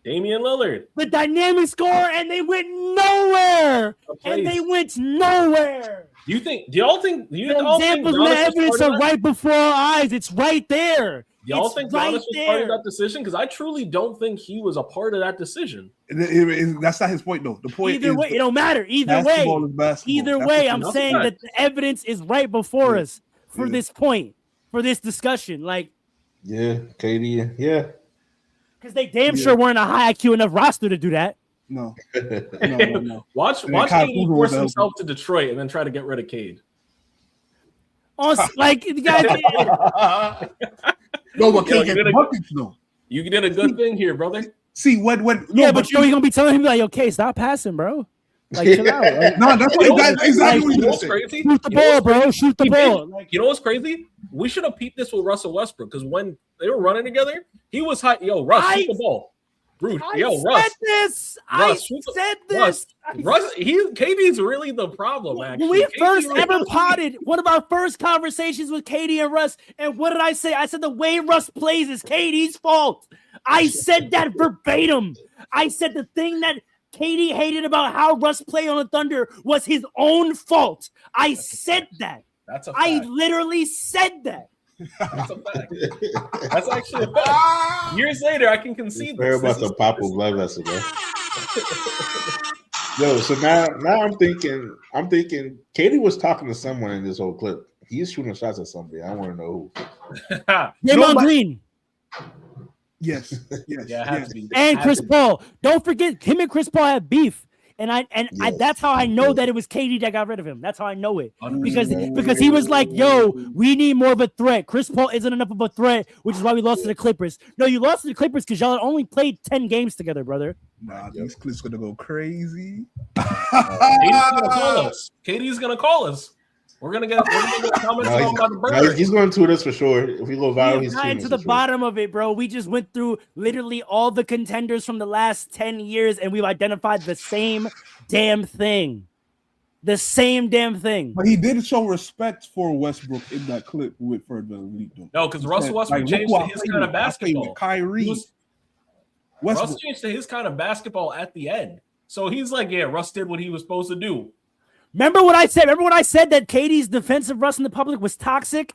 Damian Lillard. The dynamic score, and they went nowhere. And they went nowhere. Do y'all think? Do you all think The examples and the Giannis was evidence part of are that? right before our eyes. It's right there. Do y'all It's think right Giannis was part of there. that decision? Because I truly don't think he was a part of that decision. That's not his point, though. The point Either is way, it don't matter. Either way, basketball is basketball. either That's way, the I'm point. saying that the evidence is right before us for Yeah. this point, for this discussion. Like, Yeah, KD. Yeah. because they damn sure weren't a high IQ enough roster to do that. No. Watch And then Kyle KD Kuzma force was himself to Detroit and then try to get rid of Cade. Like, the guys, No, but Yo, Cade you gets did a- buckets, though. You did a good thing here, brother. See, when yeah, but you know, you're gonna be telling him like, okay, stop passing, bro. Like, chill out. Like, no, that's exactly what You know you what's said. crazy? shoot the You know ball, what's bro. crazy? Shoot the He ball. did. You know what's crazy? We should have peeped this with Russell Westbrook because when they were running together, he was high. Yo, Russ, shoot the ball. Rude. Yo, Russ. said this. Russ, I said this. Russ, KD's really the problem, actually. When we KD first really ever does- potted, one of our first conversations with Katie and Russ, and what did I say? I said the way Russ plays is Katie's fault. I said that verbatim. I said the thing that Katie hated about how Russ played on the Thunder was his own fault. I said that. That's a I fact. literally said that. That's a fact. That's actually a fact. Years later, I can concede Fair this. about the Papa blood vessel, man. Yo, so now I'm thinking Katie was talking to someone in this whole clip. He's shooting shots at somebody. I want to know who. Draymond Green Yes. Yeah, it has to be. and Chris Paul. Don't forget, him and Chris Paul have beef. And that's how I know that it was Katie that got rid of him. That's how I know it. Because he was like, yo, we need more of a threat. Chris Paul isn't enough of a threat, which is why we lost to the Clippers. No, you lost to the Clippers because y'all had only played 10 games together, brother. Nah, these clips gonna go crazy. Katie's gonna call us. Katie's gonna call us. We're gonna get comments about the burger. He's going to this for sure. If we go viral, We've he's gotten tweeting to us the for sure. bottom of it, bro. We just went through literally all the contenders from the last 10 years, and we've identified the same damn thing. The same damn thing. But he did show respect for Westbrook in that clip with Fred VanVleet. No, because Russell Westbrook Like, changed look to who I his played kind of with. I played basketball. with Kyrie. Russ Westbrook. changed to his kind of basketball at the end. So he's like, yeah, Russ did what he was supposed to do. Remember what I said? Remember when I said that Katie's defensive Russ in the public was toxic?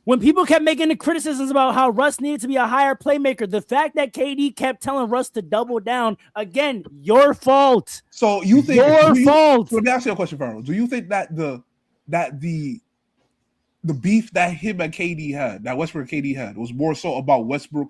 When people kept making the criticisms about how Russ needed to be a higher playmaker, the fact that KD kept telling Russ to double down, again, your fault. So you think Your fault. So let me ask you a question, Farrell. Do you think that the beef that him and KD had, that Westbrook and KD had, was more so about Westbrook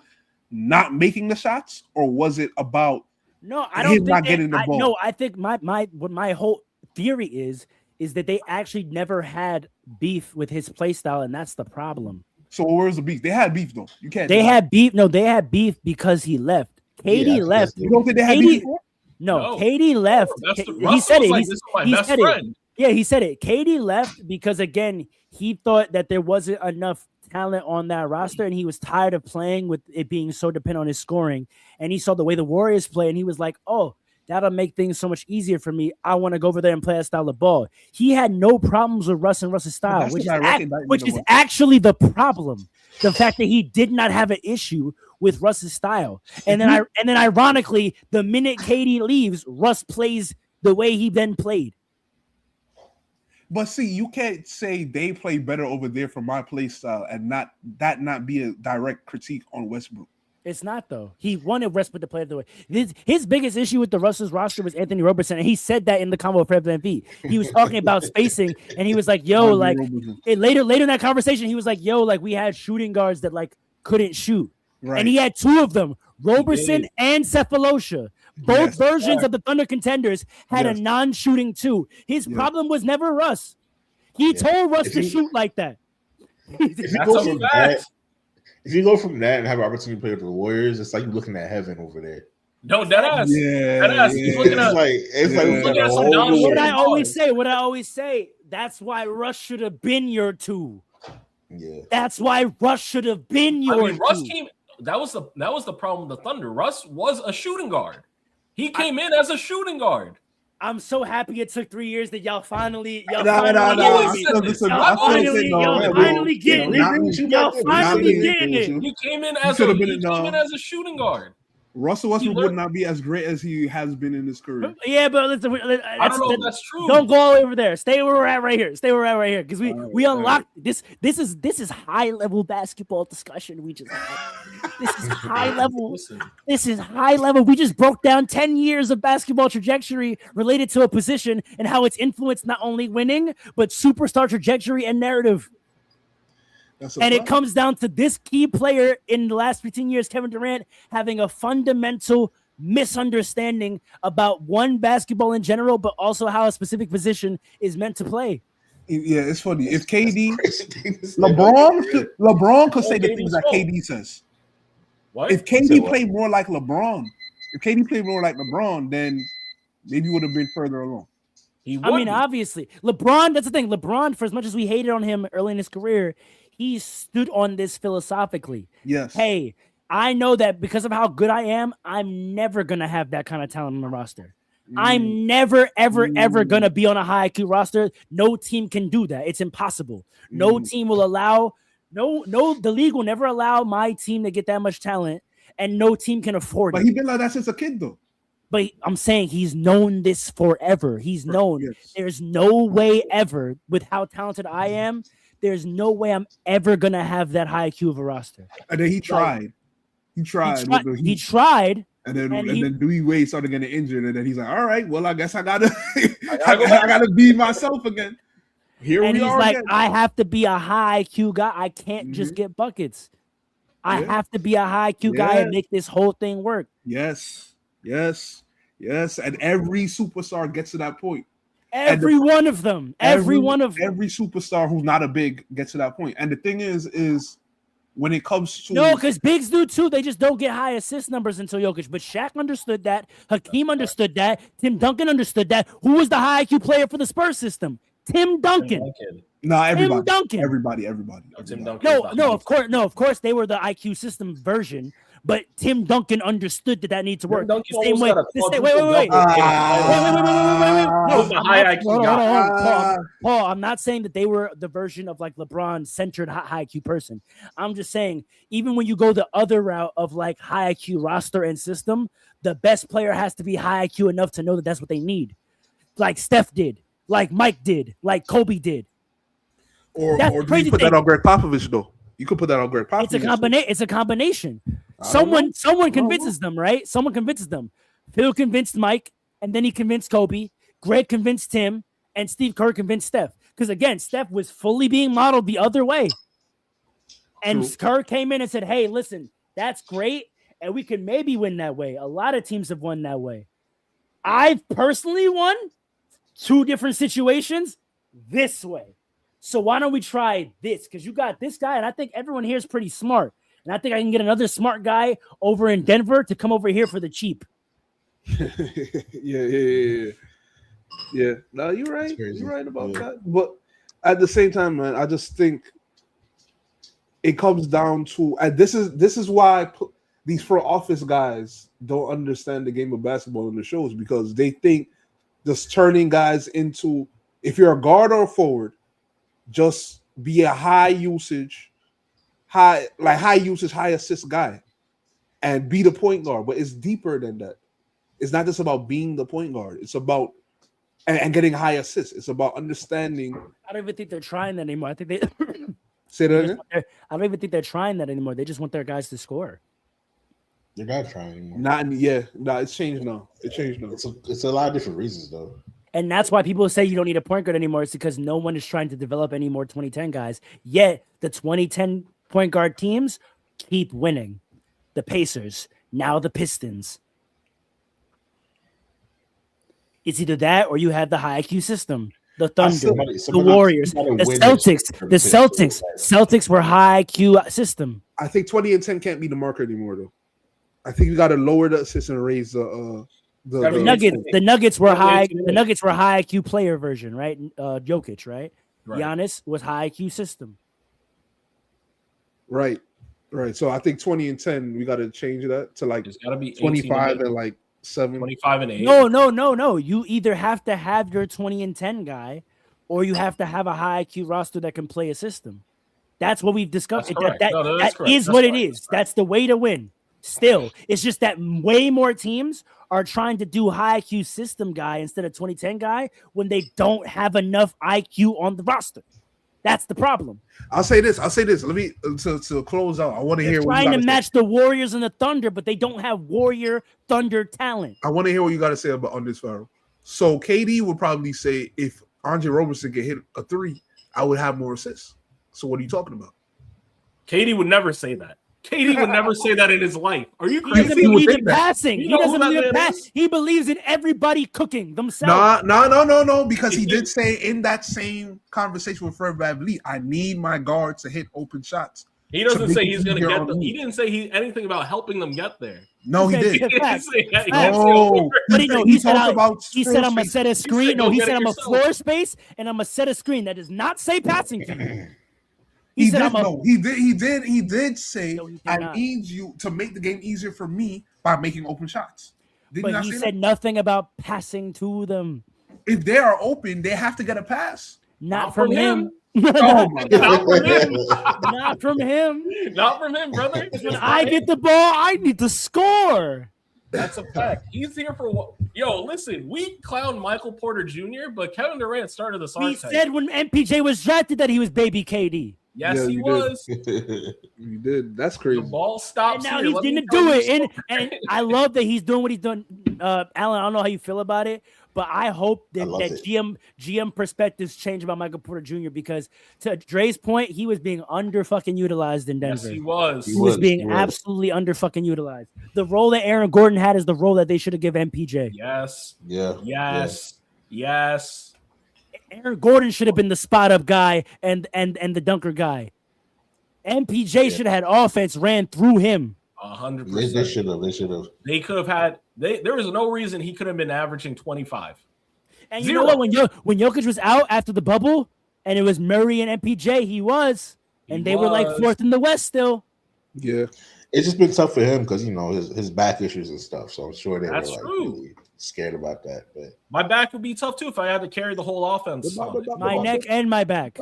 not making the shots, or was it about No, I don't him think not that- getting the ball? No, I think my whole theory is that they actually never had beef with his play style, and that's the problem. So where's the beef? They had beef though. You can't. They deny. had beef. No, they had beef because he left. KD left. You don't think they had KD beef before? No. KD left. He Russell said was it. like, He's- this is my he best said it. friend. Yeah, he said it. KD left because, again, he thought that there wasn't enough talent on that roster, and he was tired of playing with it being so dependent on his scoring. And he saw the way the Warriors play, and he was like, oh, that'll make things so much easier for me. I want to go over there and play that style of ball. He had no problems with Russ and Russ's style, That's which the direct indictment which of is what- actually the problem. the fact that he did not have an issue with Russ's style. And then ironically, the minute KD leaves, Russ plays the way he then played. But see, you can't say they play better over there for my play style and not be a direct critique on Westbrook. It's not, though. He wanted Westbrook to play the way. His biggest issue with the Russell's roster was Anthony Roberson, and he said that in the combo of Fred VanVleet. He was talking about spacing, and he was like, "Yo, like later in that conversation, he was like, yo, like we had shooting guards that like couldn't shoot, Right. and he had two of them, Roberson and Cephalosha. Both versions of the Thunder contenders had a non-shooting two. His problem was never Russ. He told Russ to shoot like that. If you go from that and have an opportunity to play with the Warriors, it's like you're looking at heaven over there. No, deadass. Yeah, Deadass. He's looking at What I always say, that's why Russ should have been your two. Yeah. That's why Russ should have been your Russ two. came. That was the problem with the Thunder. Russ was a shooting guard. He came in as a shooting guard. I'm so happy it took 3 years that y'all finally Y'all finally getting it. He came in as a shooting guard. Russell Westbrook would not be as great as he has been in his career. Yeah, but listen, I don't know if that's true. Don't go all over there. Stay where we're at right here. Because we unlocked this. This is high level basketball discussion. We just had. This is high level. This is high level. We just broke down 10 years of basketball trajectory related to a position and how it's influenced not only winning but superstar trajectory and narrative. And it comes down to this key player in the last 15 years, Kevin Durant, having a fundamental misunderstanding about one, basketball in general, but also how a specific position is meant to play. Yeah, it's funny. If KD, LeBron could say the things that KD says. What? If KD played more like LeBron, then maybe would have been further along. I mean, obviously, LeBron, that's the thing. LeBron, for as much as we hated on him early in his career, he stood on this philosophically. Yes. Hey, I know that because of how good I am, I'm never going to have that kind of talent on the roster. I'm never, ever going to be on a high IQ roster. No team can do that. It's impossible. No team will allow, the league will never allow my team to get that much talent, and no team can afford it. But he's been like that since a kid, though. But I'm saying he's known this forever. He's known. Yes. There's no way ever, with how talented I am, there's no way I'm ever going to have that high IQ of a roster. And then he tried. He tried. And then Dewey Wade started getting injured. And then he's like, all right, well, I guess I got to I gotta be myself again. Here we are. And he's like, I have to be a high IQ guy. I can't just get buckets. I have to be a high IQ guy and make this whole thing work. Yes. And every superstar gets to that point. Every one of them. Every superstar who's not a big gets to that point. And the thing is when it comes to because bigs do too. They just don't get high assist numbers until Jokic. But Shaq understood that. Hakeem understood that. Tim Duncan understood that. Who was the high IQ player for the Spurs system? Tim Duncan. No, everybody. Tim Duncan. Everybody. Tim Duncan. No, of course they were the IQ system version. But Tim Duncan understood that needed to work. The same way. Wait. Paul, I'm not saying that they were the version of like LeBron-centered high IQ person. I'm just saying, even when you go the other route of like high IQ roster and system, the best player has to be high IQ enough to know that that's what they need. Like Steph did, like Mike did, like Kobe did. Or do you put that on Greg Popovich though? You could put that on Greg Popovich. It's a combination. Someone convinces them, right? Someone convinces them. Phil convinced Mike, and then he convinced Kobe. Greg convinced Tim, and Steve Kerr convinced Steph. Because again, Steph was fully being modeled the other way. And Kerr came in and said, hey, listen, that's great, and we can maybe win that way. A lot of teams have won that way. I've personally won 2 different situations this way. So why don't we try this? Because you got this guy, and I think everyone here is pretty smart. And I think I can get another smart guy over in Denver to come over here for the cheap. Yeah. No, you're right. You're right about that. But at the same time, man, I just think it comes down to, and this is why these front office guys don't understand the game of basketball in the shows, because they think just turning guys into, if you're a guard or a forward, just be a high usage high usage, high assist guy, and be the point guard. But it's deeper than that. It's not just about being the point guard. It's about and getting high assists. It's about understanding. I don't even think they're trying that anymore. I think they Say that again. I don't even think they're trying that anymore. They just want their guys to score. They're not trying anymore. It's changed now. It changed now. It's a lot of different reasons though. And that's why people say you don't need a point guard anymore. It's because no one is trying to develop any more 2010 guys. Yet the 2010 point guard teams keep winning. The Pacers, now the Pistons. It's either that or you have the high IQ system. The Thunder, the Warriors, the Celtics. Celtics were high IQ system. I think 20 and 10 can't be the marker anymore, though. I think we got to lower the assist and raise the Nuggets. The Nuggets were high. The Nuggets were high IQ player version, right? Jokic, right? Giannis was high IQ system. Right. So I think 20 and 10, we got to change that to like It's got to be 25 and like 7. 25 and 8. No. You either have to have your 20 and 10 guy, or you have to have a high IQ roster that can play a system. That's what we've discussed. That is what it is. That's the way to win. Still, it's just that way more teams are trying to do high IQ system guy instead of 2010 guy when they don't have enough IQ on the roster. That's the problem. I'll say this. Let me to close out. I want to hear what trying to match the Warriors and the Thunder, but they don't have Warrior Thunder talent. I want to hear what you got to say about on this, Farrell. So KD would probably say if Andre Roberson could hit a 3, I would have more assists. So what are you talking about? KD would never say that. KD would never say that in his life. Are you crazy? He doesn't believe in passing. He doesn't believe in pass. He believes in everybody cooking themselves. No. Because he did say in that same conversation with Fred VanVleet, I need my guard to hit open shots. He doesn't say he's going to get them. He didn't say anything about helping them get there. No, he did. No, but he said I'm gonna set a screen. No, he said I'm a floor space and I'm gonna set a screen. That does not say passing to you. He did say I need you to make the game easier for me by making open shots. But he said nothing about passing to them. If they are open, they have to get a pass. Not from him. Oh my God. Not from him. Not from him, brother. When I get the ball, I need to score. That's a fact. He's here for what? Yo, listen, we clown Michael Porter Jr., but Kevin Durant started this archetype. He said when MPJ was drafted that he was baby KD. Yes, he was. You did. That's crazy. The ball stops. And now he's going to do it. And I love that he's doing what he's doing. Alan, I don't know how you feel about it, but I hope that GM perspectives change about Michael Porter Jr. because to Dre's point, he was being under fucking utilized in Denver. Yes, he was. He was being absolutely under fucking utilized. The role that Aaron Gordon had is the role that they should have given MPJ. Yes. Yeah. Yes. Aaron Gordon should have been the spot up guy and the dunker guy. MPJ should have had offense ran through him. 100%. They should have. They could have had. There was no reason he could have been averaging 25. And you know what? When Jokic was out after the bubble, and it was Murray and MPJ, he were like fourth in the West still. Yeah, it's just been tough for him because his back issues and stuff. So I'm sure they were really scared about that. But my back would be tough too if I had to carry the whole offense. My neck and my back.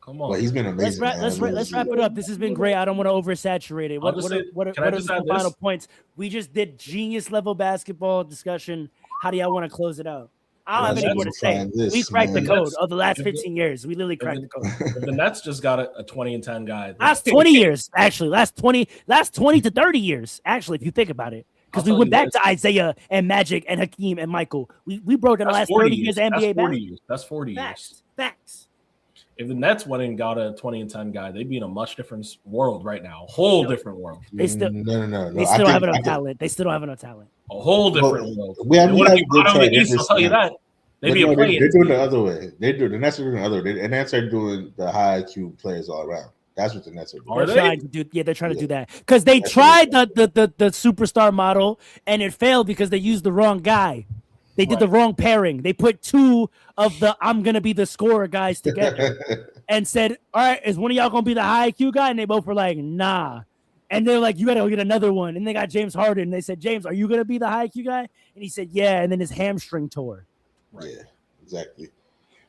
Come on. But he's been amazing. Let's wrap it up. This has been great. I don't want to oversaturate it. What are some final points? We just did genius level basketball discussion. How do y'all want to close it out? I don't have any more to say. We cracked the code of the last 15 years. We literally cracked the code. The Nets just got a 20 and 10 guy. Last 20 years, actually. Last 20 to 30 years, actually, if you think about it. Because we went back to Isaiah and Magic and Hakeem and Michael. We broke in the last 30 years NBA basketball. That's 40 years. Facts. If the Nets went and got a 20 and 10 guy, they'd be in a much different world right now. A whole different world. They still no. They still don't have enough talent. They still don't have enough talent. A whole different world. I'll tell you that. They're doing the other way. The Nets are doing the other way. And Nets are doing the high IQ players all around. That's what the Nets are doing. They're trying to do that. Because they tried the superstar model and it failed because they used the wrong guy. They did the wrong pairing. They put two of the I'm gonna be the scorer guys together and said, all right, is one of y'all gonna be the high IQ guy? And they both were like, nah. And they're like, you gotta go get another one. And they got James Harden. And they said, James, are you gonna be the high IQ guy? And he said, yeah. And then his hamstring tore. Right. Yeah, exactly.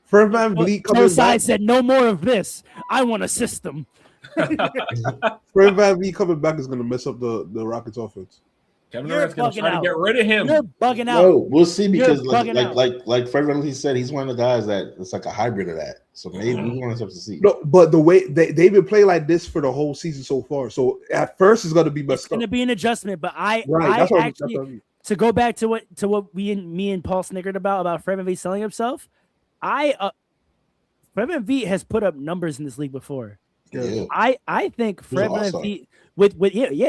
Fred VanVleet Joe coming Tsai back. said, "No more of this. I want a system." Fred VanVleet coming back is gonna mess up the Rockets offense. Kevin You're Durant's going to bugging try to out. get rid of him. You're bugging out. No, we'll see because You're bugging out. like Fred VanVleet said, he's one of the guys that it's like a hybrid of that. So maybe we want to have to see. No, but the way they've been playing like this for the whole season so far. So at first it's gonna be It's messed going up. to be an adjustment, but I Right. actually to go back to what me and Paul snickered about Fred VanVleet selling himself. Fred VanVleet has put up numbers in this league before. Yeah. I think Fred VanVleet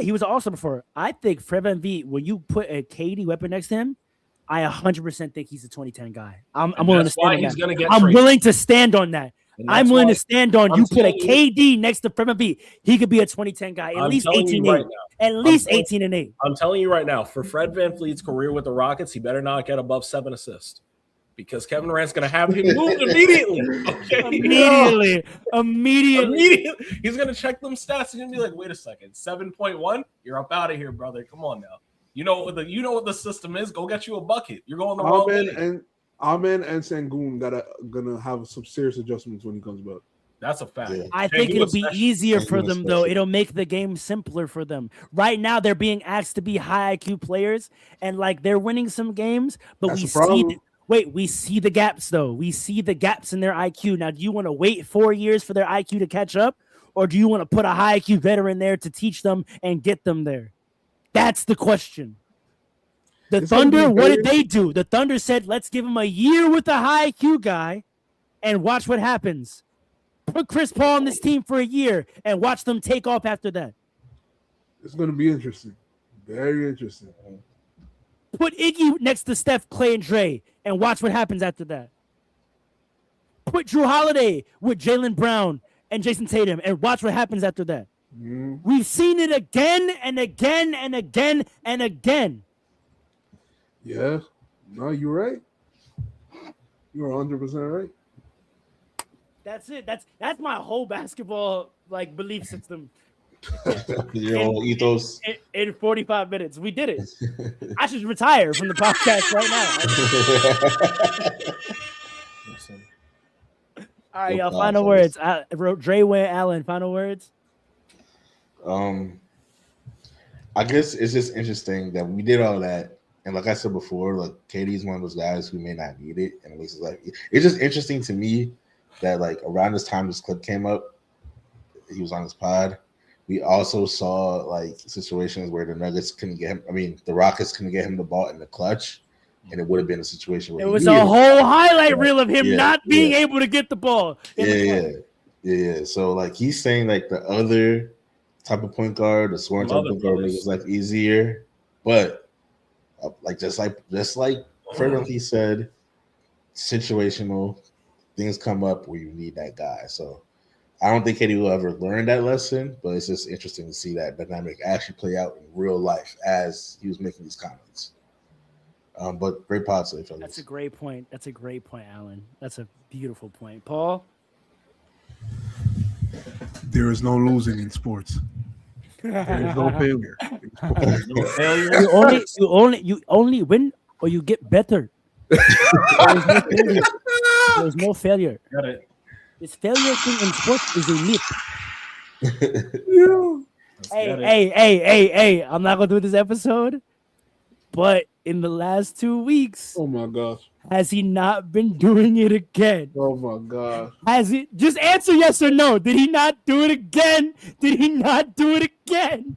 he was awesome before. I think Fred VanVleet, when you put a KD weapon next to him, I 100% think he's a 2010 guy. I'm willing to stand on he's that. going to get I'm traded. willing to stand on that. And I'm that's willing why to stand on I'm you put a telling KD next to Fred VanVleet. He could be a 2010 guy, at I'm least telling you 18-8. right now. At least telling- 18-8. I'm telling you right now, for Fred VanVleet's career with the Rockets, he better not get above 7 assists because Kevin Durant's going to have him moved immediately. Okay? Immediately. He's going to check them stats. He's going to be like, wait a second, 7.1? You're up out of here, brother. Come on now. You know what the system is. Go get you a bucket. You're going the wrong way. Amen and Sengun gonna have some serious adjustments when he comes back. That's a fact. Yeah. I think it'll be easier for Sengun them, though. especially. It'll make the game simpler for them. Right now, they're being asked to be high IQ players, and like they're winning some games, but That's we the problem. we see the gaps, though. We see the gaps in their IQ. Now, do you want to wait 4 years for their IQ to catch up, or do you want to put a high IQ veteran there to teach them and get them there? That's the question. The It's gonna be Thunder, what very- did they do? The Thunder said, let's give him a year with a high IQ guy and watch what happens. Put Chris Paul on this team for a year and watch them take off after that. It's gonna be interesting. Very interesting. Put Iggy next to Steph, Clay, and Dre and watch what happens after that. Put Drew Holiday with Jaylen Brown and Jason Tatum and watch what happens after that. Mhm. We've seen it again and again and again and again. Yeah. No, you're right. You're 100% right. That's it. That's my whole basketball like belief system. Your whole ethos. In 45 minutes. We did it. I should retire from the podcast right now. All right, y'all. Final words. I wrote Dre Wayne Allen. Final words. I guess it's just interesting that we did all that. And like I said before, like KD's one of those guys who may not need it. And at least it's just interesting to me that like around this time this clip came up, he was on his pod. We also saw like situations where the Nuggets couldn't get him. I mean, the Rockets couldn't get him the ball in the clutch, and it would have been a situation where It was a whole highlight reel of him Yeah, not being yeah. able to get the ball. in the clutch. Yeah. So like he's saying like the other type of point guard, the scoring type of point guard makes life easier, but like just like Fred VanVleet said, situational things come up where you need that guy. So I don't think KD will ever learn that lesson, but it's just interesting to see that dynamic actually play out in real life as he was making these comments. But great pod today, fellas. That's a great point. That's a great point, Alan. That's a beautiful point. Paul? There is no losing in sports. There is no failure. You only win or you get better. There's no failure. Got it. This failure thing in sports is a myth. Got it. Hey, I'm not gonna do this episode, but in the last 2 weeks, Oh my gosh. has he not been doing it again? Oh my gosh. Has he? Just answer yes or no. Did he not do it again? Did he not do it again?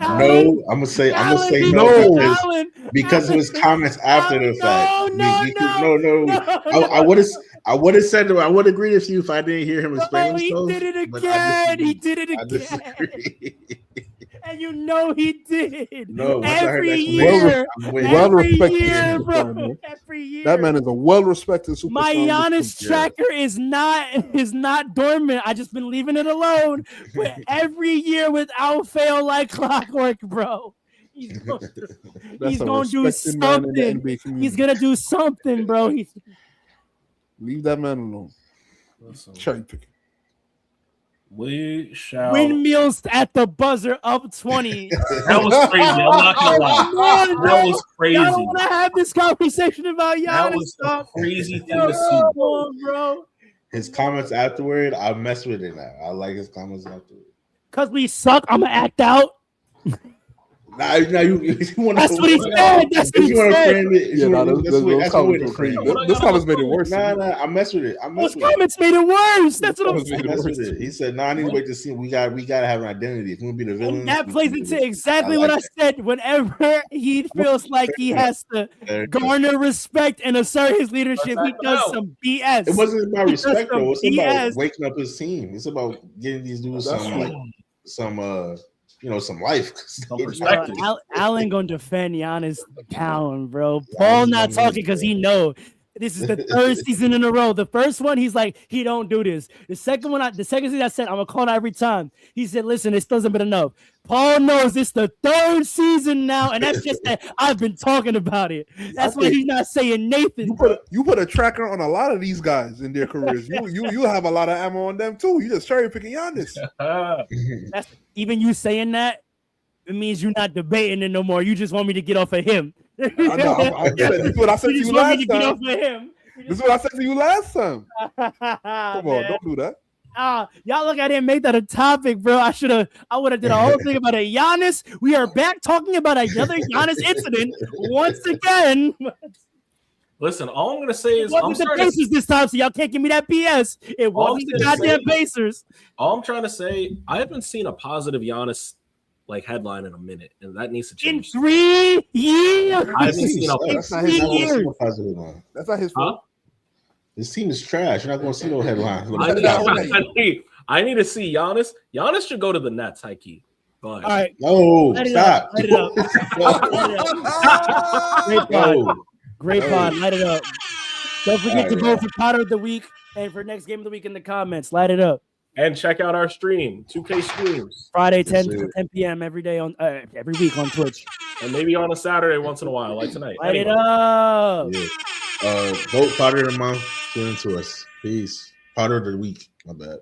No, I'm gonna say Alan, no because of his comments after the fact. No. I would have said I would agree with you if I didn't hear him explain He himself. did it but I again. He disagree. did it I again. disagree. And you know he did. No, once I heard every that year. I'm with Well Every respected year, superstar, bro. man. Every year. That man is a well-respected superstar. My Giannis tracker is not dormant. I just been leaving it alone. But every year without fail, like clockwork, bro. He's gonna do respected man in the something. NBA community. He's gonna do something, bro. Leave that man alone. Cherry picking. We shall. Windmills at the buzzer, up 20. That was crazy. I'm not gonna lie. That was crazy. I don't want to have this conversation about Giannis. That was a crazy thing to see, bro. His comments afterward, I mess with it now. I like his comments afterward. Because we suck, I'm going to act out. Now you want to. That's what he said. That's what he said. Those comments were crazy. Those comments made it worse. Nah, I mess with it. Those comments made it worse. That's what I'm saying. He said, "No, I need to wait to see. We got to have an identity. If we be the villain." That plays into exactly what I said. Whenever he feels like he has to garner respect and assert his leadership, he does some BS. It wasn't about respect, though. It's about waking up his team. It's about getting these dudes some life. Allen gonna defend Giannis down, bro. Paul not talking because he know this is the third season in a row. The first one, he's like, he don't do this. The second season I said, I'm gonna call it every time. He said, listen, it still hasn't been enough. Paul knows it's the third season now, and that's just that I've been talking about it. That's why he's not saying Nathan. You put a tracker on a lot of these guys in their careers. You have a lot of ammo on them too. You just cherry picking Giannis. That's even you saying that. It means you're not debating it no more. You just want me to get off of him. I know. This is what I said to you last time. This is what I said to you last time. Come on, don't do that. Y'all look, I didn't make that a topic, bro. I would have did a whole thing about a Giannis. We are back talking about another Giannis incident once again. Listen, all I'm gonna say is it wasn't the Pacers this time, so y'all can't give me that BS. It wasn't the goddamn Pacers. All I'm trying to say, I haven't seen a positive Giannis headline in a minute, and that needs to change. In 3 years, I haven't seen that's not his fault. This team is trash. You're not going to see no headline. I need to see Giannis. Giannis should go to the Nets, high key. All right. No, stop. Light it up. Great pod. Light it up. Don't forget to vote for Potter of the Week and for next game of the week in the comments. Light it up. And check out our stream, 2K streams. Friday, 10 p.m. every day on every week on Twitch. And maybe on a Saturday once in a while, like tonight. Light it up. Yeah. Vote Potter of the Month. Tune into us. Peace. Potter of the Week. My bad.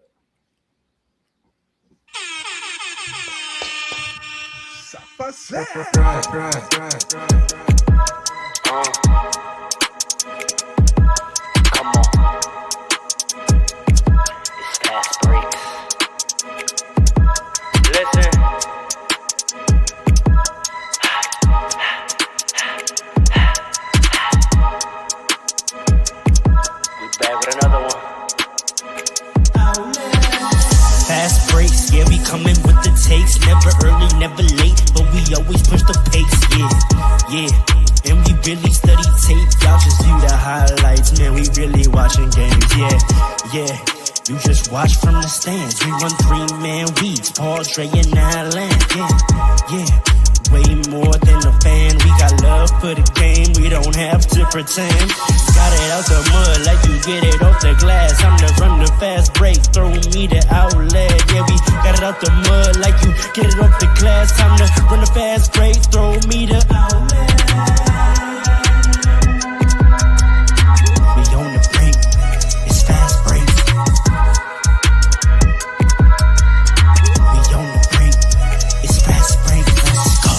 Coming with the takes, never early, never late, but we always push the pace, yeah, and we really study tape, y'all just view the highlights, man, we really watching games, yeah, you just watch from the stands, we run 3-man weeks, Paul, Dre, and Allen, yeah, way more than a fan, we got love for the game, we don't have to pretend, got it out the mud like you get it off the glass, I'm the run the fast break, throw me the outlet, yeah, we got it out the mud like you get it off the glass, time to run the fast break, throw me the outlet. We on the break, it's fast break. We on the break, it's fast break, let's go.